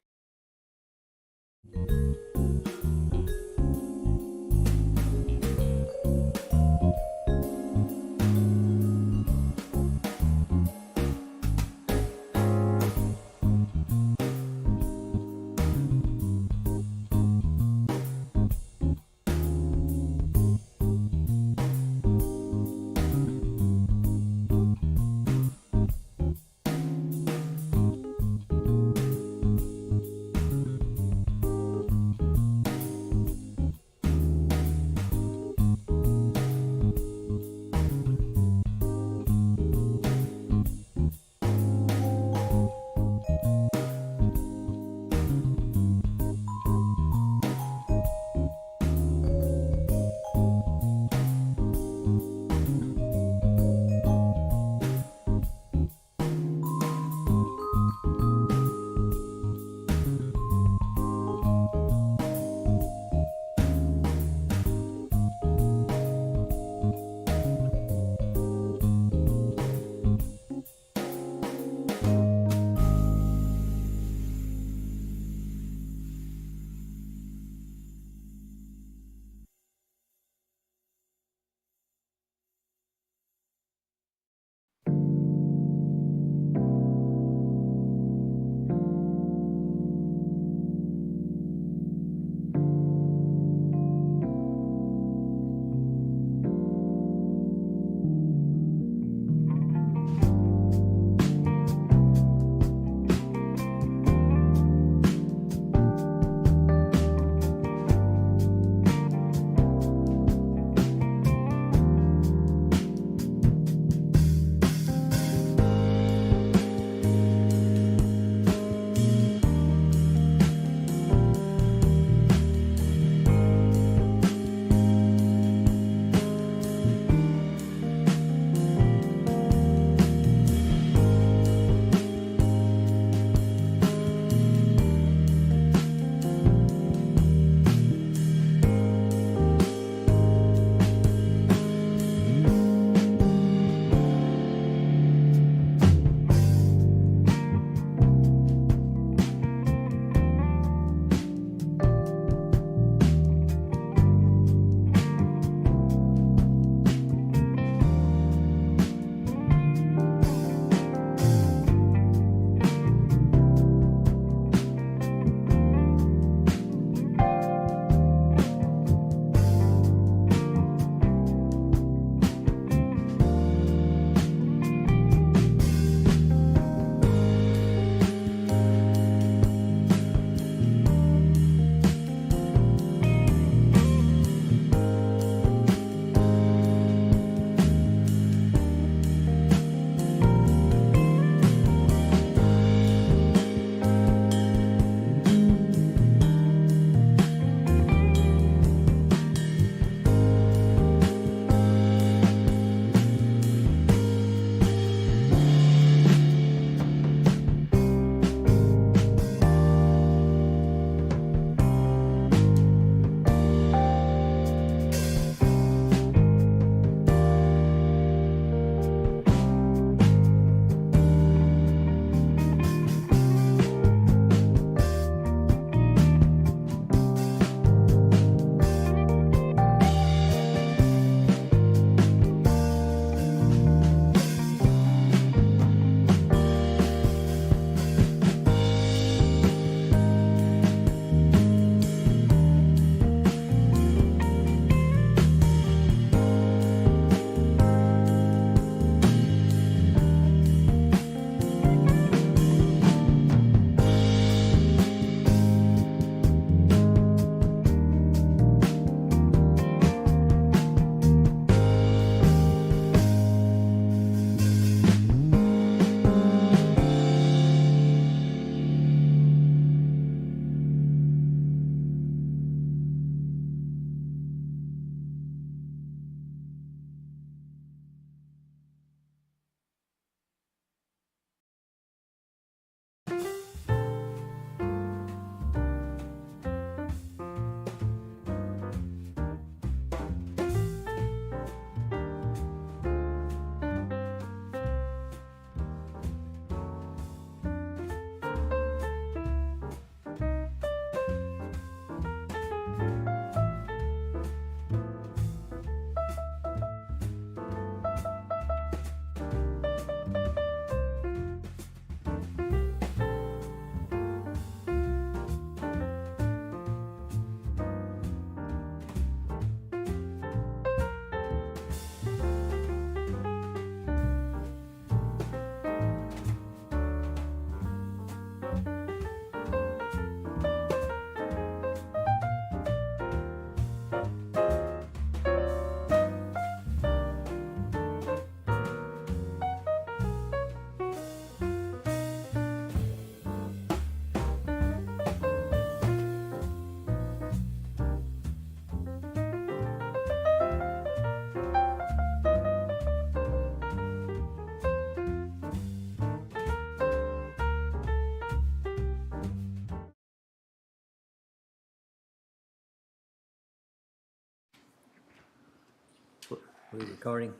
Speaker 3: We recording?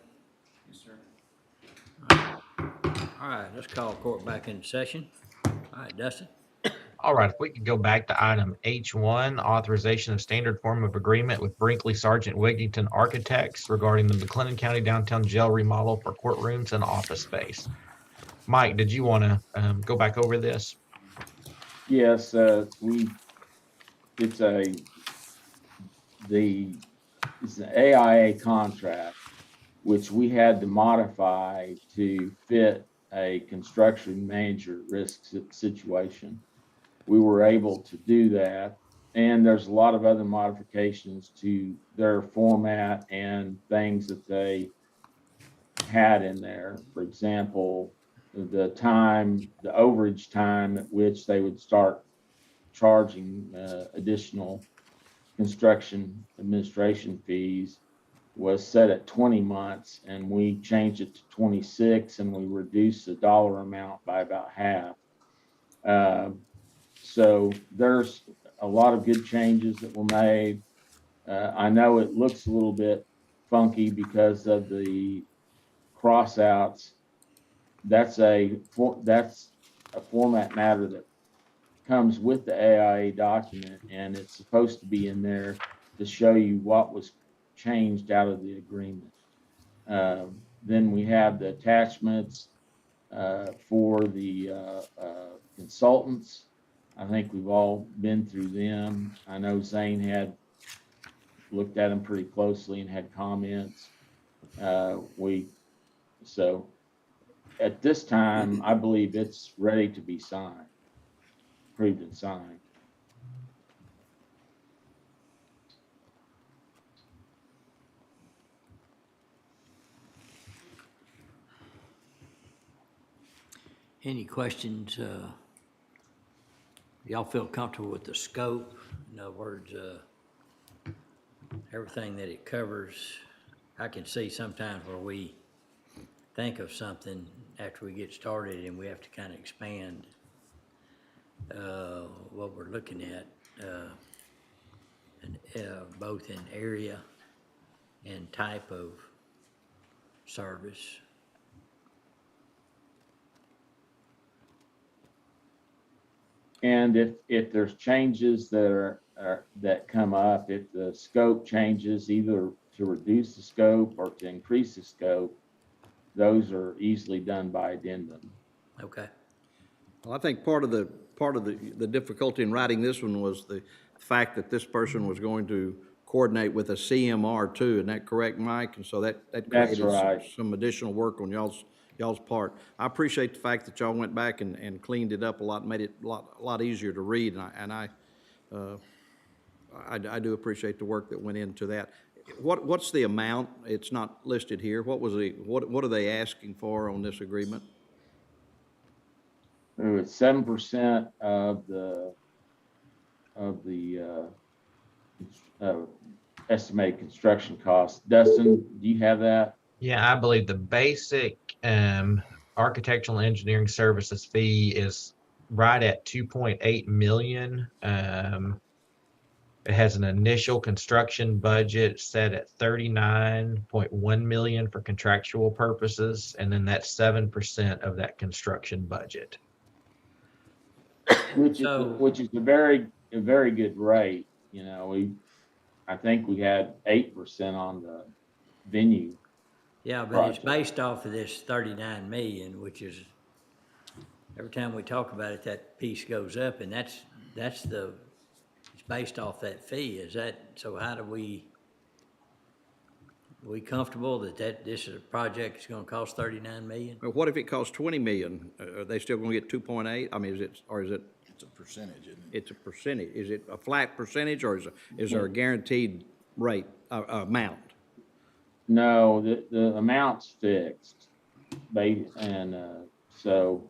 Speaker 18: Yes, sir.
Speaker 3: All right, let's call court back into session. All right, Dustin?
Speaker 2: All right, if we could go back to item H1, authorization of standard form of agreement with Brinkley Sargent Wigington Architects regarding the McLennan County Downtown Jail remodel for courtrooms and office space. Mike, did you want to go back over this?
Speaker 21: Yes, it's an AIA contract, which we had to modify to fit a construction manager risk situation. We were able to do that. And there's a lot of other modifications to their format and things that they had in there. For example, the overage time at which they would start charging additional construction administration fees was set at 20 months, and we changed it to 26, and we reduced the dollar amount by about half. So there's a lot of good changes that were made. I know it looks a little bit funky because of the crossouts. That's a format matter that comes with the AIA document, and it's supposed to be in there to show you what was changed out of the agreement. Then we have the attachments for the consultants. I think we've all been through them. I know Zane had looked at them pretty closely and had comments. So at this time, I believe it's ready to be signed, approved and signed.
Speaker 3: Any questions? Y'all feel comfortable with the scope? In other words, everything that it covers. I can see sometimes where we think of something after we get started and we have to kind of expand what we're looking at, both in area and type of service.
Speaker 21: And if there's changes that come up, if the scope changes either to reduce the scope or to increase the scope, those are easily done by addendum.
Speaker 3: Okay.
Speaker 7: Well, I think part of the difficulty in writing this one was the fact that this person was going to coordinate with a CMR too. Isn't that correct, Mike? And so that created some additional work on y'all's part. I appreciate the fact that y'all went back and cleaned it up a lot, and made it a lot easier to read. And I do appreciate the work that went into that. What's the amount? It's not listed here. What are they asking for on this agreement?
Speaker 21: It's 7% of the estimated construction costs. Dustin, do you have that?
Speaker 2: Yeah, I believe the basic architectural engineering services fee is right at 2.8 million. It has an initial construction budget set at 39.1 million for contractual purposes, and then that's 7% of that construction budget.
Speaker 21: Which is a very good rate. You know, I think we had 8% on the venue.
Speaker 3: Yeah, but it's based off of this 39 million, which is, every time we talk about it, that piece goes up, and it's based off that fee. Is that, so how do we comfortable that this is a project that's gonna cost 39 million?
Speaker 7: Well, what if it costs 20 million? Are they still gonna get 2.8? I mean, is it?
Speaker 5: It's a percentage, isn't it?
Speaker 7: It's a percentage. Is it a flat percentage, or is there a guaranteed rate, amount?
Speaker 21: No, the amount's fixed. So,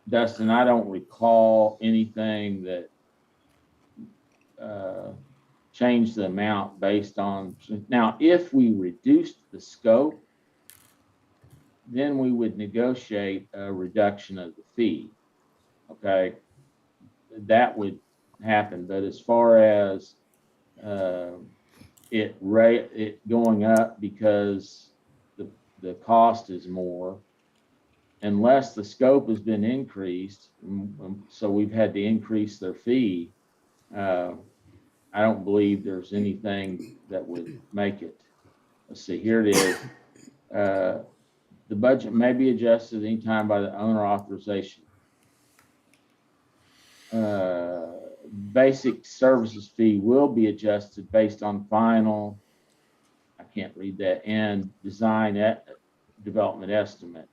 Speaker 21: Dustin, I don't recall anything that changed the amount based on. Now, if we reduced the scope, then we would negotiate a reduction of the fee. Okay, that would happen. But as far as it going up because the cost is more. Unless the scope has been increased, so we've had to increase their fee. I don't believe there's anything that would make it. Let's see, here it is. The budget may be adjusted anytime by the owner authorization. Basic services fee will be adjusted based on final, I can't read that, and design development estimate.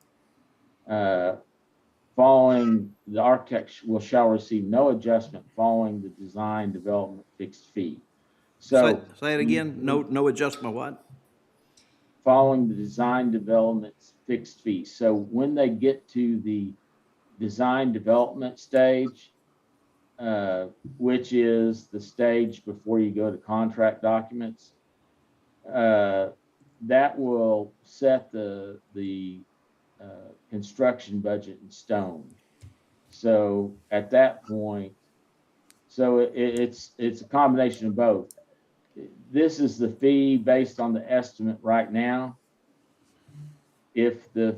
Speaker 21: Following, the architect shall receive no adjustment following the design development fixed fee. So
Speaker 7: Say it again, no adjustment what?
Speaker 21: Following the design development fixed fee. So when they get to the design development stage, which is the stage before you go to contract documents, that will set the construction budget in stone. So at that point, so it's a combination of both. This is the fee based on the estimate right now. If the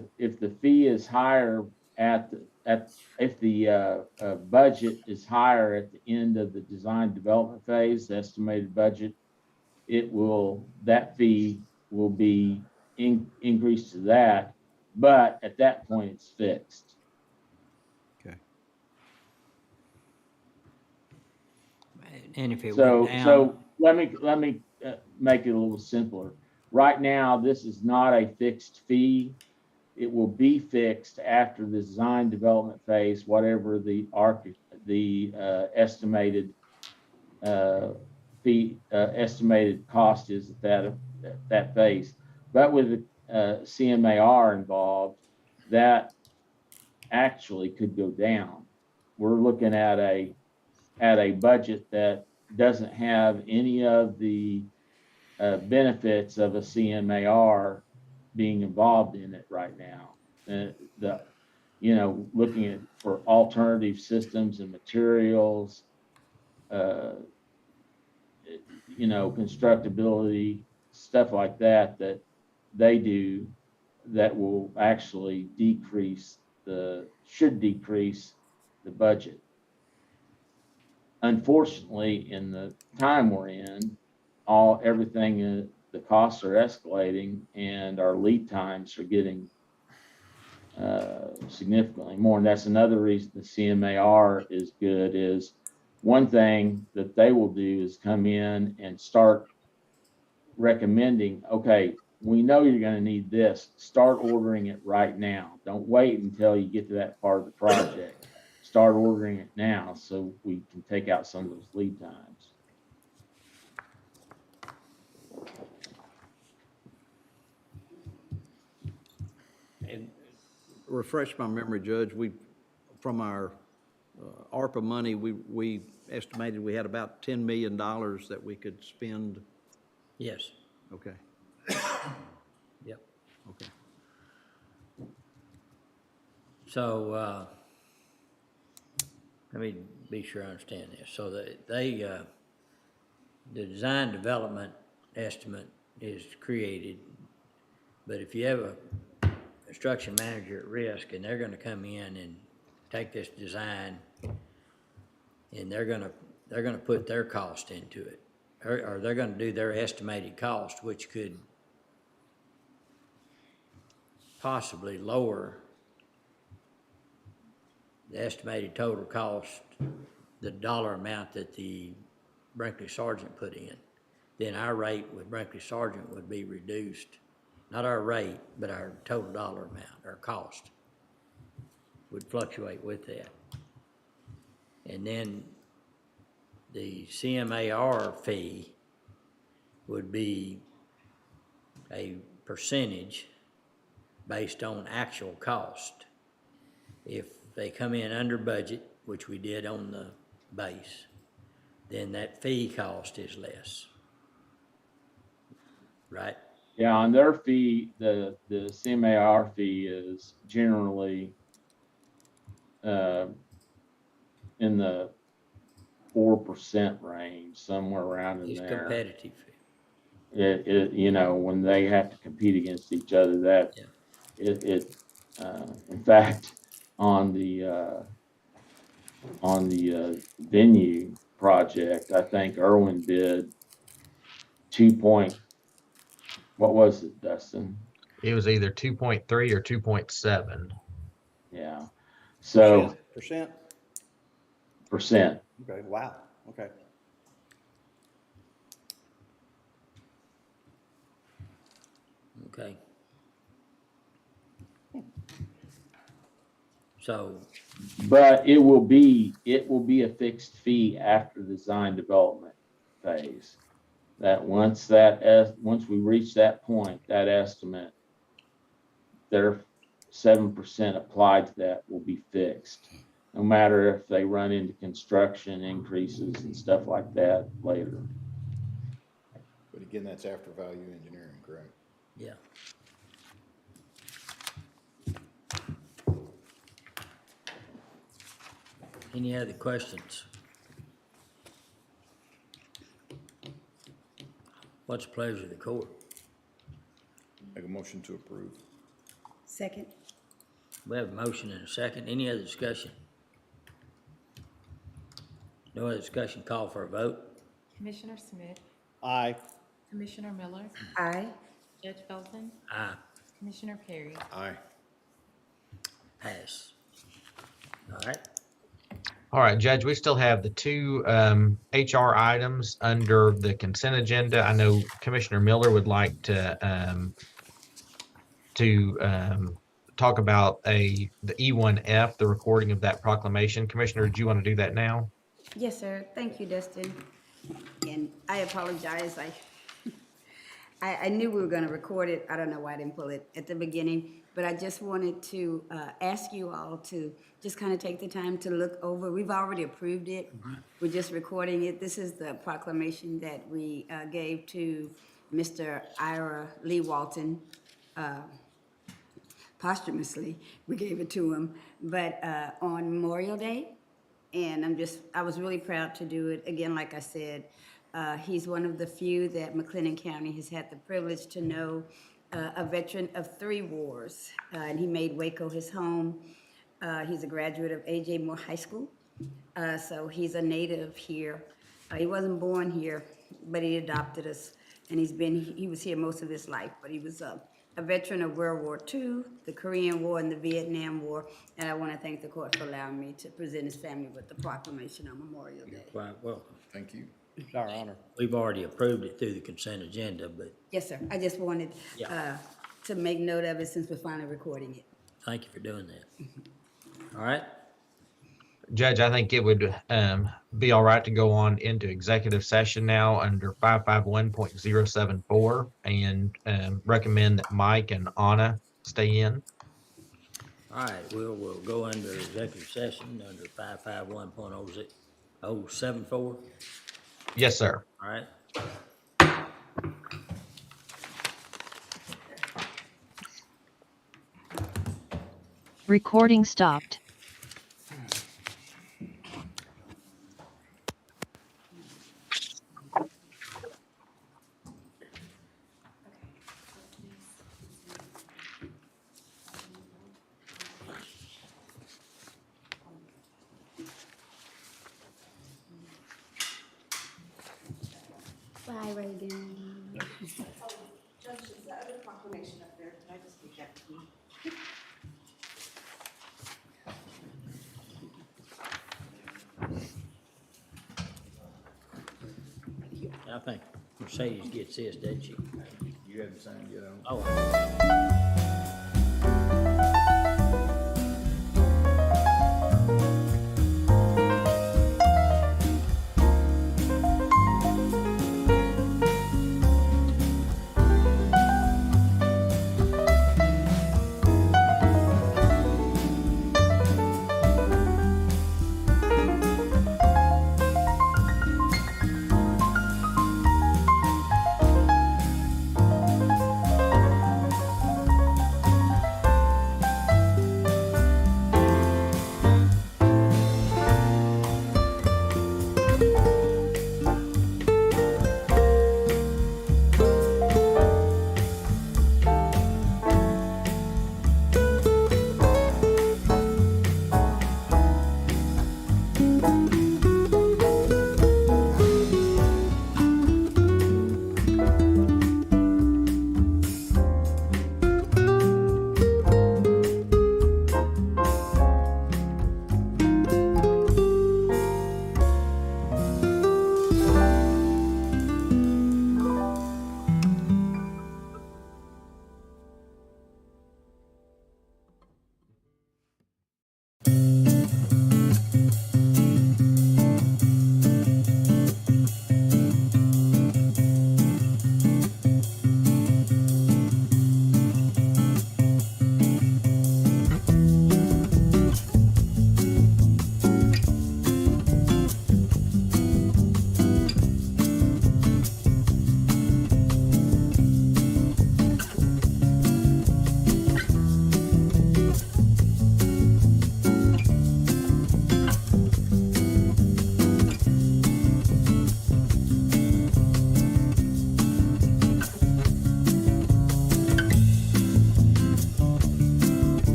Speaker 21: fee is higher if the budget is higher at the end of the design development phase, the estimated budget, that fee will be increased to that, but at that point it's fixed.
Speaker 3: Okay. And if it
Speaker 21: So
Speaker 3: went down,
Speaker 21: let me make it a little simpler. Right now, this is not a fixed fee. It will be fixed after the design development phase, whatever the estimated fee, estimated cost is at that phase. But with the CMAR involved, that actually could go down. We're looking at a budget that doesn't have any of the benefits of a CMAR being involved in it right now. Looking at for alternative systems and materials, constructability, stuff like that they do that will actually should decrease the budget. Unfortunately, in the time we're in, the costs are escalating and our lead times are getting significantly more. And that's another reason the CMAR is good. Is one thing that they will do is come in and start recommending, okay, we know you're going to need this. Start ordering it right now. Don't wait until you get to that part of the project. Start ordering it now so we can take out some of those lead times.
Speaker 7: And refresh my memory, Judge, from our ARPA money, we estimated we had about $10 million that we could spend.
Speaker 3: yes.
Speaker 7: Okay.
Speaker 3: Yep.
Speaker 7: Okay.
Speaker 3: So, let me be sure I understand this. So the design development estimate is created, but if you have a construction manager at risk and they're gonna come in and take this design and they're gonna put their cost into it, or they're gonna do their estimated cost, which could possibly lower the estimated total cost, the dollar amount that the Brinkley Sargent put in, then our rate with Brinkley Sargent would be reduced. Not our rate, but our total dollar amount, our cost would fluctuate with that. And then the CMAR fee would be a percentage based on actual cost. If they come in under budget, which we did on the base, then that fee cost is less, right?
Speaker 21: Yeah, on their fee, the CMAR fee is generally in the 4% range, somewhere around in
Speaker 3: It's
Speaker 21: there.
Speaker 3: competitive.
Speaker 21: when they have to compete against each other, that in fact, on the venue project, I think Irwin bid what was it, Dustin?
Speaker 2: It was either 2.3 or 2.7.
Speaker 21: Yeah. So
Speaker 7: Percent?
Speaker 21: percent.
Speaker 7: Okay, wow, okay.
Speaker 3: Okay. So,
Speaker 21: But it will be a fixed fee after the design development phase. That once we reach that point, that estimate, their 7% applied to that will be fixed. No matter if they run into construction increases and stuff like that later.
Speaker 5: But again, that's after value engineering, correct?
Speaker 3: yeah. Any other questions? What's the pleasure of the court?
Speaker 5: Make a motion to approve.
Speaker 13: Second.
Speaker 3: We have a motion and a second. Any other discussion? No other discussion. Call for a vote.
Speaker 9: Commissioner Smith,
Speaker 7: Aye.
Speaker 9: Commissioner Miller,
Speaker 13: Aye.
Speaker 9: Judge Felton,
Speaker 3: Aye.
Speaker 9: Commissioner Perry.
Speaker 5: Aye.
Speaker 3: Pass. All right.
Speaker 2: All right, Judge, we still have the two HR items under the consent agenda. I know Commissioner Miller would like to talk about the E1F, the recording of that proclamation. Commissioner, do you want to do that now?
Speaker 13: Yes, sir. Thank you, Dustin. And I apologize. I knew we were going to record it. I don't know why I didn't pull it at the beginning, but I just wanted to ask you all to just kind of take the time to look over. We've already approved it. We're just recording it. This is the proclamation that we gave to Mr. Ira Lee Walton. Posthumously, we gave it to him, but on Memorial Day. And I was really proud to do it. Again, like I said, he's one of the few that McLennan County has had the privilege to know, a veteran of 3 wars. And he made Waco his home. He's a graduate of A.J. Moore High School. So he's a native here. He wasn't born here, but he adopted us. And he was here most of his life, but he was a veteran of World War II, the Korean War, and the Vietnam War. And I want to thank the court for allowing me to present his family with the proclamation on Memorial Day.
Speaker 3: Quite welcome.
Speaker 5: Thank you.
Speaker 7: It's our honor.
Speaker 3: We've already approved it through the consent agenda, but
Speaker 13: Yes, sir. I just wanted to make note of it since we're finally recording it.
Speaker 3: thank you for doing that. All right.
Speaker 2: Judge, I think it would be all right to go on into executive session now under 551.074 and recommend that Mike and Anna stay in.
Speaker 3: All right, we'll go under executive session under 551.074.
Speaker 2: Yes, sir.
Speaker 3: All right.
Speaker 4: Recording stopped.
Speaker 13: Bye, Reagan.
Speaker 8: Judge, is the other proclamation up there? Did I just leave that to you?
Speaker 3: I think Mercedes gets this, doesn't she?
Speaker 5: You hadn't signed yet, I don't.
Speaker 3: Oh.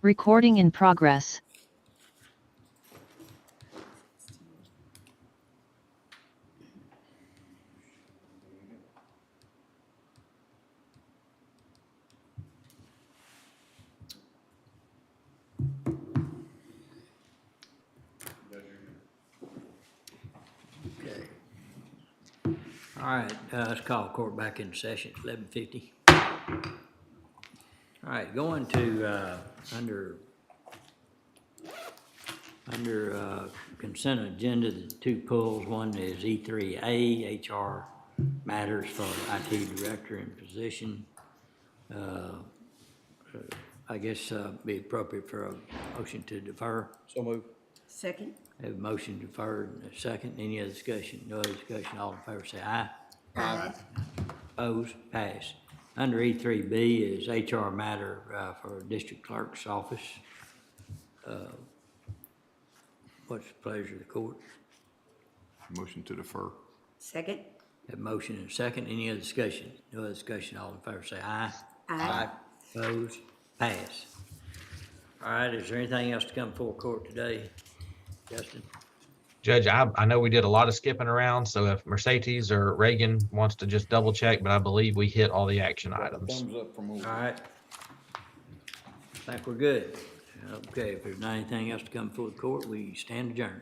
Speaker 4: Recording in progress.
Speaker 3: Okay. All right, let's call court back into session, it's 11:50. All right, going to, under consent agenda, the two pulls, one is E3A, HR matters for IT director in position. I guess be appropriate for a motion to defer.
Speaker 7: So move.
Speaker 13: Second?
Speaker 3: Have a motion deferred and a second. Any other discussion? No other discussion. All in favor say aye.
Speaker 13: Aye.
Speaker 3: Opposed? Pass. Under E3B is HR matter for district clerk's office. What's the pleasure of the court?
Speaker 5: Motion to defer.
Speaker 13: Second?
Speaker 3: Have a motion and a second. Any other discussion? No other discussion. All in favor say aye.
Speaker 13: Aye.
Speaker 3: Opposed? Pass. All right, is there anything else to come before court today? Justin?
Speaker 2: Judge, I know we did a lot of skipping around, so if Mercedes or Reagan wants to just double check, but I believe we hit all the action items.
Speaker 5: Thumbs up from over.
Speaker 3: All right. I think we're good. Okay, if there's not anything else to come before the court, we stand adjourned.